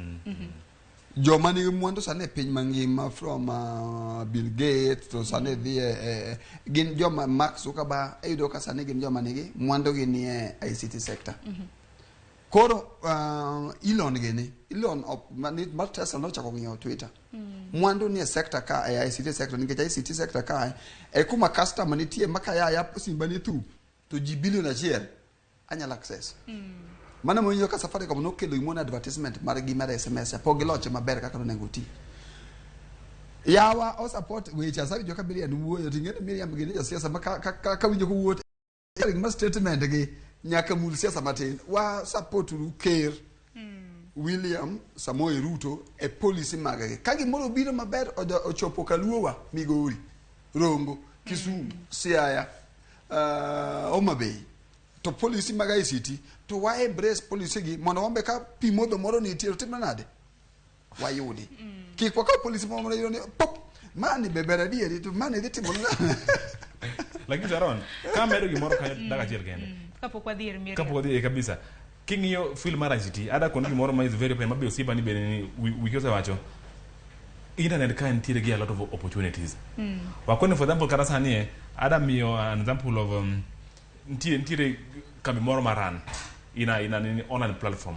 joma ni mwandu sane piny mangima from Bill Gates to sane dhie gin joma Mark Zuckerberg eyudo ka sane gin joma nigi mwandu gi ni ICT sector koro Elon mar Tesla no chako ng'iyo Twitter mwandu ni sector ka ICT sector nikech ICT sector ka kuma customer nitie maka ya simba ni tu to ji bilion achiel anyal access mana mo nyo ka Safaricom no kelo imona advertisement mar gi mar SMS ya pogi loche maber kaka onego ti yawa o support weche asabi joka bilion wuoyo tingene Miriam gine ja siasa maka ka winjo ko wuot ma statement gi nyaka mul siasa matin wa support Ker William Samoei Ruto e policy magage kagi moro biro maber ochopo Kaluowa Migori Rongo Kisumu Siaya Homa Bay to policy mag ICT to wa embrace policy gi mondo wambe ka pi modho moro ni tiero timna nade wayudi kikwa ka policy moro ni pop mani bebera dieri to mani dhi timo lakini Sharon kama medo gimoro ka daga tier kende kapok wadhi kabisa king'iyo film mar ICT ada kondi gimoro ma is very open mabe osipa ni bende ni wikose wacho internet ka nitiere gi a lot of opportunities wakoni for example kata sani ada miyo an example of nitiere kambi moro maran ina online platform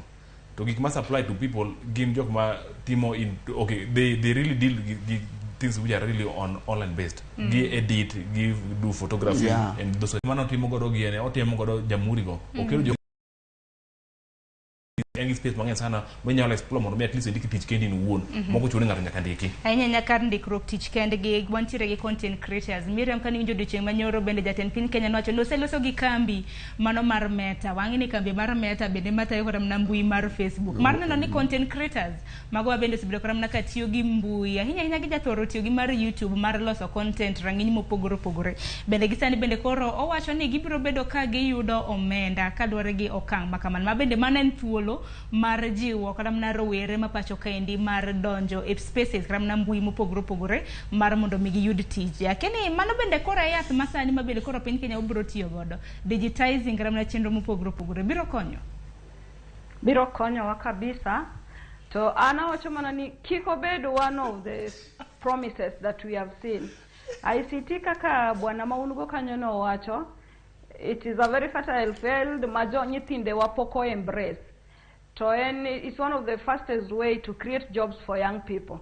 to gik ma supply to people gin jok ma timo okay they really deal with things which are really online based gi edit gi do photography and those mano timo godo gi ene otimo godo jamuri go okelo any space mang'eny sana menyalo explore mondo at least ndiki tich kendi ni wuon moko chuno ng'ato nyaka ndiki ahinya nyaka ndikruok tich kendgi wantiere gi content creators Miriam kani winjo odiochieng' manyoro bende jatend piny Kenya nowacho noseloso gi kambi mano mar Meta wang'i ni kambi mar Meta bende matayo kata mana mbui mar Facebook mar neno ni content creators mago bende osebedo kata mana ka tiyo gi mbui ahinya gi jathoro tiyo gi mar YouTube mar loso content rang'iny mopogore opogore bende gisani bende koro owacho ni gibiro bedo ka giyudo omenda kaluwore gi okang' makaman ma bende mana en thuolo mar jiwo kata mana rowere ma pacho kaendi mar donjo e spaces kata mana mbui mopogore opogore mar mondo mi giyud tich yakini mano bende kora yath masani ma bende koro piny Kenya obiro tiyo godo digitizing kata mana chenro mopogore opogore biro konyo kabisa to ana wacho mana ni kiko bedo one of the promises that we have seen ICT kaka bwana maungo kanyo no wacho it is a very fertile field majo nyithinde wapoko embrace and it's one of the fastest way to create jobs for young people.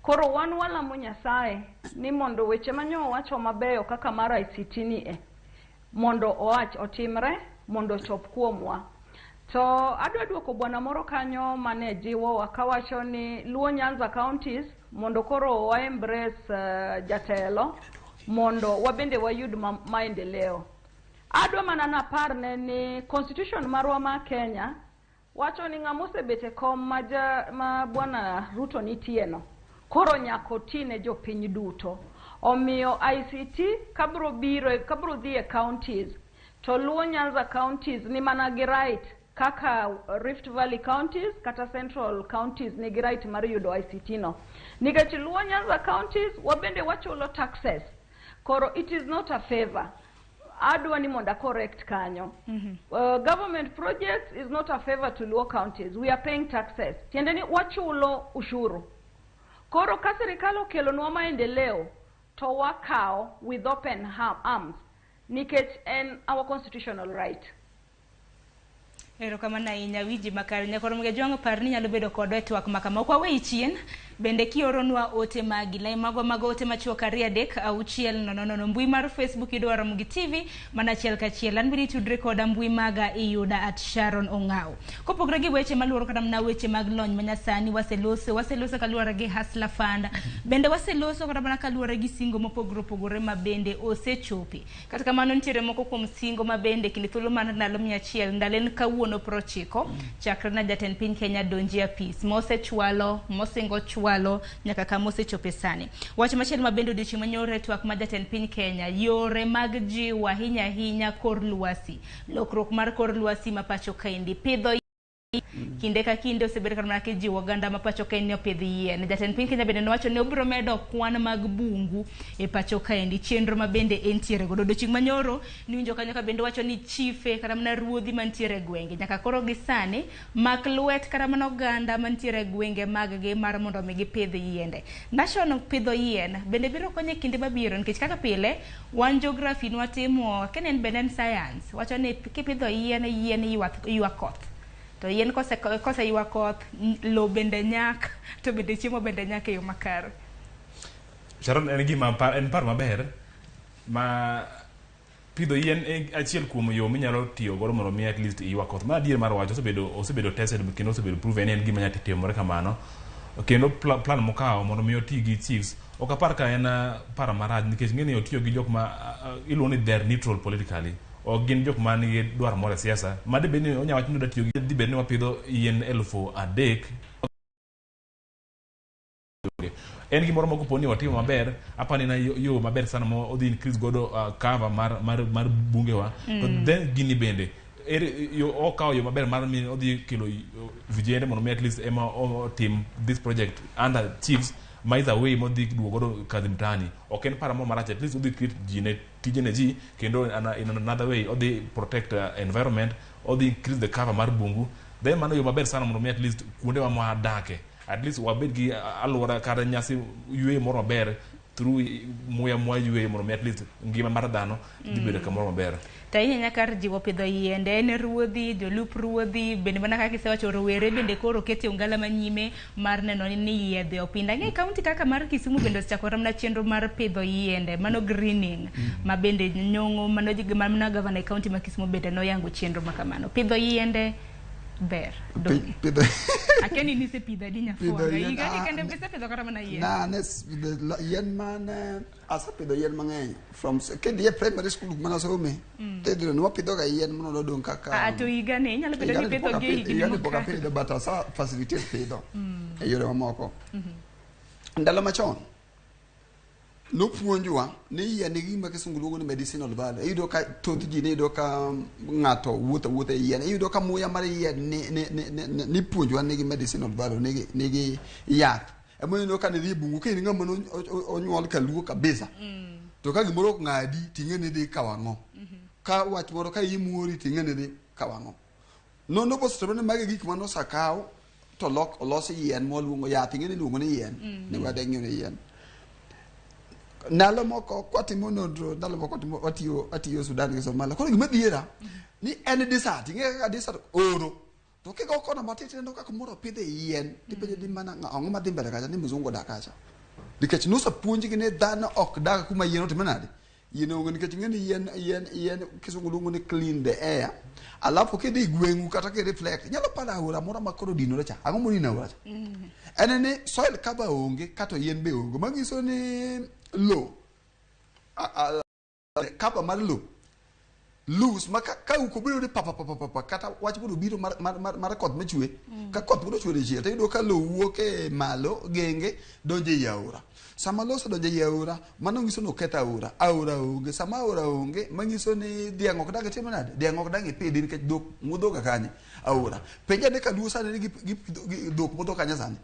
Koro wan wala munyasaye ni mondo weche manyo wacho mabeyo kaka mara ICT ni mondo otimre mondo chop kuomwa. To adwa duoko bwana moro kanyo mane jiwo wakawacho ni Luo Nyanza counties mondo koro wa embrace jatelo mondo wabende wayud maendeleo. Adwa mana naparne ni constitution marwa ma Kenya wacho ni ng'amose bete kom ma bwana Ruto nitieno koro nyako tine jo piny duto. Omiyo ICT kabro dhi e counties to Luo Nyanza counties ni mana gi right kaka Rift Valley counties kata Central counties ni gi right mar yudo ICT no. Nikech Luo Nyanza counties wabende wachulo taxes. Koro it is not a favor. Adwa ni monda correct kanyo. Government projects is not a favor to Luo counties. We are paying taxes. Tiende ni wachulo ushuru. Koro ka serikal okelo nwa maendeleo to wakao with open arms. Nikech en our constitutional right. Erokamano ahinya wiji makare nyakoro mga jwang' par ni nyalo bedo kodwa e twak makama kwa wei chien bende kioronwa ote magi lai mago ote machuok 2-3-6-0 mbui mar Facebook idwa Ramogi TV mana achiel kachiel an bende tudre koda mbui maga iyuda @Sharon Ong'ao. Kopogre gi weche maluoro kata mna weche mag lony manyasani waseloso kaluwore gi Hustler Fund bende waseloso kata mana kaluwore gi singo mopogore ma bende osechopi. Kata kamano nitiere moko kuom singo ma bende kinde thuolo mar ndalo 100 ndalen kawuono 90 chakre na jatend piny Kenya donjia peace mosechwalo mosingo chwalo nyaka kama osechope sani. Wach machielo ma bende odiochieng' manyore twak ma jatend piny Kenya yore mag jiwa hinya kor lwasi lokruok mar kor lwasi ma pacho kaendi pidho kinde ka kinde osebedo kama jiwo ganda ma pacho kaendi opidh yien. Jatend piny Kenya bende nowacho ni obiro medo kwan mag bungu e pacho kaendi chenro ma bende entiere godo. Odiochieng' manyoro ni winjo kanyo ka bende wacho ni chiefe kata mana ruodhi mantiere gwenge nyaka koro gisani mak lwet kata mana oganda mantiere gwenge mag gi mar mondo mi gipidh yiende. National pidho yien bende biro konyo e kinde mabiro nikech kaka pile wan geography nwatimo kenen bende en science wacho ni kipidho yien ywa koth. To yien kose ywa koth lo bende nyak to bende chiemo bende nyak e yo makare. Sharon en gima en par maber ma pidho yien achiel kuom yo minyalo tiyo godo mondo mi at least ywa koth. Ma adier mar wacho osebedo tested kendo osebedo proven en gima nyalo timore kamano. Kendo plan mokawo mondo mi oti gi chiefs ok apar ka en para maraj nikech ng'eni otiyo gi jok ma iluongo ni they're neutral politically. O gin jok ma nigi dwaro moro e siasa ma de bende onya wacho ni datiyo gi bende wapidho yien 3,000 en gimoro ma koponi watimo maber apani na yo maber sana mo odhi increase godo cover mar bungewa to then gini bende yo okawo yo maber mar mi odhi kelo vijende mondo mi at least ema team this project under chiefs ma either way modhi duogo godo kadhi mtani ok en para mo marach at least odhi create tijene ji kendo in another way odhi protect environment odhi increase the cover mar bungu then mano yo maber sana mondo mi at least kuonde wa mwadake at least wabed gi alwora kata nyasi ywe moro maber through muya ywe mondo mi at least ngima mar dhano dhi bedo kamoro maber. Tainya nyakar jiwo pidho yiende en ruodhi jolup ruodhi bende mana kaka isewacho rowere bende koro kete ungala manyime mar neno ni yiedhe opinda nge kaunti kaka mar Kisumu bende osechakore mana chenro mar pidho yiende mano greening ma bende nyongo mano gavana e kaunti ma Kisumu bende noyango chenro makamano pidho yiende ber pidho akeni nise pidho dinya fuanga igani kende pesa pidho kata mana yien na nes yien man asa pidho yien mang'eny from kedi primary school mana some tedro no pidho ga yien mono do don kaka to igani nyalo bedo ni pidho ge igani poka pidho but asa facilitate pidho e yore mamoko ndalo machon no puonjwa ni yien ni gima kisungu luongo ni medicinal value iyudo ka thoth ji ne iyudo ka ng'ato wuotho yien iyudo ka muya mar yien ni puonjwa ni medicinal value ni gi yath emo iyudo ka ni dhi bungu ka ni ng'ama onyuol ka luo kabisa to ka gimoro ng'adi ting'e dhi kawang'o ka wach moro ka imuori ting'e dhi kawang'o no bostro ne mage gik mano sakaw to olosi yien mo luongo yath ting'e ni luongo ni yien ne wadeng'o ni yien nalo moko kwatimo nonro ndalo moko atiyo Sudan gi Somalia koro gima dhiera ni en desert inge ka desert oro to kiko kona matete ndo kaka moro pidhe yien dibedo di mana ang'o madhi mbele kacha ni mzungu dakacha dikech nusa puonji gi ne dhano ok dak kuma yien otimanade Yino nikech ng'eni yen kisungu luongo ni clean the air. Alafu kidhi gwengu kata ki reflect nyalo pada aora moro makoro dinore cha. Ang'o moni na aora cha? En ni soil cover onge kata yen be onge. Manyiso ni low. Cover mar low. Loose maka ka ukobiro ni papa kata wach biro biro mar koth machwe ka koth biro chwe chieng' to yudo ka low wuok e malo genge donje i aora. Sama loso donje i aora mano nyiso no ketho aora onge. Sama aora onge manyiso ni dhiang' ok dang timo nade, dhiang' ok dang ipidhi nikech dhok mudho ka kanye aora. Penja ne ka luo sani gi dhok mudho kanye sani.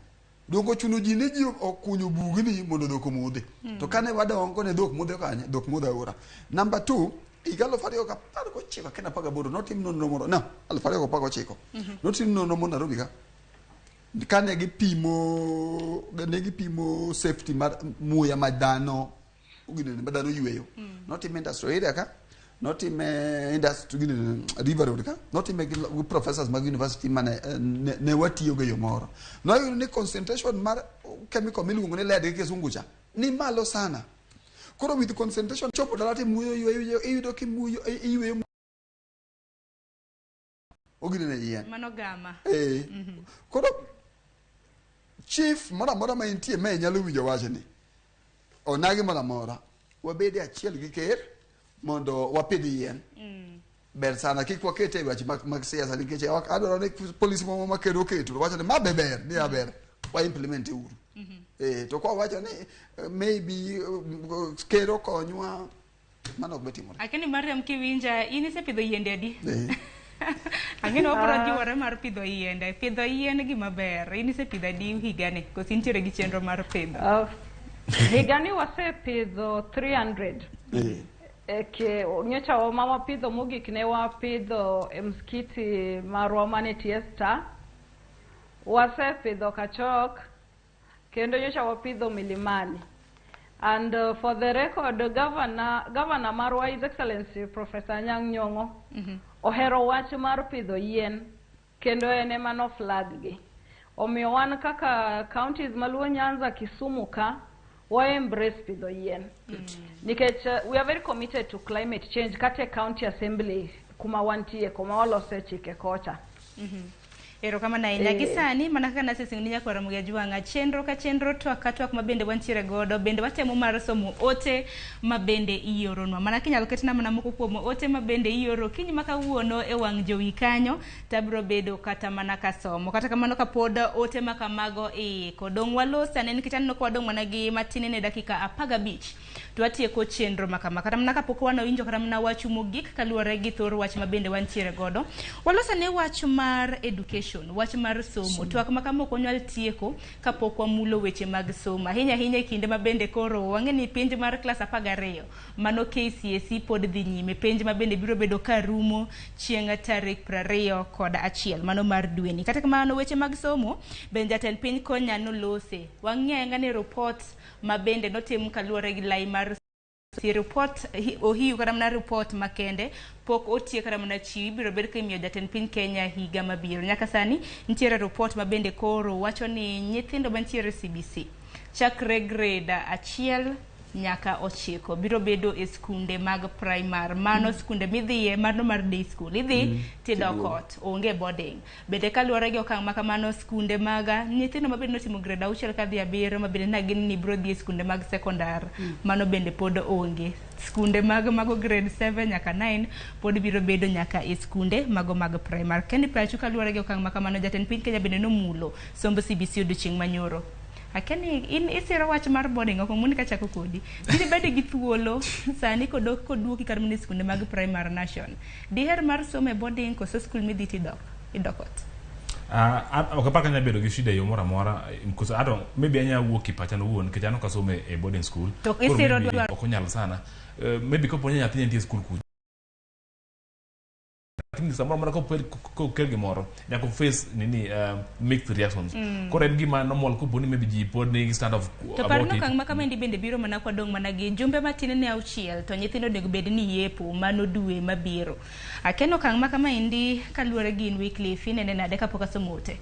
Dongo chuno ji ne ji okunyo bugni mondo dhok omodhi. To kane wadongo ne dhok mudho kanye, dhok mudho aora. Number 2, igalo fario ka par ko chiko kena paga bodo notim nonro moro no al fario ko pago chiko notim nonro mo Nairobi ka kane gi pimo safety mar muya madano ugine madano yueyo notim industry area ka notim industry ugine river road ka notim gi professors mag university mane ne watiyo ge yo moro no ni concentration mar chemical miluongo ni lead gi kisungu cha ni malo sana. Koro with concentration chopo dalati muyo yueyo ki muyo yueyo ogine ne yen manogama koro chief mora ma intie me nyalo winjo wachni onagi mora wabede achiel gi ker mondo wapidh yien ber sana kik wakete wach mag siasa nikech adwaro ni polisi mo makedo keto wachni ma ber ni aber wa implement uru to kwa wacho ni maybe kero konywa mano betimore. Akini Mariam kiwinja ini se pidho yiende adi? Angino opro jiwore mar pidho yiende. Pidho yien gima ber. Ini se pidho adi higani? Kosi intiere gi chenro mar pidho. Higani wase pidho 300. Ke nyocha wa mama pidho mogik ne wa pidho msikiti marwa mane tiesta. Wase pidho kachok. Kendo nyocha wapidho milimani. And for the record, Governor Marwa, His Excellency Professor Nyang' Nyong'o, ohero wach mar pidho yien, kendo ene mano flag gi. Omiyo wan kaka counties maluo Nyanza, Kisumu ka, wa embrace pidho yien. Nikech we are very committed to climate change, kate county assembly kuma wantie, kuma walose chike kocha. Ero kama na inyagi sani manaka na sisi ngunya kwa Ramogi juanga chenro ka chenro twak mabende wantiere godo bende watemo mar somo ote mabende iyoronwa manaka nyalo ketina mana moko kuom ote mabende iyoro kinyi maka wuono e wang' jowi kanyo tabro bedo kata manaka somo kata kamano ka pod ote maka mago kodong walosa nen kitano kwa dong managi matini ne dakika 15 twatieko chenro maka kata manaka poko wana winjo kata mana wachu mogik kaluore gi thor wach mabende wantiere godo walosa ne wach mar education wach mar somo twak makamo konyal tieko kapok wamulo weche mag somo ahinya kinde mabende koro wang'eni penj mar klas 12 mano KCSE pod dhi nyime penj mabende biro bedo karumo chieng' tarik 21 mano mar dweni kata kamano weche mag somo bende jatend piny konya nolose wang'enga ne report mabende notim kaluore gi lai mar si report ohiu kata mana report makende pok otie kata mana chiwi biro bedo ka imiyo jatend piny Kenya higa mabiro nyaka sani nitiere report mabende koro wacho ni nyithindo mantiere CBC chakre grade 1 nyaka 9 biro bedo e skunde mag primary mano skunde midhiye mano mar day school idhi tidokot onge boarding bende kaluore gi okang' makamano skunde maga nyithindo mabende notimo grade 6 kadhi 7 mabende nagin ni biro dhi skunde mag secondary mano bende pod onge skunde mago grade 7 nyaka 9 pod biro bedo nyaka e skunde mago mag primary kendi prachu kaluore gi okang' makamano jatend piny Kenya bende nomulo sombo CBC odiochieng' manyoro akeni in isiro wach mar boarding ok mun ka chako kodi biro bedo gi thuolo sani koduoki kar min skunde mag primary nation diher mar somo e boarding koso skul midhi tidokot ok apaka nya bedo gi shida yo mora mora because I don't maybe anya wuoki pacha no wuon kejano ka somo e boarding school to isiro dwaro ok onyal sana maybe ko ponya nyathi nitie skul ku lakini samoro mara ko kelgi moro nyako face nini mixed reactions kore gima normal ko boni maybe ji pod ni stand of to parno kang makamendi bende biro mana kwa dong mana gi jumbe matine ne auchiel to nyithindo nego bed ni yepo mano due mabiro akeno kang makamendi kaluore gi weekly finene nade kapok asomote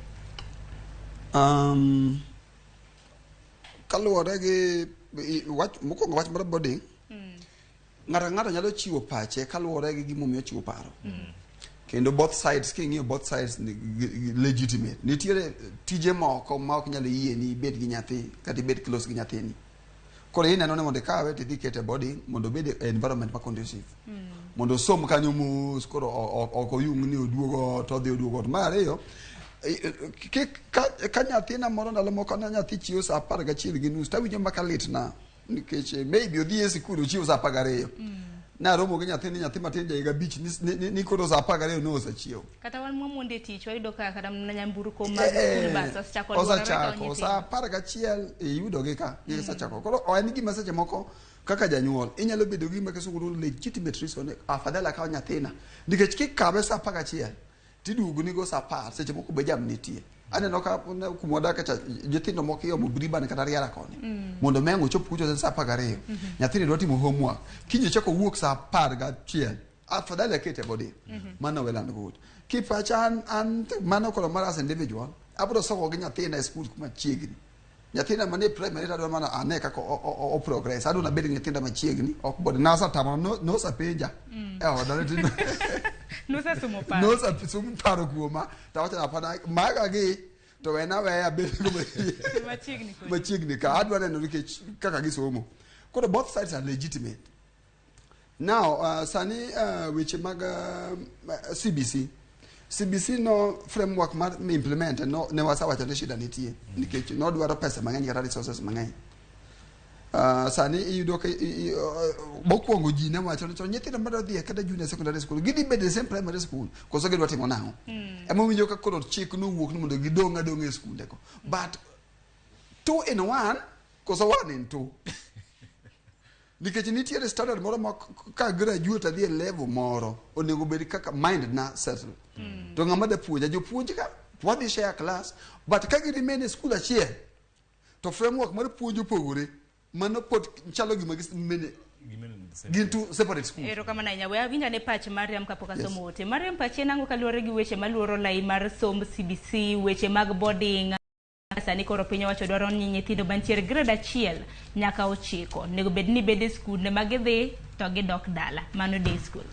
kaluore gi wach moko wach mar boarding ng'ato nyalo chiwo pache kaluwore gi gimomiyo chiwo paro. Kendo both sides, king'iyo both sides legitimate. Nitiere tije moko ma ok nyalo yie ni ibed gi nyathi kata ibed close gi nyathini. Koro ineno ni mondo ikawe tidhi kete boarding mondo obed environment ma conducive. Mondo som kanyo mos, koro ok oyung ni oduogo to odhi oduogo. Mar ariyo, ka nyathina moro ndalo moko na nyathi chiwo sa 11:30 tawinjo mbaka litna nikech maybe odhi e sikul ochiwo sa 12. Na romo gi nyathi matin jaiga bich ni koro sa 12 no osachiewo. Kata wan monde tich wayudo ka kata na nyamburko mag skul bas osachako dwaro sa 11 yudo gi ka gisachako. Koro en gima seche moko kaka janyuol inyalo bedo gi mbaka sukuru legitimate reason afadhali akaw nyathina nikech kikawe sa 11 tiduogo ni go sa 10 seche moko be jam nitie. Aneno ka kumoda kacha nyithindo moko yo briban kata riara koni mondo mengo chop kucho sa 12 nyathini dwa timo homework kinyo chako wuok sa 11 afadhali akete body mana well and good kipacha an mano kolo mara as individual abro soko gi nyathina e school kuma chiegni nyathina mane primary tadwa mana ane kaka o progress aduna bed nyathina machiegni ok bod na sa tamo no sa penja odare tin no sa sumo paro kuoma tawacha na pana maga gi to wena weya bed machiegni ka adwa neno nikech kaka gisomo. Koro both sides are legitimate. Now sani weche mag CBC no framework mar implement no ne wasawacho ni shida nitie nikech no dwaro pesa mang'eny kata resources mang'eny. Sani iyudo ka mokwongo ji ne wacho ni nyithindo madwa dhi kata junior secondary school gidhi bedo same primary school koso gidwa timo nang'o. Ema winjo ka koro chik no wuok ni mondo gidong' e skunde ko. But 2 in 1 koso 1 in 2. Nikech nitiere standard moro ma ka graduate adhi e level moro onego bed kaka mind na settle. To ng'ama da puonja jopuonj ka wadhi share class but ka girimen e school achiel to framework mar puonj opogore mano pod chalo gima gimene gintu separate school. Ero kama na nyawe awinja ne pach Mariam kapok asomo ote. Mariam pache nango kaluore gi weche maluoro lai mar somb CBC, weche mag boarding. Sani koro piny owacho dwaro ni nyithindo mantiere grade 1 nyaka 9 nego bed ni bede school ne magidhi to gidok dala mano day school.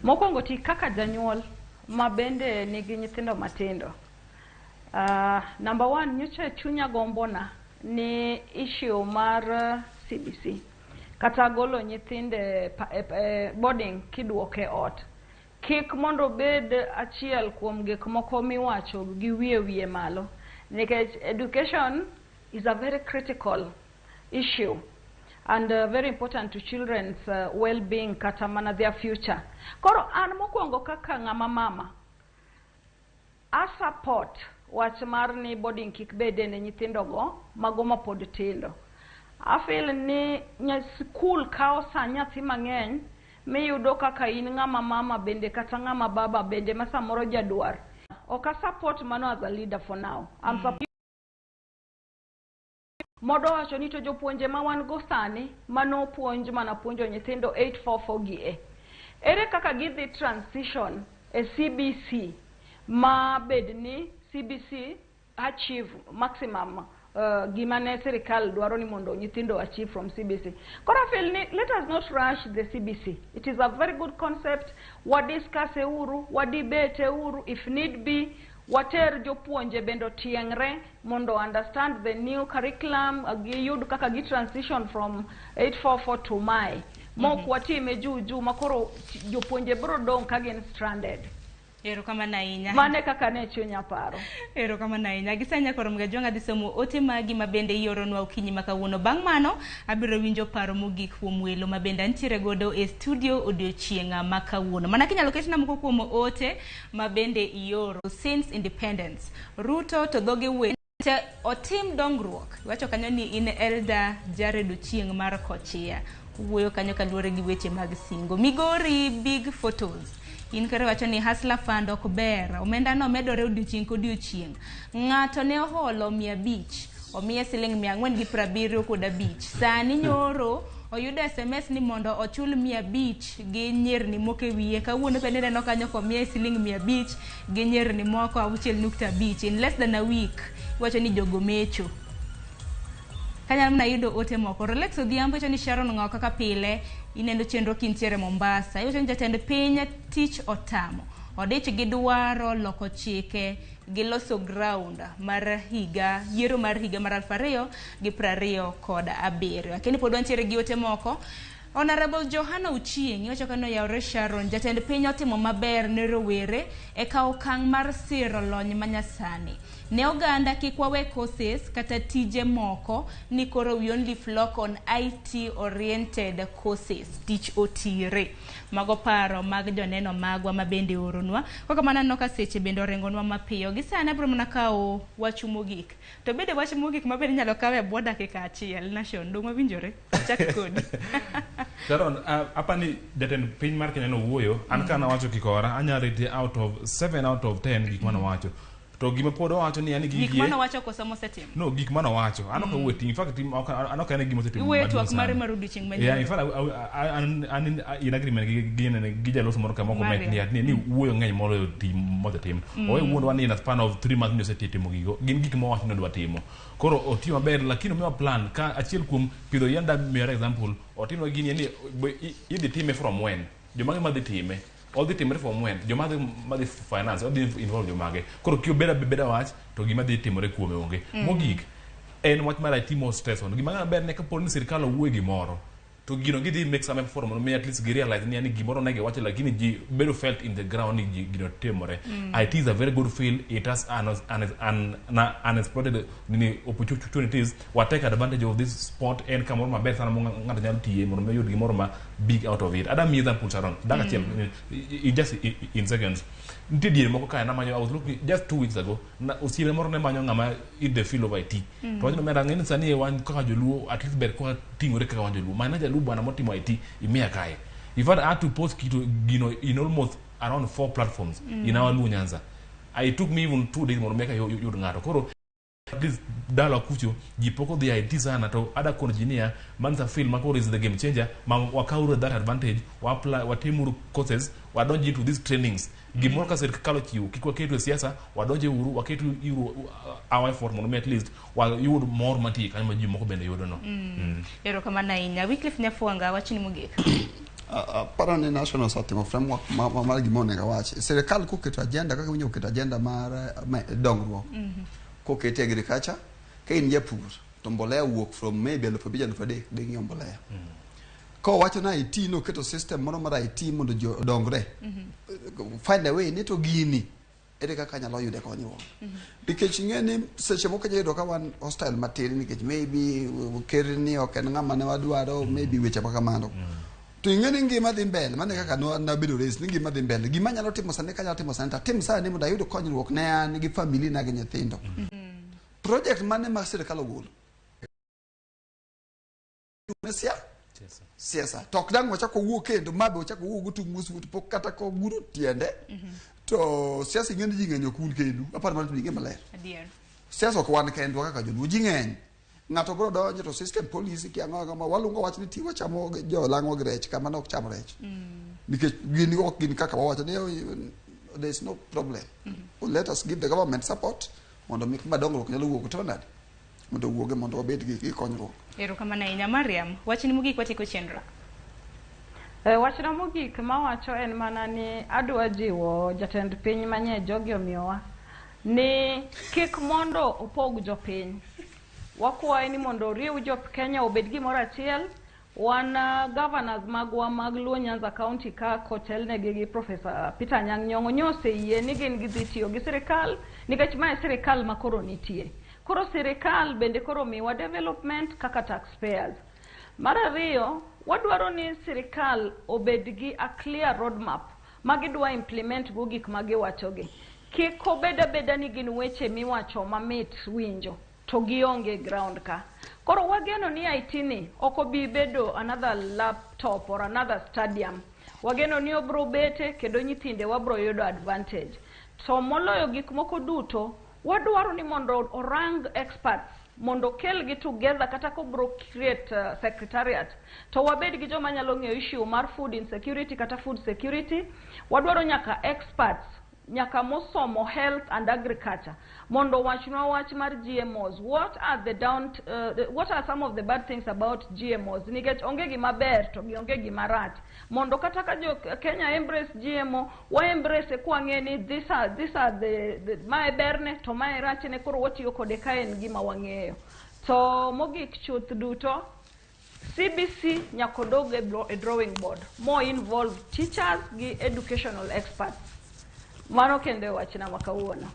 Mokwongo ti kaka janyuol ma bende nigi nyithindo matindo. Number 1 nyocha chunya gombona ni issue mar CBC kata golo nyithinde boarding kiduoke ot. Kik mondo bed achiel kuom gik moko miwacho gi wiye malo nikech education is a very critical issue and very important to children's well-being kata mana their future. Koro an mokwongo kaka ng'ama mama a support wach mar ni boarding kik bede ne nyithindo go mago mapod tindo. I feel ni school kao sa nyathi mang'eny miyudo kaka in ng'ama mama bende kata ng'ama baba bende ma samoro jadwar. Ok support mano as a leader for now. I'm supporting modo wacho ni to jopuonje ma wan go sani mano puonj mana puonjo nyithindo 844 gi ere kaka gidhi transition e CBC ma bedni CBC achieve maximum gima ne serikal dwaro ni mondo nyithindo achieve from CBC. Kora feel ni let us not rush the CBC. It is a very good concept. What discuss uru, what debate uru, if need be, water jopuonje bendo tiengre mondo understand the new curriculum yud kaka gi transition from 844 to my. Mok watime juu makoro jopuonje bro dong kagen stranded. Ero kama na inya. Mane kaka ne chunya paro. Ero kama na inya. Gisanya koro mga jonga disomo ote magi mabende yoronwa ukinyi makawuono. Bang' mano, abiro winjo paro mogik kuom welo mabende antiere godo e studio odiochienga makawuono. Mana kinyalo ketna moko kuom ote mabende ioro. Since independence, Ruto to dhoge we otim dongruok. Wacho kanyo ni in Elda Jared Ochieng mar Kochia. Wuoyo kanyo kaluore gi weche mag singo. Migori big photos. In kare wacho ni Hustler Fund ok ber, omenda no medore odiochieng' kodiochieng'. Ng'ato ne oholo 500, omiye siling 475. Sani nyoro oyudo SMS ni mondo ochul 500 gi nyerni moko e wiye. Kawuono pe neno kanyo komiye siling 500 gi nyerni moko 6.5 in less than a week. Wacho ni jogo mecho. Kanyal mna yudo ote moko. Rolex Odhiambo ni Sharon Ng'o kaka pile inendo chenro kintiere Mombasa. Iwacho ni jatend piny tich otamo. Odich gi dwaro loko chike gi loso ground mar higa yiero mar higa mar 2027. Lakini pod wantiere gi ote moko. Honorable Johana Uchieng iwacho kano yaore Sharon jatend piny otimo maber ne rowere e kawo okang' mar siro lony manyasani. Ne oganda kik wawe courses kata tije moko ni koro we only flock on IT oriented courses tich otire. Mago paro mag joneno magwa mabende oronwa. Kaka manano ka seche bende orengonwa mapiyo. Gisana bro mana kawo wach mogik. To bende wach mogik mabende nyalo kawe bwo dakika achiel nation dong mawinjore. Chak kodi. Sharon, apani jatend piny mar Kenya no wuoyo, an kana wacho kikora, anya rate out of 7 out of 10 gik mana wacho. To gima pod wacho ni ani gik mana wacho koso mosetim. No, gik mana wacho. Ano ka wuoti, in fact ano ka ne gima osetim. Wuoyo twak mare marudi ching manyien. Yeah, in fact an in agreement gi jaloso moro kama comment ni wuoyo ng'eny molo tim mosetim. Owe wuondo ni in a span of 3 months ni osetimo gigo. Gin gik ma wacho ni dwa timo. Koro otiyo maber lakini omiwa plan ka achiel kuom pidho yanda mere example otimo gini ni idhi time from when. Joma ma dhi time all the timore from when joma dhi finance all the involve jomage koro kio beda wach to gima dhi timore kuome onge mogik en wach mar IT more stress on gima ber ne ka poni sirkal owuoyo gimoro to gino gidhi make some effort mondo at least realize ni gimoro nege wacho lakini ji bedo felt in the ground ni gino timore. IT is a very good field. It has unexploited opportunities. We take advantage of this sport and kamoro maber sana ng'ato nyalo tiye mondo yud gimoro ma big out of it. Adam me example Sharon daka chiel just in seconds. Nti diere moko ka na manyo I was looking just 2 weeks ago na osiebe moro ne manyo ng'ama in the field of IT. To wajno mera ng'eni sani wan kaka joluo at least ber kwa tingore kaka wan joluo. Manager lu bwana motimo IT imiya kae. If I had to post kito gino in almost around 4 platforms in our Luo Nyanza. It took me even 2 days more to make yud ng'ato. Koro at least dalo kucho jipoko the IT sana to ada kon engineer manza feel makoro is the game changer ma wakauru that advantage wa apply watimuru courses wadonje into these trainings gimoro ka serikalo chiwo kikwa ketu siasa wadonje uru waketu our effort mondo at least wa yud more mati kanyo ji moko bende yudo no. Ero kama na inya Wycliffe Nyafuanga wachini mogik. Para ni national satimo framework mar gimone ga wachi serikal kuketo agenda kaka winyo keto agenda mar dongruok kokete agriculture ka in japur to mbolea wuok from maybe 1500 dingi mbolea ko wacho na IT no keto system mono mar IT mondo dongre find a way ni to gini ere kaka nyalo yude konyruok nikech ng'eni seche moko jedo ka wan hostile material nikech maybe kerni ok en ng'ama ne wadwaro maybe weche makamano to ing'eni ngima dhi mbele mane kaka na bedo race ni ngima dhi mbele gima nyalo timo sane ka nyalo timo sane ta tim sane mondo ayud konyruok ne an gi family na gi nyithindo project mane ma sirkal ogolo mesia siasa tok dang wachako wuok kendo mabe wachako wuok gutung musfut pok kata ko guro tiende to siasa ng'eni ji ng'enyo kul kendo apar mar tuli ngima ler siasa ko wan kendo kaka joluo ji ng'eny ng'ato bro donjo to system police ki ang'o ma walungo wach ni tiwa chamo jo lang'o grech kama nok chamo rech nikech gini ok gin kaka wawacho ni there is no problem let us give the government support mondo mik madongruok nyalo wuok to nade mondo wuoge mondo obed gi konyruok. Ero kama na inya Mariam wachni mogik watiko chenro. Wachna mogik ma wacho en mana ni adwa jiwo jatend piny manye jogi omiyowa ni kik mondo opog jopiny. Wakwayo ni mondo riw jop Kenya obed gimoro achiel. Wan governors magwa mag Luo Nyanza County ka kotelnegi gi Professor Peter Anyang' Nyong'o nyose yie ni gin gidhi tiyo gi sirikal nikech mae sirikal makoro nitie. Koro sirikal bende koro miwa development kaka taxpayers. Mar ariyo, wadwaro ni sirikal obed gi a clear roadmap magidwa implement go gik magiwachogi. Kik obeda ni gin weche miwacho mamit winjo to gionge ground ka. Koro wageno ni IT ni oko bi bedo another laptop or another stadium. Wageno ni obro bete kendo nyithinde wabro yudo advantage. So moloyo gik moko duto wadwaro ni mondo orang experts mondo kel gi together kata ko bro create secretariat to wabed gi joma nyalo ng'eyo issue mar food insecurity kata food security. Wadwaro nyaka experts nyaka mosomo health and agriculture mondo wachnwa wach mar GMOs. What are some of the bad things about GMOs? Nikech onge gima ber to onge gima rach. Mondo kata ka jo Kenya embrace GMO, wa embrace kwa ngeni these are the mae berne to mae rachne, koro watiyo kode ka en gima wang'eyo. So mogik chuth duto CBC nyakodog a drawing board, more involve teachers gi educational experts. Mano kende wachna makawuono.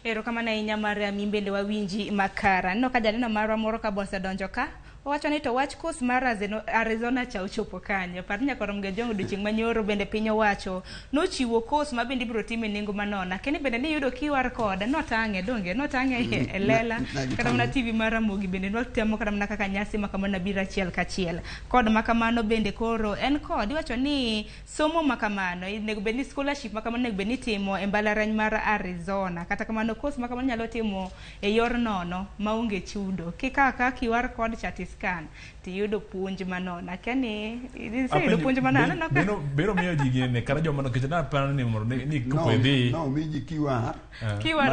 Ero kama na inya mara mimbende wawinji makara. No ka janeno marwa moro ka bose donjo ka. Owacho ni to wach kos mar Arizona cha ochopo kanyo. Par nyaka romge jongo duching manyoro bende pinyo wacho. No chiwo kos ma bende biro time nengo manona. Keni bende ni yudo QR code no tange donge no tange elela. Kada mna TV mar Ramogi bende no temo kada mna kaka nyasi makamana bira chiel ka chiel. Kod makamano bende koro en kod iwacho ni somo makamano nego bende scholarship makamano nego bende timo e mbalariany mar Arizona. Kata kamano kos makamano nyalo timo e yor nono maonge chudo. Kikaka QR code chati scan ti yudo puonj manona kani yudo puonj manona no bero miyo jigi ne kara joma no kitana pan ni kupedhi no miji QR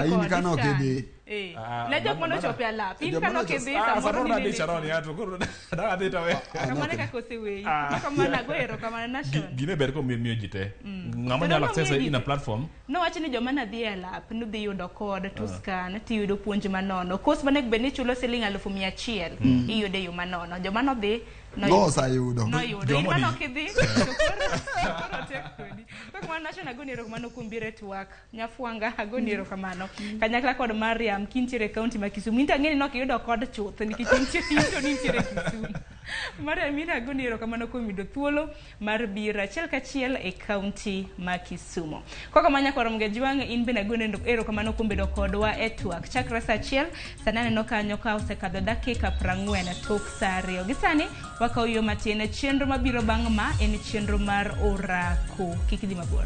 code kano kede na jok mono chopia la pin kano kede samoro na de charoni ato koro da adita we kamane ka kosewe kamana goero kamana nation gine ber ko miyo jite ngama nyalo access in a platform no wacho ni joma na dhi e lap no dhi yudo code to scan ti yudo puonj manono course bane beni chulo siling 1,100 iyude yo manono joma no dhi no sayudo no yudo mano kidhi kwa national agoniro kamano kumbire twak nyafuanga agoniro kamano kanyakla kod Mariam kintiere county ma Kisumu intangeni no kiyudo kod chuth nikichinche yudo nintiere Kisumu Mariam mina agoniro kamano kumido thuolo mar bira chiel ka chiel e county ma Kisumu kwa manya korom gejwang in bena agoniro ero kamano kumbedo kodwa e twak chakra sa chiel sanane no kanyo ka osekadho dakika 40 tok sare ogisani wakauyo matine chenro mabiro bang' ma en chenro mar orako kikidhi mabor.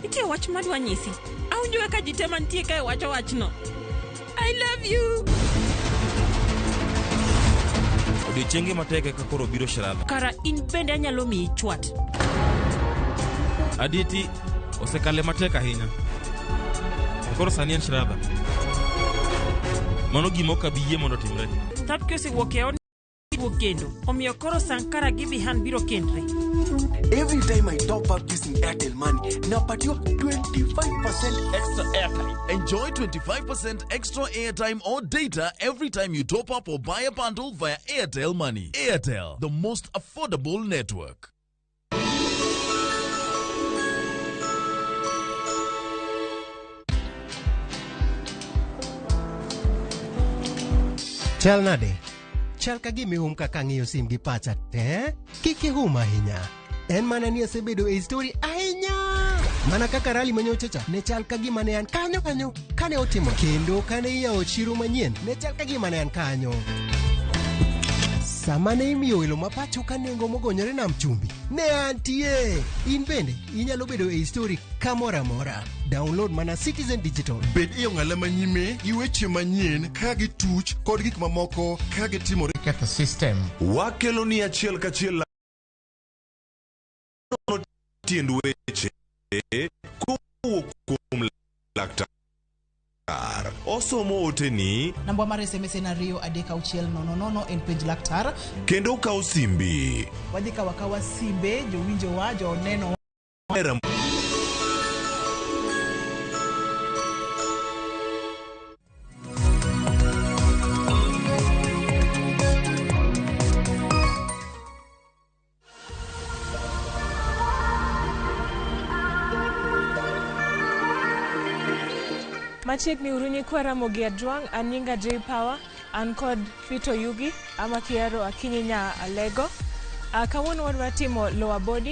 Ike wach madwa nyisi. Awinjo ka jitema ntie kae wacho wachno. I love you. Odiochienge mateke ka koro biro Shradha. Kara in bende anyalo miyi chwat. Adieti osekale matek ahinya. Koro sani en Shradha. Mano gima ok abi yie mondo timre. Tap kosewuok e od kendo. Omiyo koro Sankara gi Bihan biro kendre. Every time I top up using Airtel Money, napatiwa 25% extra airtime. Enjoy 25% extra airtime or data every time you top up or buy a bundle via Airtel Money. Airtel, the most affordable network. Chal nade? Chal ka gimihum kaka ng'iyo sim gi pacha te? Kikihum ahinya. En mana ni asebedo e story ahinya. Mana kaka rali manyochacha ne chal ka gima ne an kanyo kane otimo. Kendo kane iyawo chiro manyien ne chal ka gima ne an kanyo. Sama ne imiyo welo mapacho ka nengo mogonyore nam chumbi ne antie. In bende inyalo bedo e story kamora mora. Download mana Citizen Digital. Bed iyo ng'ala manyime gi weche manyien ka gi tuch kod gik mamoko ka gi timore Get the system. Wakelo ni achiel kachiel tiend weche kowuok kuom laktar. Osomo oteni namba mar SMS en 23600 en page laktar kendo kaw simbi wadhi kawa simbe jowinjo wa joneno Machiegni urunyi kwa Ramogi Adwang, Aninga J Power, an kod Fito Yugi, ama Kiaro Akinyi nya Alego. Kawuono wadwa timo lower body.